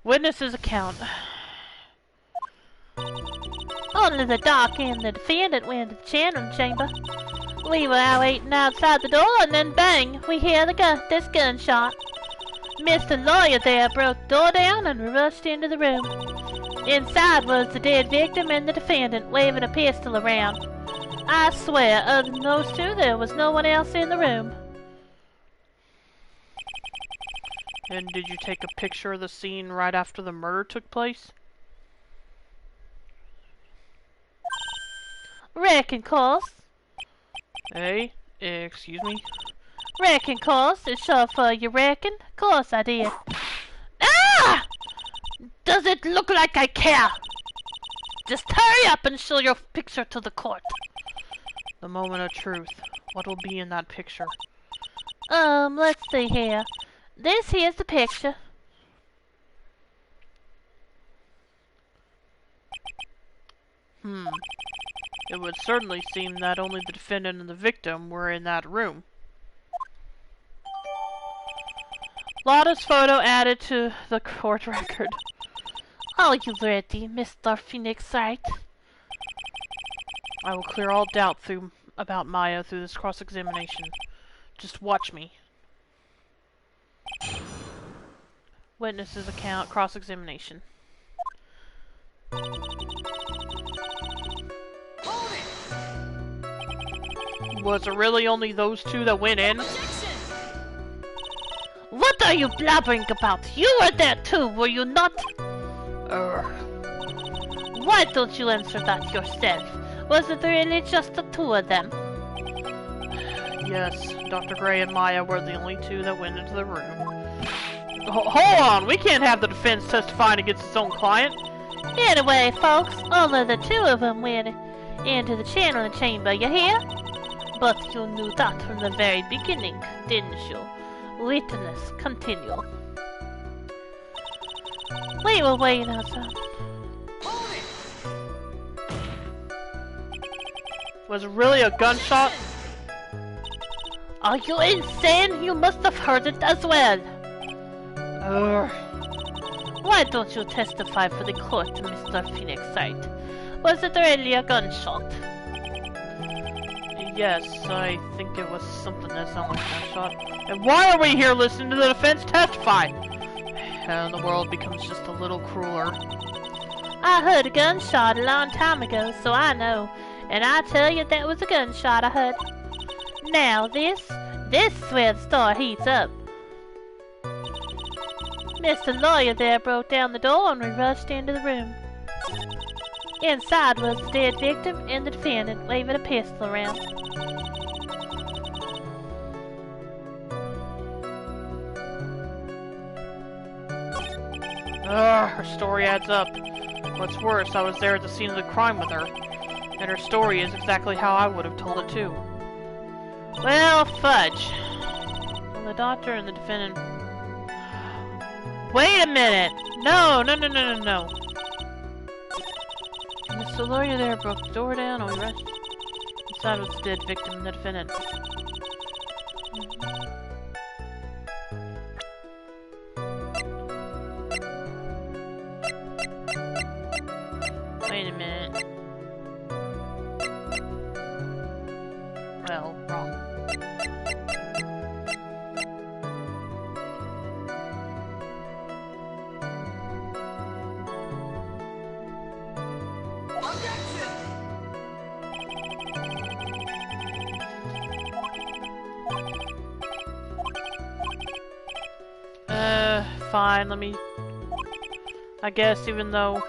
Speaker 1: Witness's account.
Speaker 2: Only the doc and the defendant went to the channeling chamber. We were out waiting outside the door, and then bang, we hear this gunshot. Mr. Lawyer there broke the door down, and we rushed into the room. Inside was the dead victim and the defendant waving a pistol around. I swear, other than those two, there was no one else in the room.
Speaker 1: And did you take a picture of the scene right after the murder took place?
Speaker 2: Reckon, course.
Speaker 1: Hey, excuse me?
Speaker 2: Reckon, course. It's short for you reckon? Course I did. Ah! Does it look like I care? Just hurry up and show your picture to the court.
Speaker 1: The moment of truth. What will be in that picture?
Speaker 2: Let's see here. This here's the picture.
Speaker 1: It would certainly seem that only the defendant and the victim were in that room. Lotta's photo added to the court record.
Speaker 2: Are you ready, Mr. Phoenix Wright?
Speaker 1: I will clear all doubt about Maya through this cross-examination. Just watch me. Witness's account, cross-examination. Was it really only those two that went in?
Speaker 2: What are you blabbering about? You were there too, were you not? Why don't you answer that yourself? Was it really just the two of them?
Speaker 1: Yes, Dr. Gray and Maya were the only two that went into the room. Hold on, we can't have the defense testifying against its own client.
Speaker 2: Anyway, folks, only the two of them went into the channeling chamber, you hear? But you knew that from the very beginning, didn't you? Witness, continue. We were waiting outside.
Speaker 1: Was it really a gunshot?
Speaker 2: Are you insane? You must have heard it as well. Why don't you testify for the court, Mr. Phoenix Wright? Was it really a gunshot?
Speaker 1: Yes, I think it was something that sounded like a gunshot. And why are we here listening to the defense testify? And the world becomes just a little crueler.
Speaker 2: I heard a gunshot a long time ago, so I know. And I tell you, that was a gunshot I heard. Now this is where the story heats up. Mr. Lawyer there broke down the door and we rushed into the room. Inside was the dead victim and the defendant waving a pistol around.
Speaker 1: Her story adds up. What's worse, I was there at the scene of the crime with her. And her story is exactly how I would have told it too. Well, fudge. The doctor and the defendant... Wait a minute! No. Mr. Lawyer there broke the door down and we rushed. Inside was the dead victim and the defendant. Wait a minute. Well, wrong. Fine, let me... I guess even though...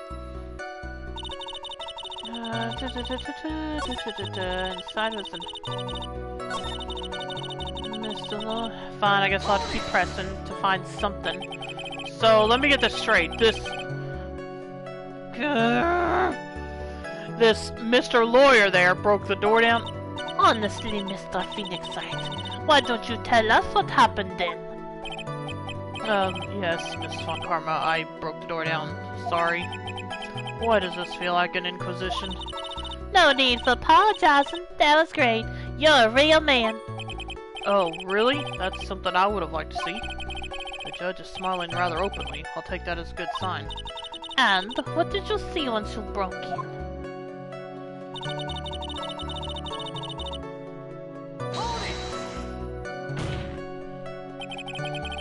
Speaker 1: Inside was an... Fine, I guess I'll have to keep pressing to find something. So, let me get this straight. This Mr. Lawyer there broke the door down?
Speaker 2: Honestly, Mr. Phoenix Wright, why don't you tell us what happened then?
Speaker 1: Yes, Miss Von Karma, I broke the door down. Sorry. Why does this feel like an inquisition?
Speaker 2: No need for apologizing. That was great. You're a real man.
Speaker 1: Oh, really? That's something I would have liked to see. The judge is smiling rather openly. I'll take that as a good sign.
Speaker 2: And what did you see once you broke in?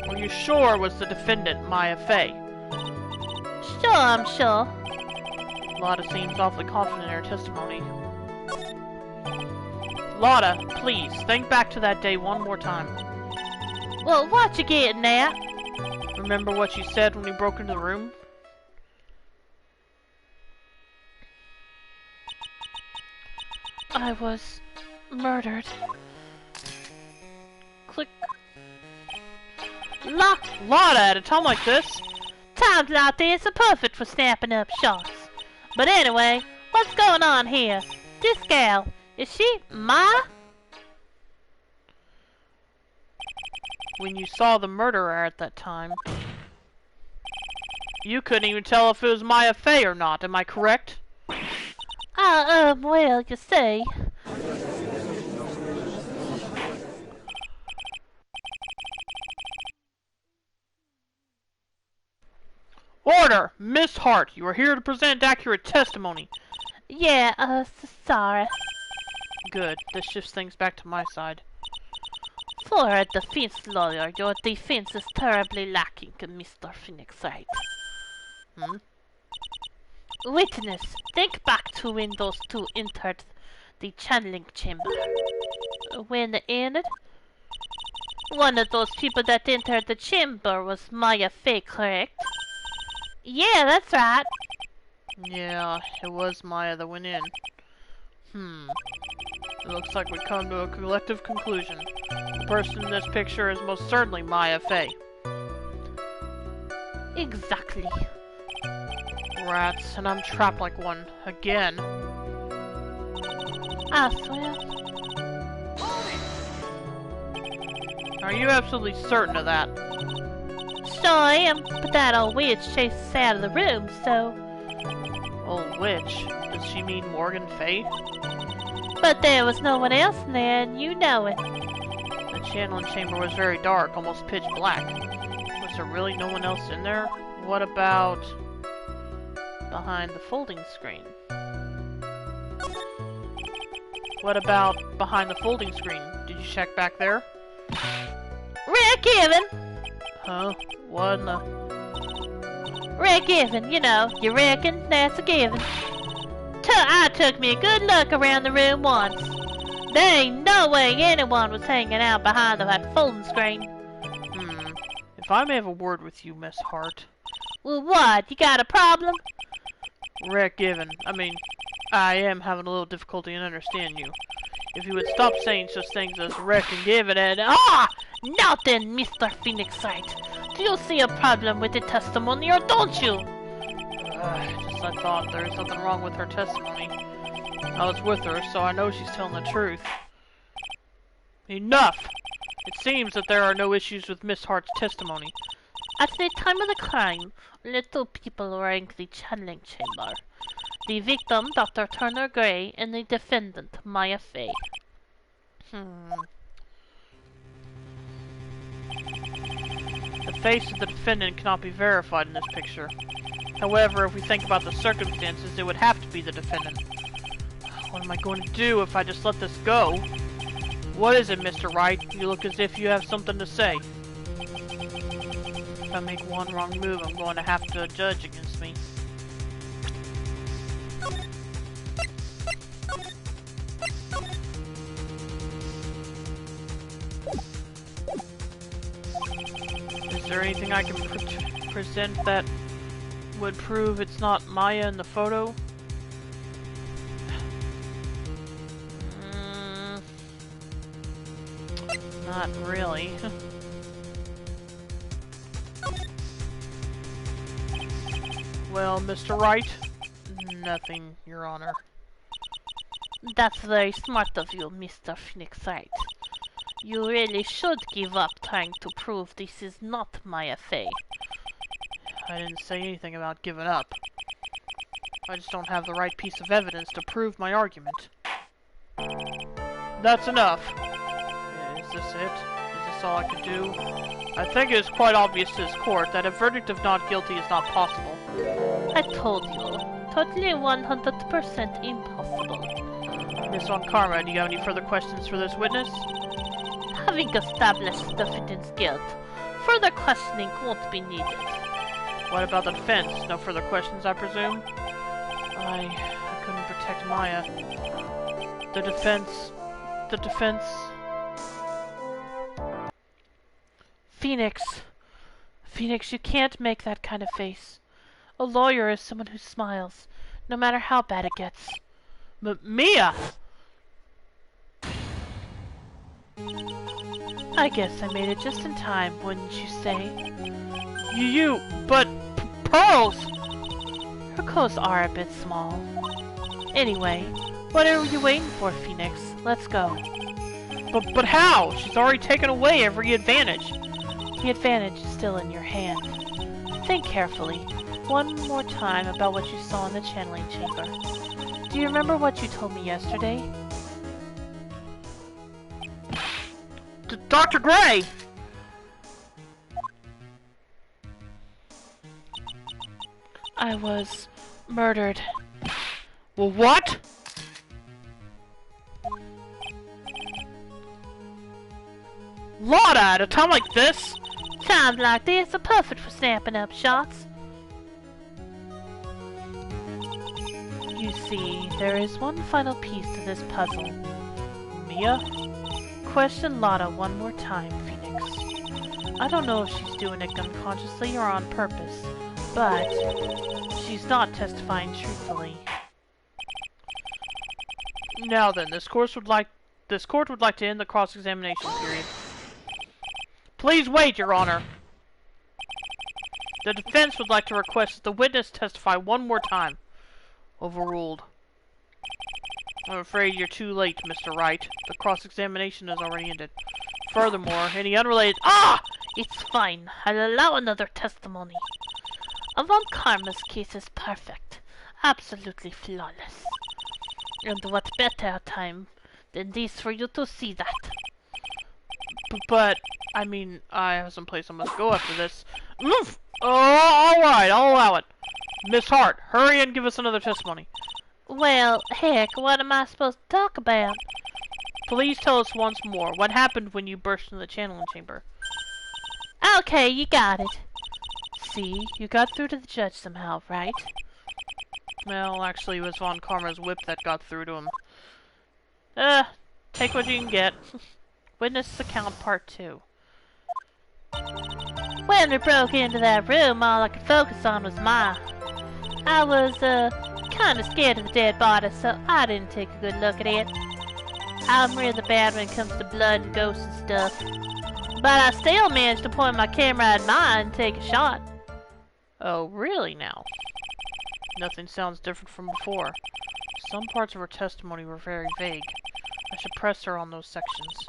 Speaker 1: Were you sure it was the defendant, Maya Fey?
Speaker 2: Sure, I'm sure.
Speaker 1: Lotta seems awfully confident in her testimony. Lotta, please, think back to that day one more time.
Speaker 2: Well, what you getting at?
Speaker 1: Remember what you said when we broke into the room?
Speaker 2: I was murdered. Click.
Speaker 1: Lotta, at a time like this?
Speaker 2: Times like this are perfect for snapping up shots. But anyway, what's going on here? This gal, is she Maya?
Speaker 1: When you saw the murderer at that time, you couldn't even tell if it was Maya Fey or not, am I correct?
Speaker 2: Well, you see.
Speaker 1: Order! Miss Hart, you are here to present accurate testimony.
Speaker 2: Yeah, sorry.
Speaker 1: Good, this shifts things back to my side.
Speaker 2: For a defense lawyer, your defense is terribly lacking, Mr. Phoenix Wright. Witness, think back to when those two entered the channeling chamber. When they ended, one of those people that entered the chamber was Maya Fey, correct? Yeah, that's right.
Speaker 1: Yeah, it was Maya that went in. It looks like we've come to a collective conclusion. The person in this picture is most certainly Maya Fey.
Speaker 2: Exactly.
Speaker 1: Rats, and I'm trapped like one. Again.
Speaker 2: I swear.
Speaker 1: Are you absolutely certain of that?
Speaker 2: Sure I am, but that old witch chased us out of the room, so...
Speaker 1: Old witch? Does she mean Morgan Fey?
Speaker 2: But there was no one else in there, and you know it.
Speaker 1: The channeling chamber was very dark, almost pitch black. Was there really no one else in there? What about... behind the folding screen? What about behind the folding screen? Did you check back there?
Speaker 2: Rick Evan!
Speaker 1: Huh? What in the...
Speaker 2: Rick Evan, you know, you reckon that's a given. I took me a good look around the room once. There ain't no way anyone was hanging out behind that folding screen.
Speaker 1: If I may have a word with you, Miss Hart.
Speaker 2: Well, what? You got a problem?
Speaker 1: Rick Given. I am having a little difficulty in understanding you. If you would stop saying such things as Rick and Given and...
Speaker 2: Now then, Mr. Phoenix Wright. Do you see a problem with the testimony or don't you?
Speaker 1: I thought there was something wrong with her testimony. I was with her, so I know she's telling the truth. Enough! It seems that there are no issues with Miss Hart's testimony.
Speaker 2: At the time of the crime, little people were in the channeling chamber. The victim, Dr. Turner Gray, and the defendant, Maya Fey.
Speaker 1: The face of the defendant cannot be verified in this picture. However, if we think about the circumstances, it would have to be the defendant. What am I going to do if I just let this go? What is it, Mr. Wright? You look as if you have something to say. If I make one wrong move, I'm going to have to judge against me. Is there anything I can present that would prove it's not Maya in the photo? Not really. Well, Mr. Wright? Nothing, Your Honor.
Speaker 2: That's very smart of you, Mr. Phoenix Wright. You really should give up trying to prove this is not Maya Fey.
Speaker 1: I didn't say anything about giving up. I just don't have the right piece of evidence to prove my argument. That's enough. Is this it? Is this all I can do? I think it is quite obvious to this court that a verdict of not guilty is not possible.
Speaker 2: I told you. Totally 100% impossible.
Speaker 1: Miss Von Karma, do you have any further questions for this witness?
Speaker 2: Having established the defendant's guilt, further questioning won't be needed.
Speaker 1: What about the defense? No further questions, I presume? I couldn't protect Maya. The defense...
Speaker 2: Phoenix, you can't make that kind of face. A lawyer is someone who smiles, no matter how bad it gets.
Speaker 1: Mia!
Speaker 2: I guess I made it just in time, wouldn't you say?
Speaker 1: But pearls!
Speaker 2: Her clothes are a bit small. Anyway, what are you waiting for, Phoenix? Let's go.
Speaker 1: But how? She's already taken away every advantage.
Speaker 2: The advantage is still in your hand. Think carefully, one more time about what you saw in the channeling chamber. Do you remember what you told me yesterday?
Speaker 1: Dr. Gray!
Speaker 2: I was murdered.
Speaker 1: Well, what? Lotta, at a time like this?
Speaker 2: Times like this are perfect for snapping up shots. You see, there is one final piece to this puzzle.
Speaker 1: Mia?
Speaker 2: Question Lotta one more time, Phoenix. I don't know if she's doing it unconsciously or on purpose, but she's not testifying truthfully.
Speaker 1: Now then, this court would like to end the cross-examination period. Please wait, Your Honor. The defense would like to request that the witness testify one more time. Overruled. I'm afraid you're too late, Mr. Wright. The cross-examination has already ended. Furthermore, any unrelated— Ah!
Speaker 2: It's fine. I'll allow another testimony. Von Karma's case is perfect. Absolutely flawless. And what better time than this for you to see that?
Speaker 1: But, I mean, I have some place I must go after this. Oof! Oh, alright, I'll allow it. Miss Hart, hurry and give us another testimony.
Speaker 2: Well, heck, what am I supposed to talk about?
Speaker 1: Please tell us once more what happened when you burst into the channeling chamber.
Speaker 2: Okay, you got it. See, you got through to the judge somehow, right?
Speaker 1: Well, actually, it was Von Karma's whip that got through to him. Take what you can get. Witness account part 2.
Speaker 2: When we broke into that room, all I could focus on was Ma. I was, kinda scared of the dead body, so I didn't take a good look at it. I'm really bad when it comes to blood and ghosts and stuff. But I still managed to point my camera at Ma and take a shot.
Speaker 1: Oh, really now? Nothing sounds different from before. Some parts of her testimony were very vague. I should press her on those sections.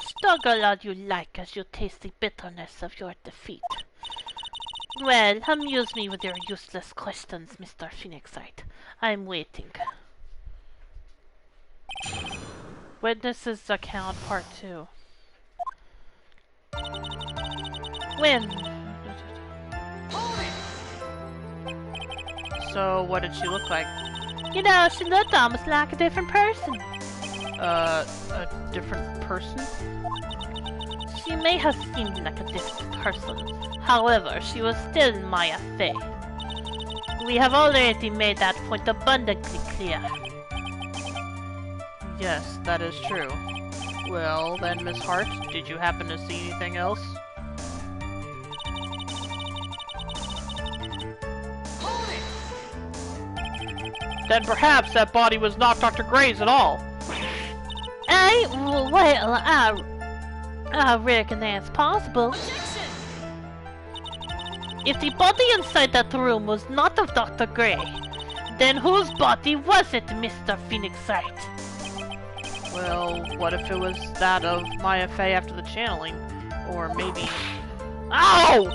Speaker 2: Struggle all you like as you taste the bitterness of your defeat. Well, amuse me with your useless questions, Mr. Phoenixite. I'm waiting.
Speaker 1: Witness's account part 2.
Speaker 2: When?
Speaker 1: So, what did she look like?
Speaker 2: You know, she looked almost like a different person.
Speaker 1: A different person?
Speaker 2: She may have seemed like a different person. However, she was still Maya Fey. We have already made that point abundantly clear.
Speaker 1: Yes, that is true. Well, then, Miss Hart, did you happen to see anything else? Then perhaps that body was not Dr. Gray's at all.
Speaker 2: I reckon that's possible. If the body inside that room was not of Dr. Gray, then whose body was it, Mr. Phoenixite?
Speaker 1: Well, what if it was that of Maya Fey after the channeling? Or maybe...
Speaker 2: Ow!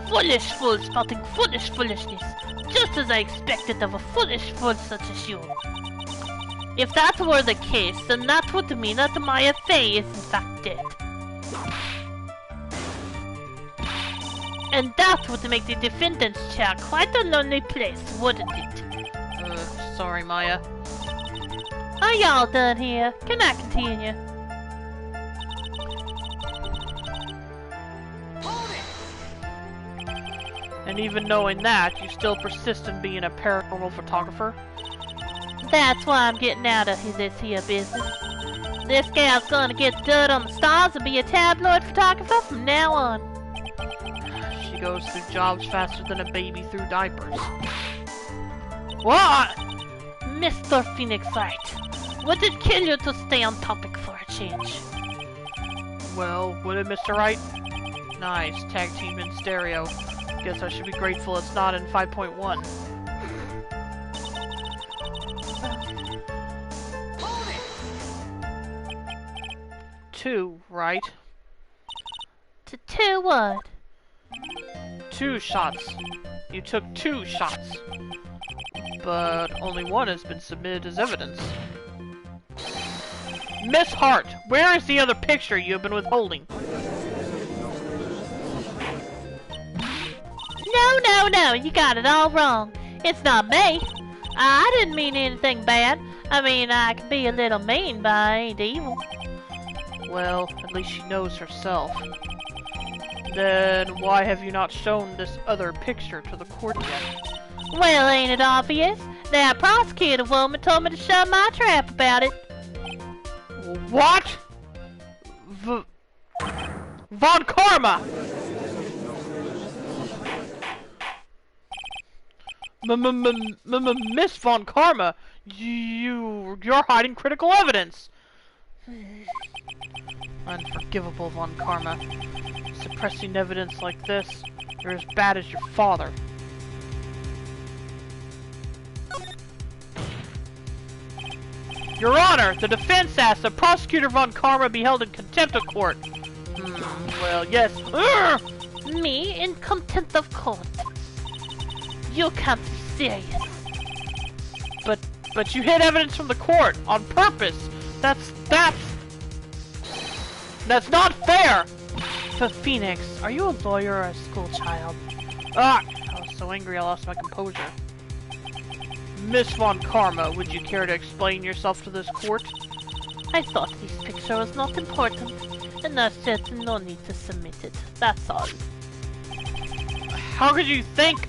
Speaker 2: Foolish fool spouting foolish foolishness, just as I expected of a foolish fool such as you. If that were the case, then that would mean that Maya Fey is in fact dead. And that would make the defendant's chair quite a lonely place, wouldn't it?
Speaker 1: Sorry, Maya.
Speaker 2: Are y'all done here? Can I continue?
Speaker 1: And even knowing that, you still persist in being a paranormal photographer?
Speaker 2: That's why I'm getting out of this here business. This gal's gonna get dirt on the stars and be a tabloid photographer from now on.
Speaker 1: She goes through jobs faster than a baby through diapers. What?
Speaker 2: Mr. Phoenixite, would it kill you to stay on topic for a change?
Speaker 1: Well, would it, Mr. Wright? Nice, tag team in stereo. Guess I should be grateful it's not in 5.1. Two, right?
Speaker 2: Two what?
Speaker 1: 2 shots. You took 2 shots. But only one has been submitted as evidence. Miss Hart, where is the other picture you have been withholding?
Speaker 2: No, you got it all wrong. It's not me. I didn't mean anything bad. I mean, I can be a little mean, but I ain't evil.
Speaker 1: Well, at least she knows herself. Then why have you not shown this other picture to the court yet?
Speaker 2: Well, ain't it obvious? That prosecutor woman told me to shut my trap about it.
Speaker 1: What? Von Karma! Miss Von Karma, You're hiding critical evidence! Unforgivable, Von Karma. Suppressing evidence like this, you're as bad as your father. Your Honor, the defense asks that Prosecutor Von Karma be held in contempt of court. Well, yes. Urgh!
Speaker 2: Me in contempt of court? You can't be serious.
Speaker 1: But you hid evidence from the court on purpose. That's not fair. But Phoenix, are you a lawyer or a school child? I was so angry I lost my composure. Miss Von Karma, would you care to explain yourself to this court?
Speaker 2: I thought this picture was not important, and I said no need to submit it. That's all.
Speaker 1: How could you think?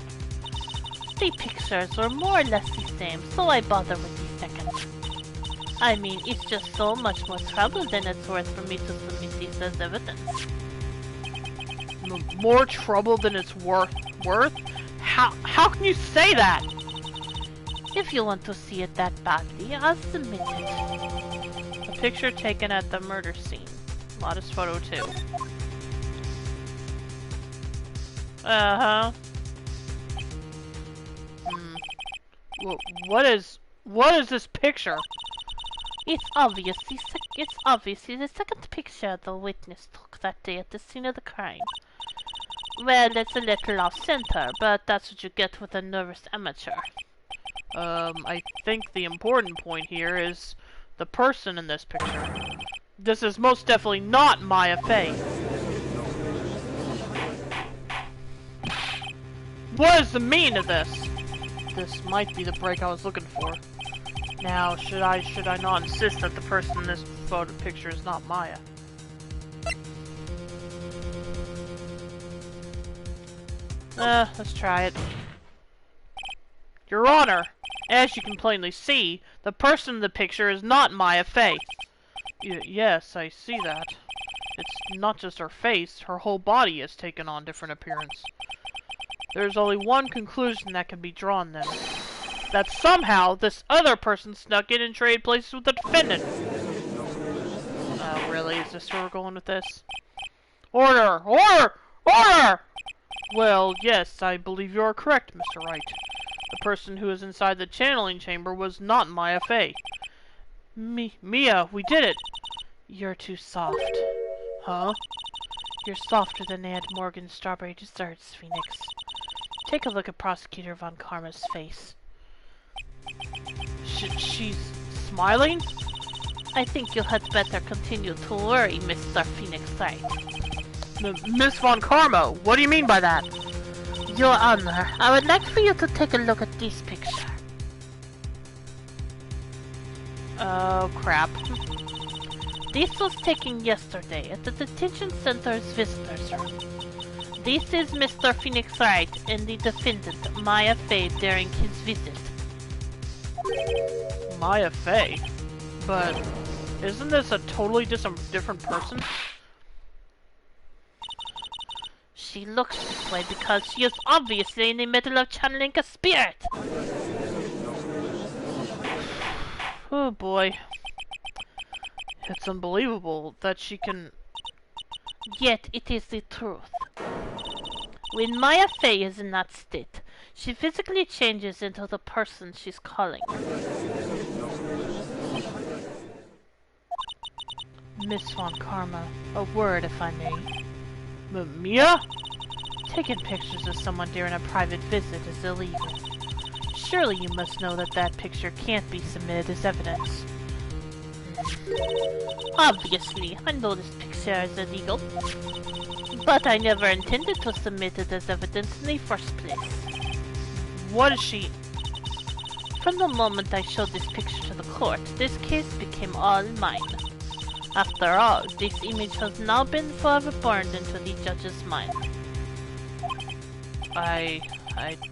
Speaker 2: The pictures were more or less the same, so I bother with the second. I mean, it's just so much more trouble than it's worth for me to submit these as evidence.
Speaker 1: More trouble than it's worth? How can you say that?
Speaker 2: If you want to see it that badly, I'll submit it.
Speaker 1: A picture taken at the murder scene. Modest photo too. Uh-huh. What is this picture?
Speaker 2: It's obviously the second picture the witness took that day at the scene of the crime. Well, it's a little off-center, but that's what you get with a nervous amateur.
Speaker 1: I think the important point here is the person in this picture. This is most definitely not Maya Fey. What is the meaning of this? This might be the break I was looking for. Now, should I not insist that the person in this photo picture is not Maya? Let's try it. Your Honor, as you can plainly see, the person in the picture is not Maya Fey. Yes, I see that. It's not just her face, her whole body has taken on different appearance. There's only one conclusion that can be drawn then. That somehow this other person snuck in and traded places with the defendant. Oh, really? Is this where we're going with this? Order! Order! Order! Well, yes, I believe you are correct, Mr. Wright. The person who was inside the channeling chamber was not Maya Fey. Mia, we did it! You're too soft. Huh? You're softer than Aunt Morgan's strawberry desserts, Phoenix. Take a look at Prosecutor Von Karma's face. She's smiling?
Speaker 2: I think you had better continue to worry, Mr. Phoenix Wright.
Speaker 1: Miss Von Karma, what do you mean by that?
Speaker 2: Your Honor, I would like for you to take a look at this picture.
Speaker 1: Oh, crap.
Speaker 2: This was taken yesterday at the detention center's visitors room. This is Mr. Phoenix Wright and the defendant, Maya Fey, during his visit.
Speaker 1: Maya Fey? But isn't this a totally different person?
Speaker 2: She looks this way because she is obviously in the middle of channeling a spirit.
Speaker 1: Oh boy. It's unbelievable that she can...
Speaker 2: Yet it is the truth. When Maya Fey is in that state, she physically changes into the person she's calling.
Speaker 1: Miss Von Karma, a word if I may. Mia? Taking pictures of someone during a private visit is illegal. Surely you must know that that picture can't be submitted as evidence.
Speaker 2: Obviously, I know this picture is illegal. But I never intended to submit it as evidence in the first place.
Speaker 1: What is she?
Speaker 2: From the moment I showed this picture to the court, this case became all mine. After all, this image has now been forever burned into the judge's mind.
Speaker 1: I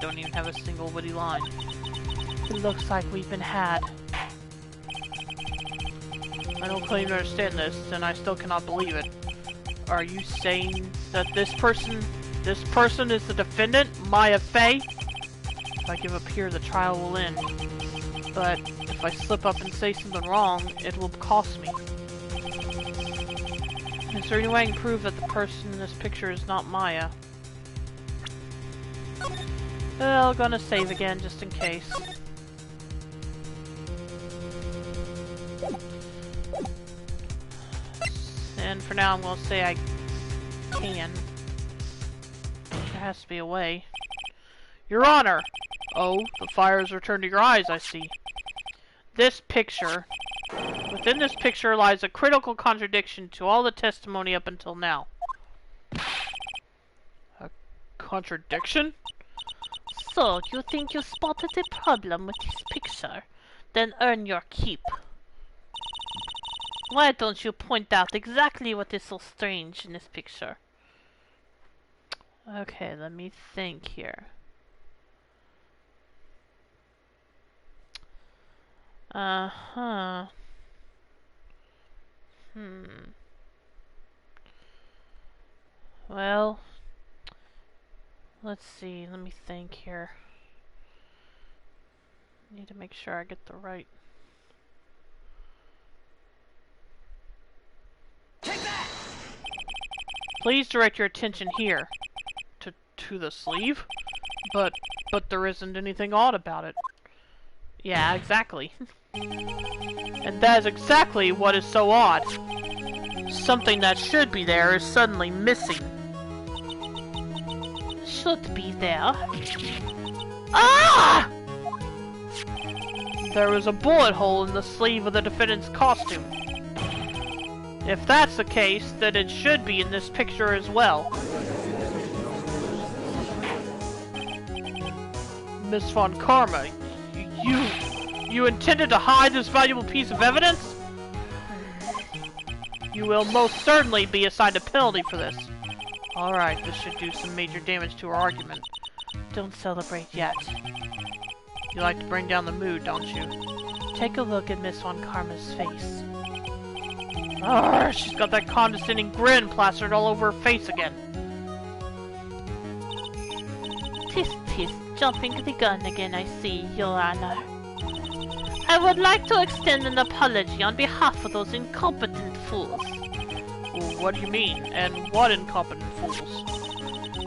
Speaker 1: don't even have a single witty line. It looks like we've been had. I don't claim to understand this, and I still cannot believe it. Are you saying that this person is the defendant, Maya Fey? If I give up here, the trial will end. But if if I slip up and say something wrong, it will cost me. Is there any way I can prove that the person in this picture is not Maya? Well, gonna save again just in case. And for now I'm gonna say I can. There has to be a way. Your Honor! Oh, the fire has returned to your eyes, I see. This picture... Within this picture lies a critical contradiction to all the testimony up until now. A contradiction?
Speaker 2: So, you think you spotted a problem with this picture? Then earn your keep. Why don't you point out exactly what is so strange in this picture?
Speaker 1: Okay, let me think here. Uh-huh. Well, let's see, let me think here. Need to make sure I get the right...
Speaker 3: Take that!
Speaker 1: Please direct your attention here. To the sleeve? But there isn't anything odd about it. Yeah, exactly. And that is exactly what is so odd. Something that should be there is suddenly missing.
Speaker 2: Should be there.
Speaker 1: Ah! There was a bullet hole in the sleeve of the defendant's costume. If that's the case, then it should be in this picture as well. Miss Von Karma, you intended to hide this valuable piece of evidence? You will most certainly be assigned a penalty for this. Alright, this should do some major damage to our argument.
Speaker 2: Don't celebrate yet.
Speaker 1: You like to bring down the mood, don't you?
Speaker 2: Take a look at Miss Von Karma's face.
Speaker 1: Arrgh, she's got that condescending grin plastered all over her face again.
Speaker 2: Tis, jumping the gun again, I see, Your Honor. I would like to extend an apology on behalf of those incompetent fools.
Speaker 1: What do you mean? And what incompetent fools?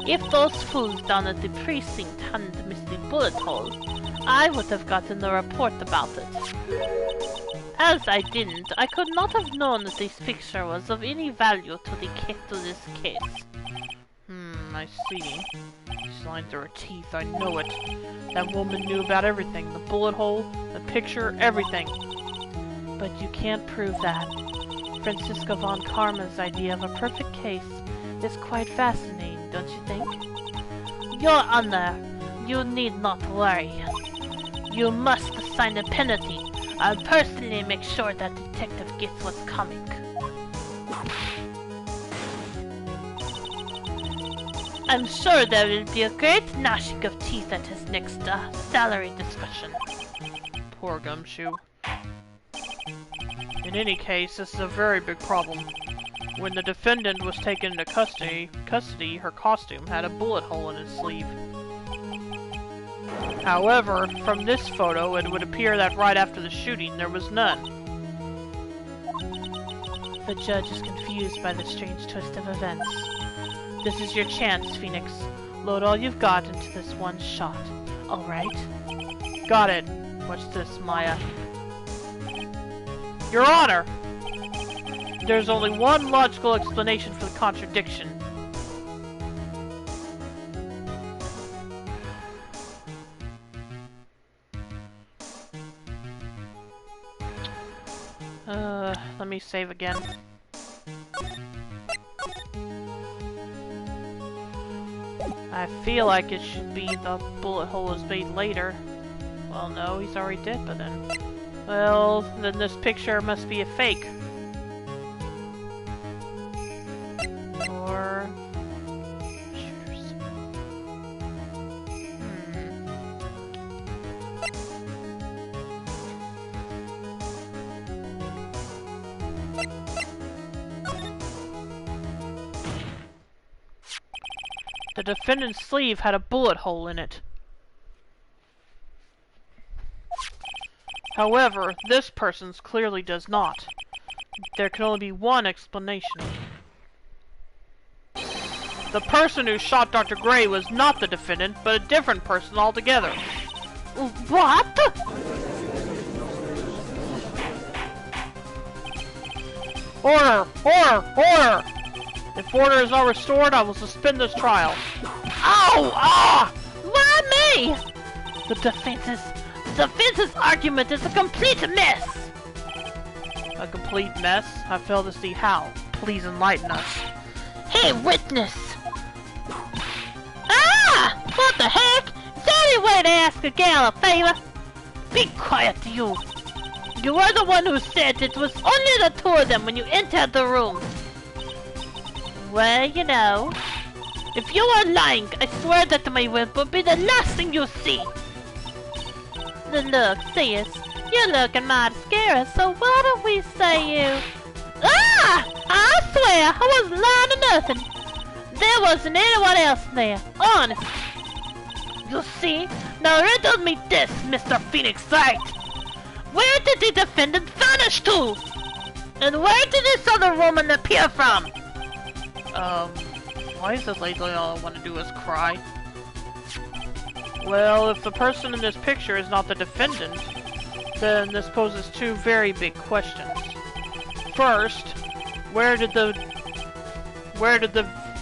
Speaker 2: If those fools down at the precinct hadn't missed the bullet hole, I would have gotten the report about it. As I didn't, I could not have known that this picture was of any value to this case.
Speaker 1: I see. She's lying through her teeth, I know it. That woman knew about everything. The bullet hole, the picture, everything.
Speaker 2: But you can't prove that. Francisco Von Karma's idea of a perfect case is quite fascinating, don't you think? Your Honor, you need not worry. You must assign a penalty. I'll personally make sure that detective gets what's coming. I'm sure there will be a great gnashing of teeth at his next salary discussion.
Speaker 1: Poor Gumshoe. In any case, this is a very big problem. When the defendant was taken into custody, her costume had a bullet hole in its sleeve. However, from this photo, it would appear that right after the shooting, there was none.
Speaker 2: The judge is confused by the strange twist of events. This is your chance, Phoenix. Load all you've got into this one shot. Alright?
Speaker 1: Got it. Watch this, Maya. Your Honor! There's only one logical explanation for the contradiction. Let me save again. I feel like it should be the bullet hole is made later. Well, no, he's already dead, but then... Well, then this picture must be a fake. Or... shooters. The defendant's sleeve had a bullet hole in it. However, this person's clearly does not. There can only be one explanation. The person who shot Dr. Gray was not the defendant, but a different person altogether.
Speaker 2: What?
Speaker 1: Order! Order! Order! If order is not restored, I will suspend this trial.
Speaker 2: Ow! Ah! Why me? The defense's argument is a complete mess.
Speaker 1: A complete mess? I fail to see how. Please enlighten us.
Speaker 2: Hey, witness! Ah! What the heck? Is there any way to ask a gal a favor? Be quiet, you! You were the one who said it was only the two of them when you entered the room. Well, you know, if you are lying, I swear that my whip will be the last thing you see. Look, sis, you're looking mighty scary, so why don't we say you... Ah! I swear, I wasn't lying to nothing. There wasn't anyone else there, honest. You see? Now riddle me this, Mr. Phoenix Wright. Where did the defendant vanish to? And where did this other woman appear from?
Speaker 1: Why is this lady all I want to do is cry? Well, if the person in this picture is not the defendant, then this poses two very big questions. First, where did the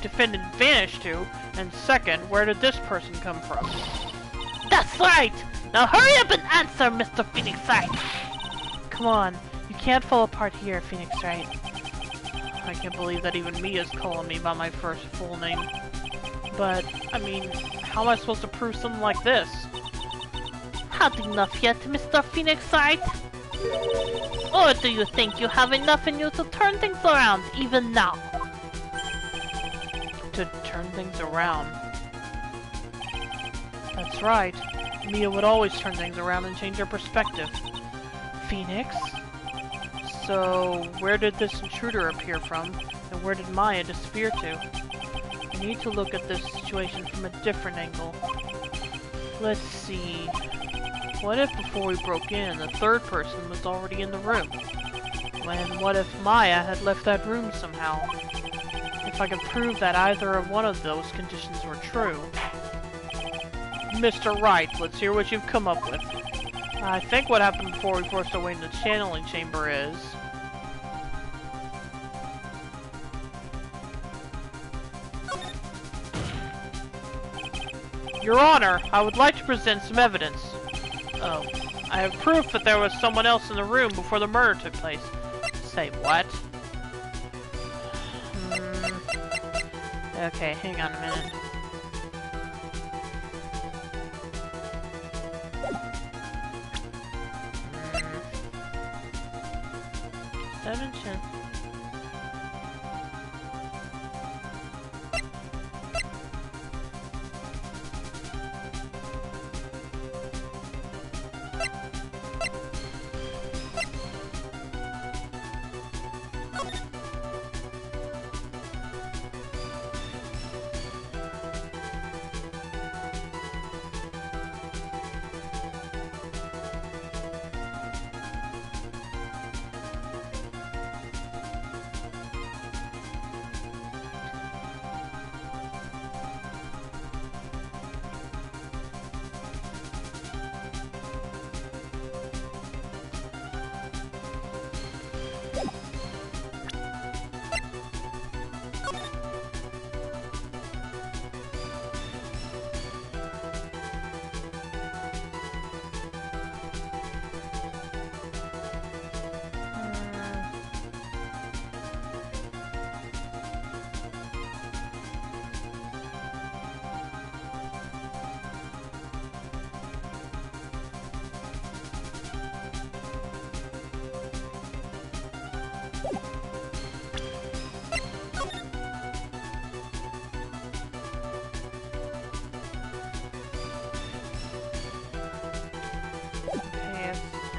Speaker 1: defendant vanish to? And second, where did this person come from?
Speaker 2: That's right! Now hurry up and answer, Mr. Phoenix Wright!
Speaker 1: Come on, you can't fall apart here, Phoenix Wright. I can't believe that even Mia's calling me by my first full name. But, I mean, how am I supposed to prove something like this?
Speaker 2: Had enough yet, Mr. Phoenix Wright? Or do you think you have enough in you to turn things around even now?
Speaker 1: To turn things around. That's right. Mia would always turn things around and change her perspective. Phoenix? So, where did this intruder appear from, and where did Maya disappear to? I need to look at this situation from a different angle. Let's see... What if before we broke in, the third person was already in the room? And what if Maya had left that room somehow? If I could prove that either of one of those conditions were true. Mr. Wright, let's hear what you've come up with. I think what happened before we forced our way in the channeling chamber is... Your Honor, I would like to present some evidence. Oh, I have proof that there was someone else in the room before the murder took place. Say what? Okay, hang on a minute. Seven chance.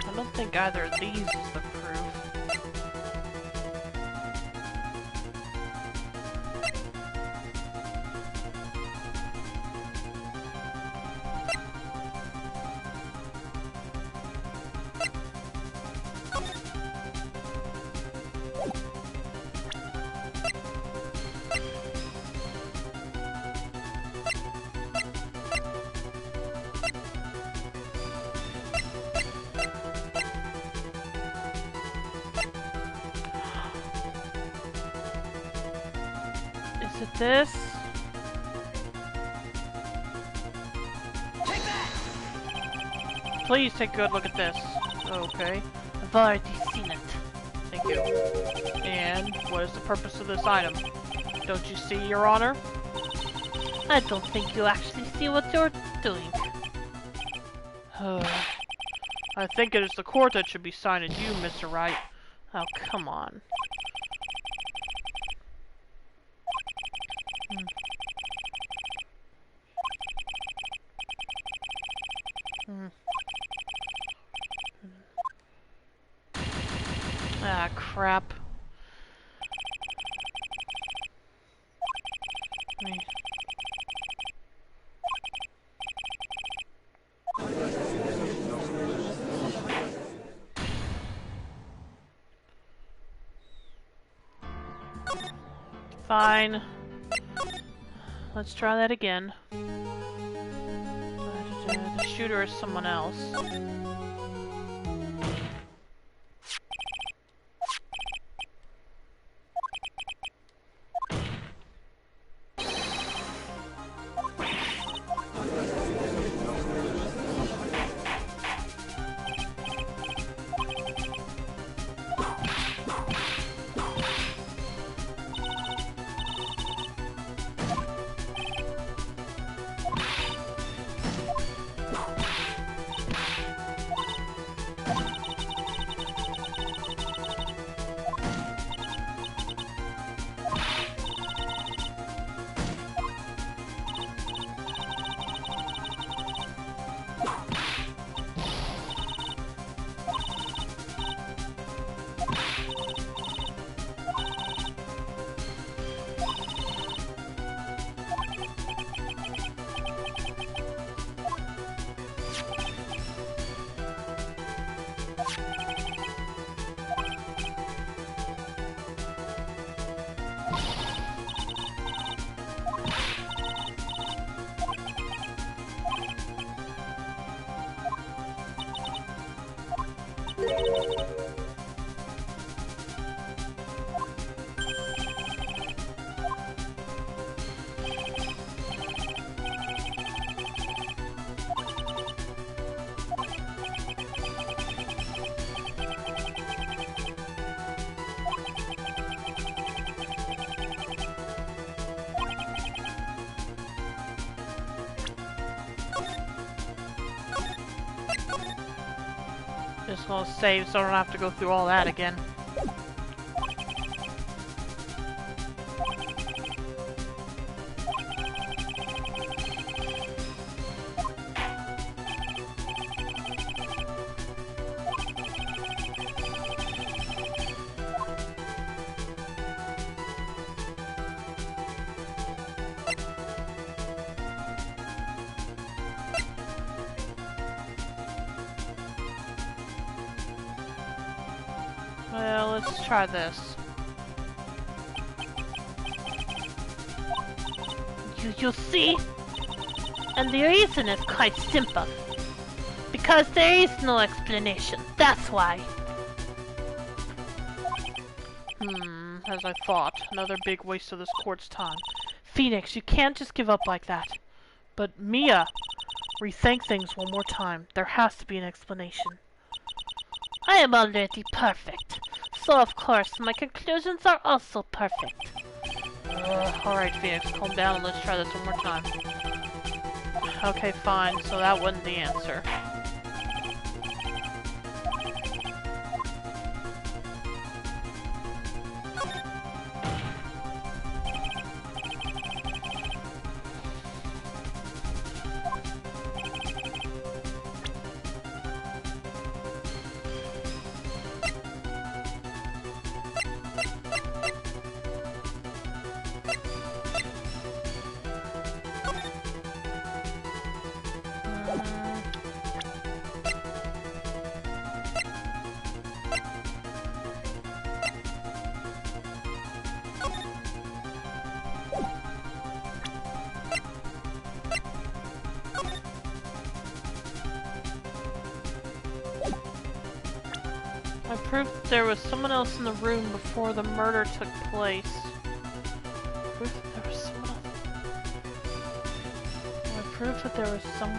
Speaker 1: I don't think either of these is the proof. Is it this?
Speaker 3: Take that!
Speaker 1: Please take a good look at this. Okay.
Speaker 2: I've already seen it.
Speaker 1: Thank you. And what is the purpose of this item? Don't you see, Your Honor?
Speaker 2: I don't think you actually see what you're doing.
Speaker 1: I think it is the court that should be signing you, Mr. Wright. Oh, come on. Ah, crap. Fine. Let's try that again. The shooter is someone else. Just gonna save so I don't have to go through all that again. Well, let's try this.
Speaker 2: You see? And the reason is quite simple. Because there is no explanation. That's why.
Speaker 1: As I thought. Another big waste of this court's time. Phoenix, you can't just give up like that. But Mia, rethink things one more time. There has to be an explanation.
Speaker 2: I am already perfect. So of course, my conclusions are also perfect.
Speaker 1: Alright, Phoenix, calm down and let's try this one more time. Okay, fine, so that wasn't the answer. I proved that there was someone else in the room before the murder took place. Proof that there was proof that there was some...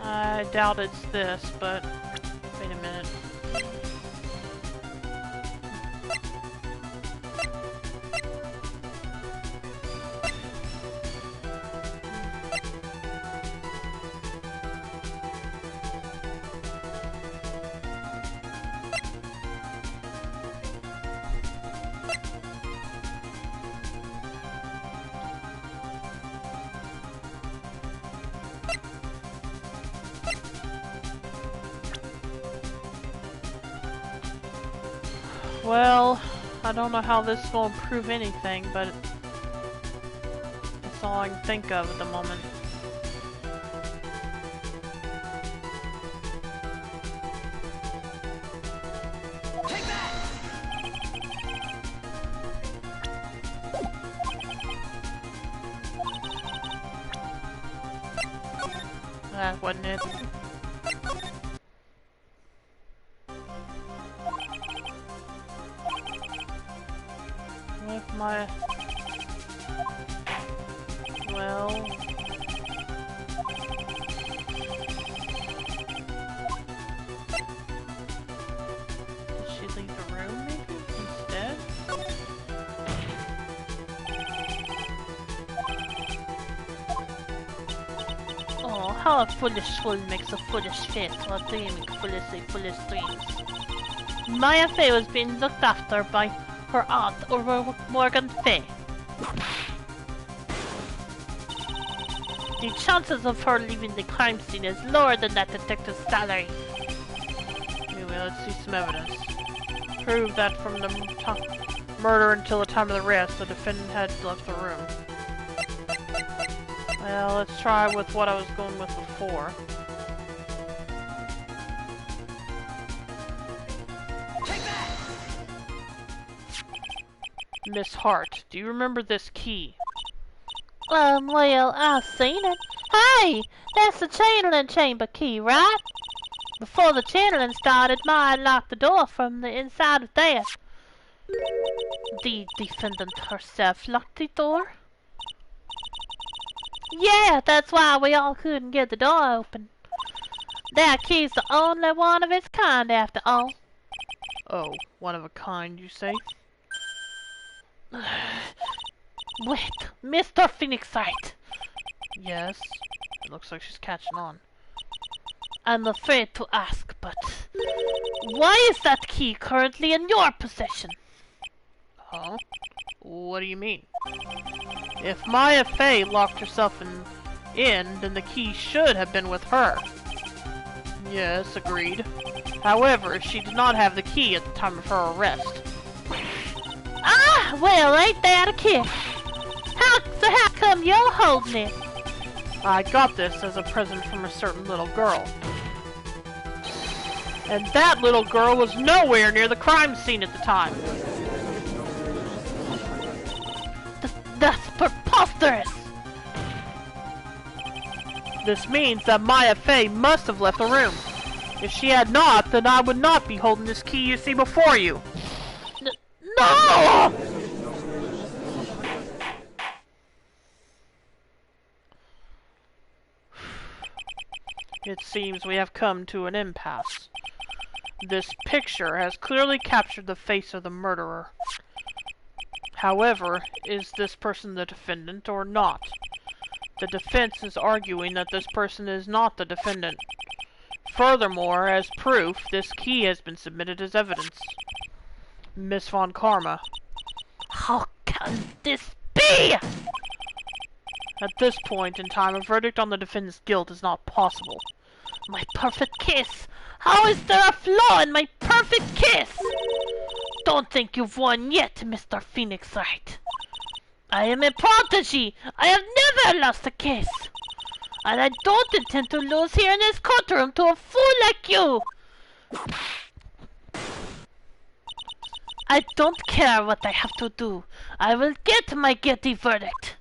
Speaker 1: I doubt it's this, but wait a minute. Well, I don't know how this will improve anything, but that's all I can think of at the moment.
Speaker 3: Take that!
Speaker 1: That wasn't it. With my... Well... Did she leave the room, maybe, instead? Oh, how a foolish fool makes a foolish face while dreaming foolish dreams. Maya Fey was being looked after by her aunt, or Morgan Fey. The chances of her leaving the crime scene is lower than that detective's salary. Anyway, let's see some evidence. Prove that from the murder until the time of the arrest, the defendant had left the room. Well, let's try with what I was going with before. Miss Hart, do you remember this key?
Speaker 2: Well, I've seen it. Hey, that's the channeling chamber key, right? Before the channeling started, Maya locked the door from the inside of there.
Speaker 1: The defendant herself locked the door?
Speaker 2: Yeah, that's why we all couldn't get the door open. That key's the only one of its kind, after all.
Speaker 1: Oh, one of a kind, you say?
Speaker 2: Wait, Mr. Phoenix Wright.
Speaker 1: Yes. It looks like she's catching on.
Speaker 2: I'm afraid to ask, but why is that key currently in your possession?
Speaker 1: Huh? What do you mean? If Maya Fey locked herself in, then the key should have been with her. Yes, agreed. However, she did not have the key at the time of her arrest.
Speaker 2: Ah, well, ain't that a kick? How come you're holding it?
Speaker 1: I got this as a present from a certain little girl. And that little girl was nowhere near the crime scene at the time.
Speaker 2: That's preposterous!
Speaker 1: This means that Maya Fey must have left the room. If she had not, then I would not be holding this key you see before you.
Speaker 2: No!
Speaker 1: It seems we have come to an impasse. This picture has clearly captured the face of the murderer. However, is this person the defendant or not? The defense is arguing that this person is not the defendant. Furthermore, as proof, this key has been submitted as evidence. Miss Von Karma, How can this be? At this point in time, a verdict on the defendant's guilt is not possible.
Speaker 2: My perfect kiss! How is there a flaw in my perfect kiss? Don't think you've won yet, Mr. Phoenix Wright. I am a prodigy! I have never lost a kiss! And I don't intend to lose here in this courtroom to a fool like you! I don't care what I have to do. I will get my guilty verdict.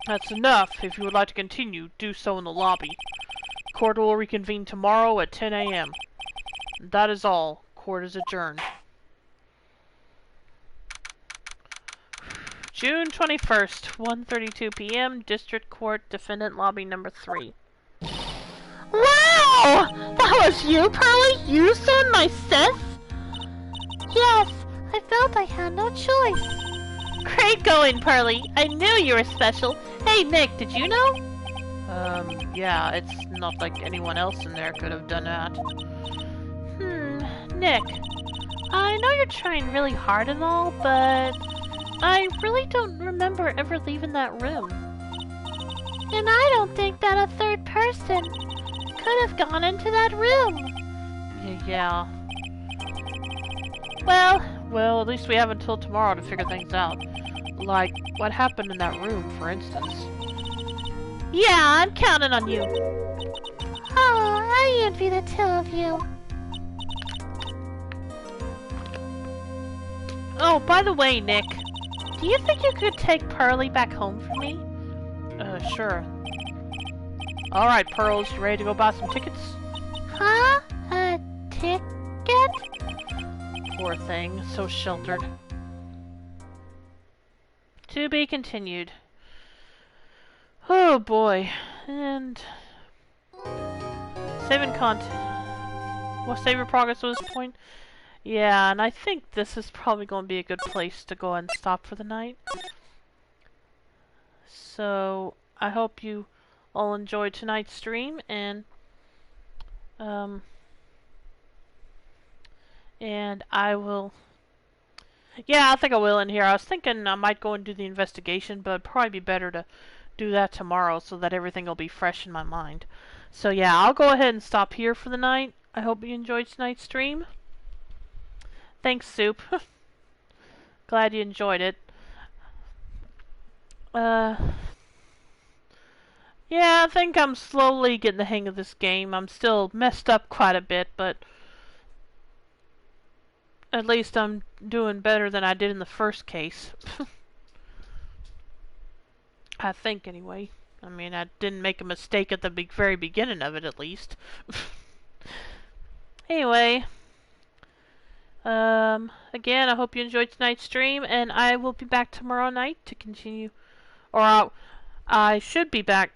Speaker 1: That's enough. If you would like to continue, do so in the lobby. Court will reconvene tomorrow at 10 a.m. That is all. Court is adjourned. June 21st, 1:32 p.m. District Court, Defendant Lobby Number 3.
Speaker 2: Wow! That was you, Pearly? You saw my sis? Yes, I felt I had no choice. Great going, Pearly. I knew you were special. Hey, Nick, did you know?
Speaker 1: Yeah, it's not like anyone else in there could have done that.
Speaker 2: Nick, I know you're trying really hard and all, but I really don't remember ever leaving that room. And I don't think that a third person could have gone into that room.
Speaker 1: Yeah. Well, at least we have until tomorrow to figure things out. Like, what happened in that room, for instance.
Speaker 2: Yeah, I'm counting on you. Oh, I envy the two of you. Oh, by the way, Nick, do you think you could take Pearly back home for me?
Speaker 1: Sure. Alright, Pearls, you ready to go buy some tickets?
Speaker 2: Huh? A ticket?
Speaker 1: Poor thing, so sheltered. To be continued. Oh boy. And saving content. Well, save your progress at this point. Yeah, and I think this is probably going to be a good place to go and stop for the night. So I hope you all enjoyed tonight's stream, and I will. Yeah, I think I will in here. I was thinking I might go and do the investigation, but it'd probably be better to do that tomorrow so that everything will be fresh in my mind. So yeah, I'll go ahead and stop here for the night. I hope you enjoyed tonight's stream. Thanks, Soup. Glad you enjoyed it. Yeah, I think I'm slowly getting the hang of this game. I'm still messed up quite a bit, but at least I'm doing better than I did in the first case. I think, anyway. I mean, I didn't make a mistake at the very beginning of it, at least. Anyway. Again, I hope you enjoyed tonight's stream, and I will be back tomorrow night to continue. Or I should be back.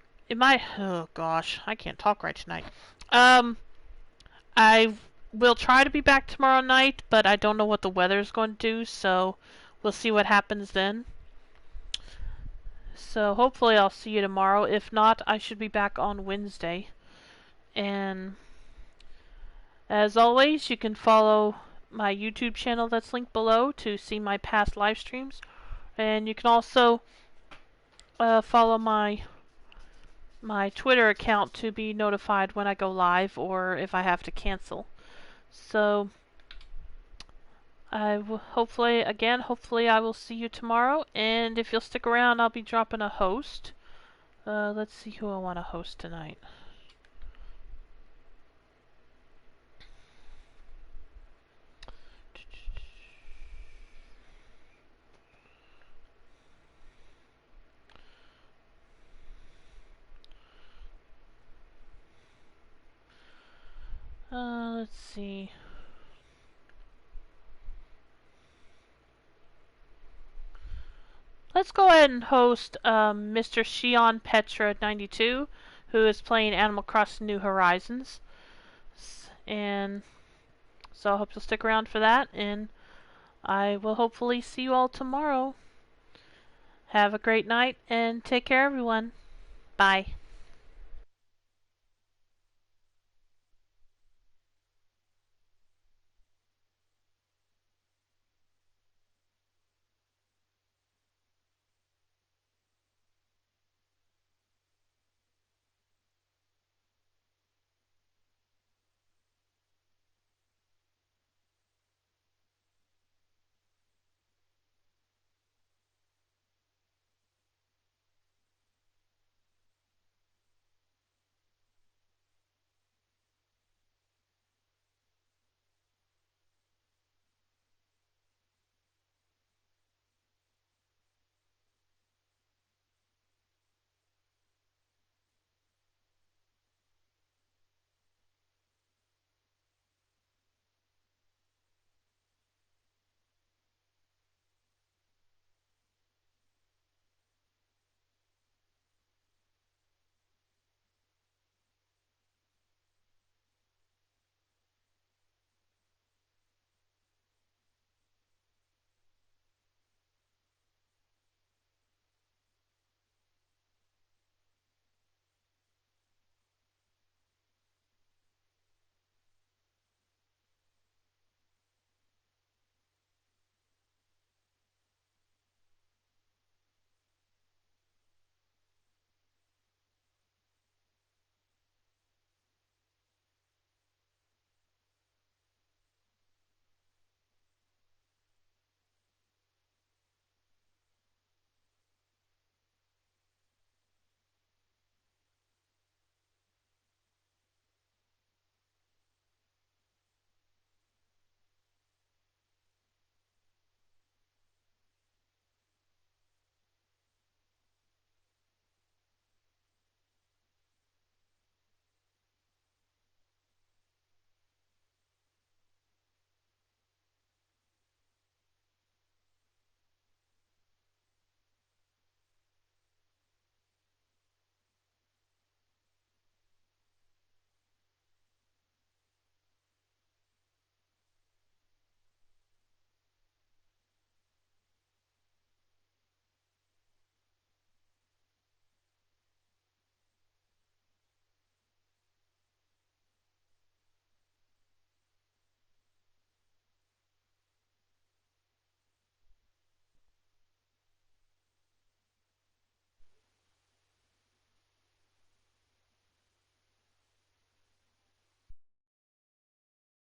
Speaker 1: Oh gosh, I can't talk right tonight. I will try to be back tomorrow night, but I don't know what the weather is going to do, so we'll see what happens then. So hopefully I'll see you tomorrow. If not, I should be back on Wednesday. And as always, you can follow my YouTube channel that's linked below to see my past live streams. And you can also follow my Twitter account to be notified when I go live or if I have to cancel. So I will hopefully I will see you tomorrow, and if you'll stick around, I'll be dropping a host. Let's see who I want to host tonight. Let's see. Let's go ahead and host Mr. Shion Petra 92, who is playing Animal Crossing New Horizons. And so I hope you'll stick around for that, and I will hopefully see you all tomorrow. Have a great night, and take care, everyone. Bye.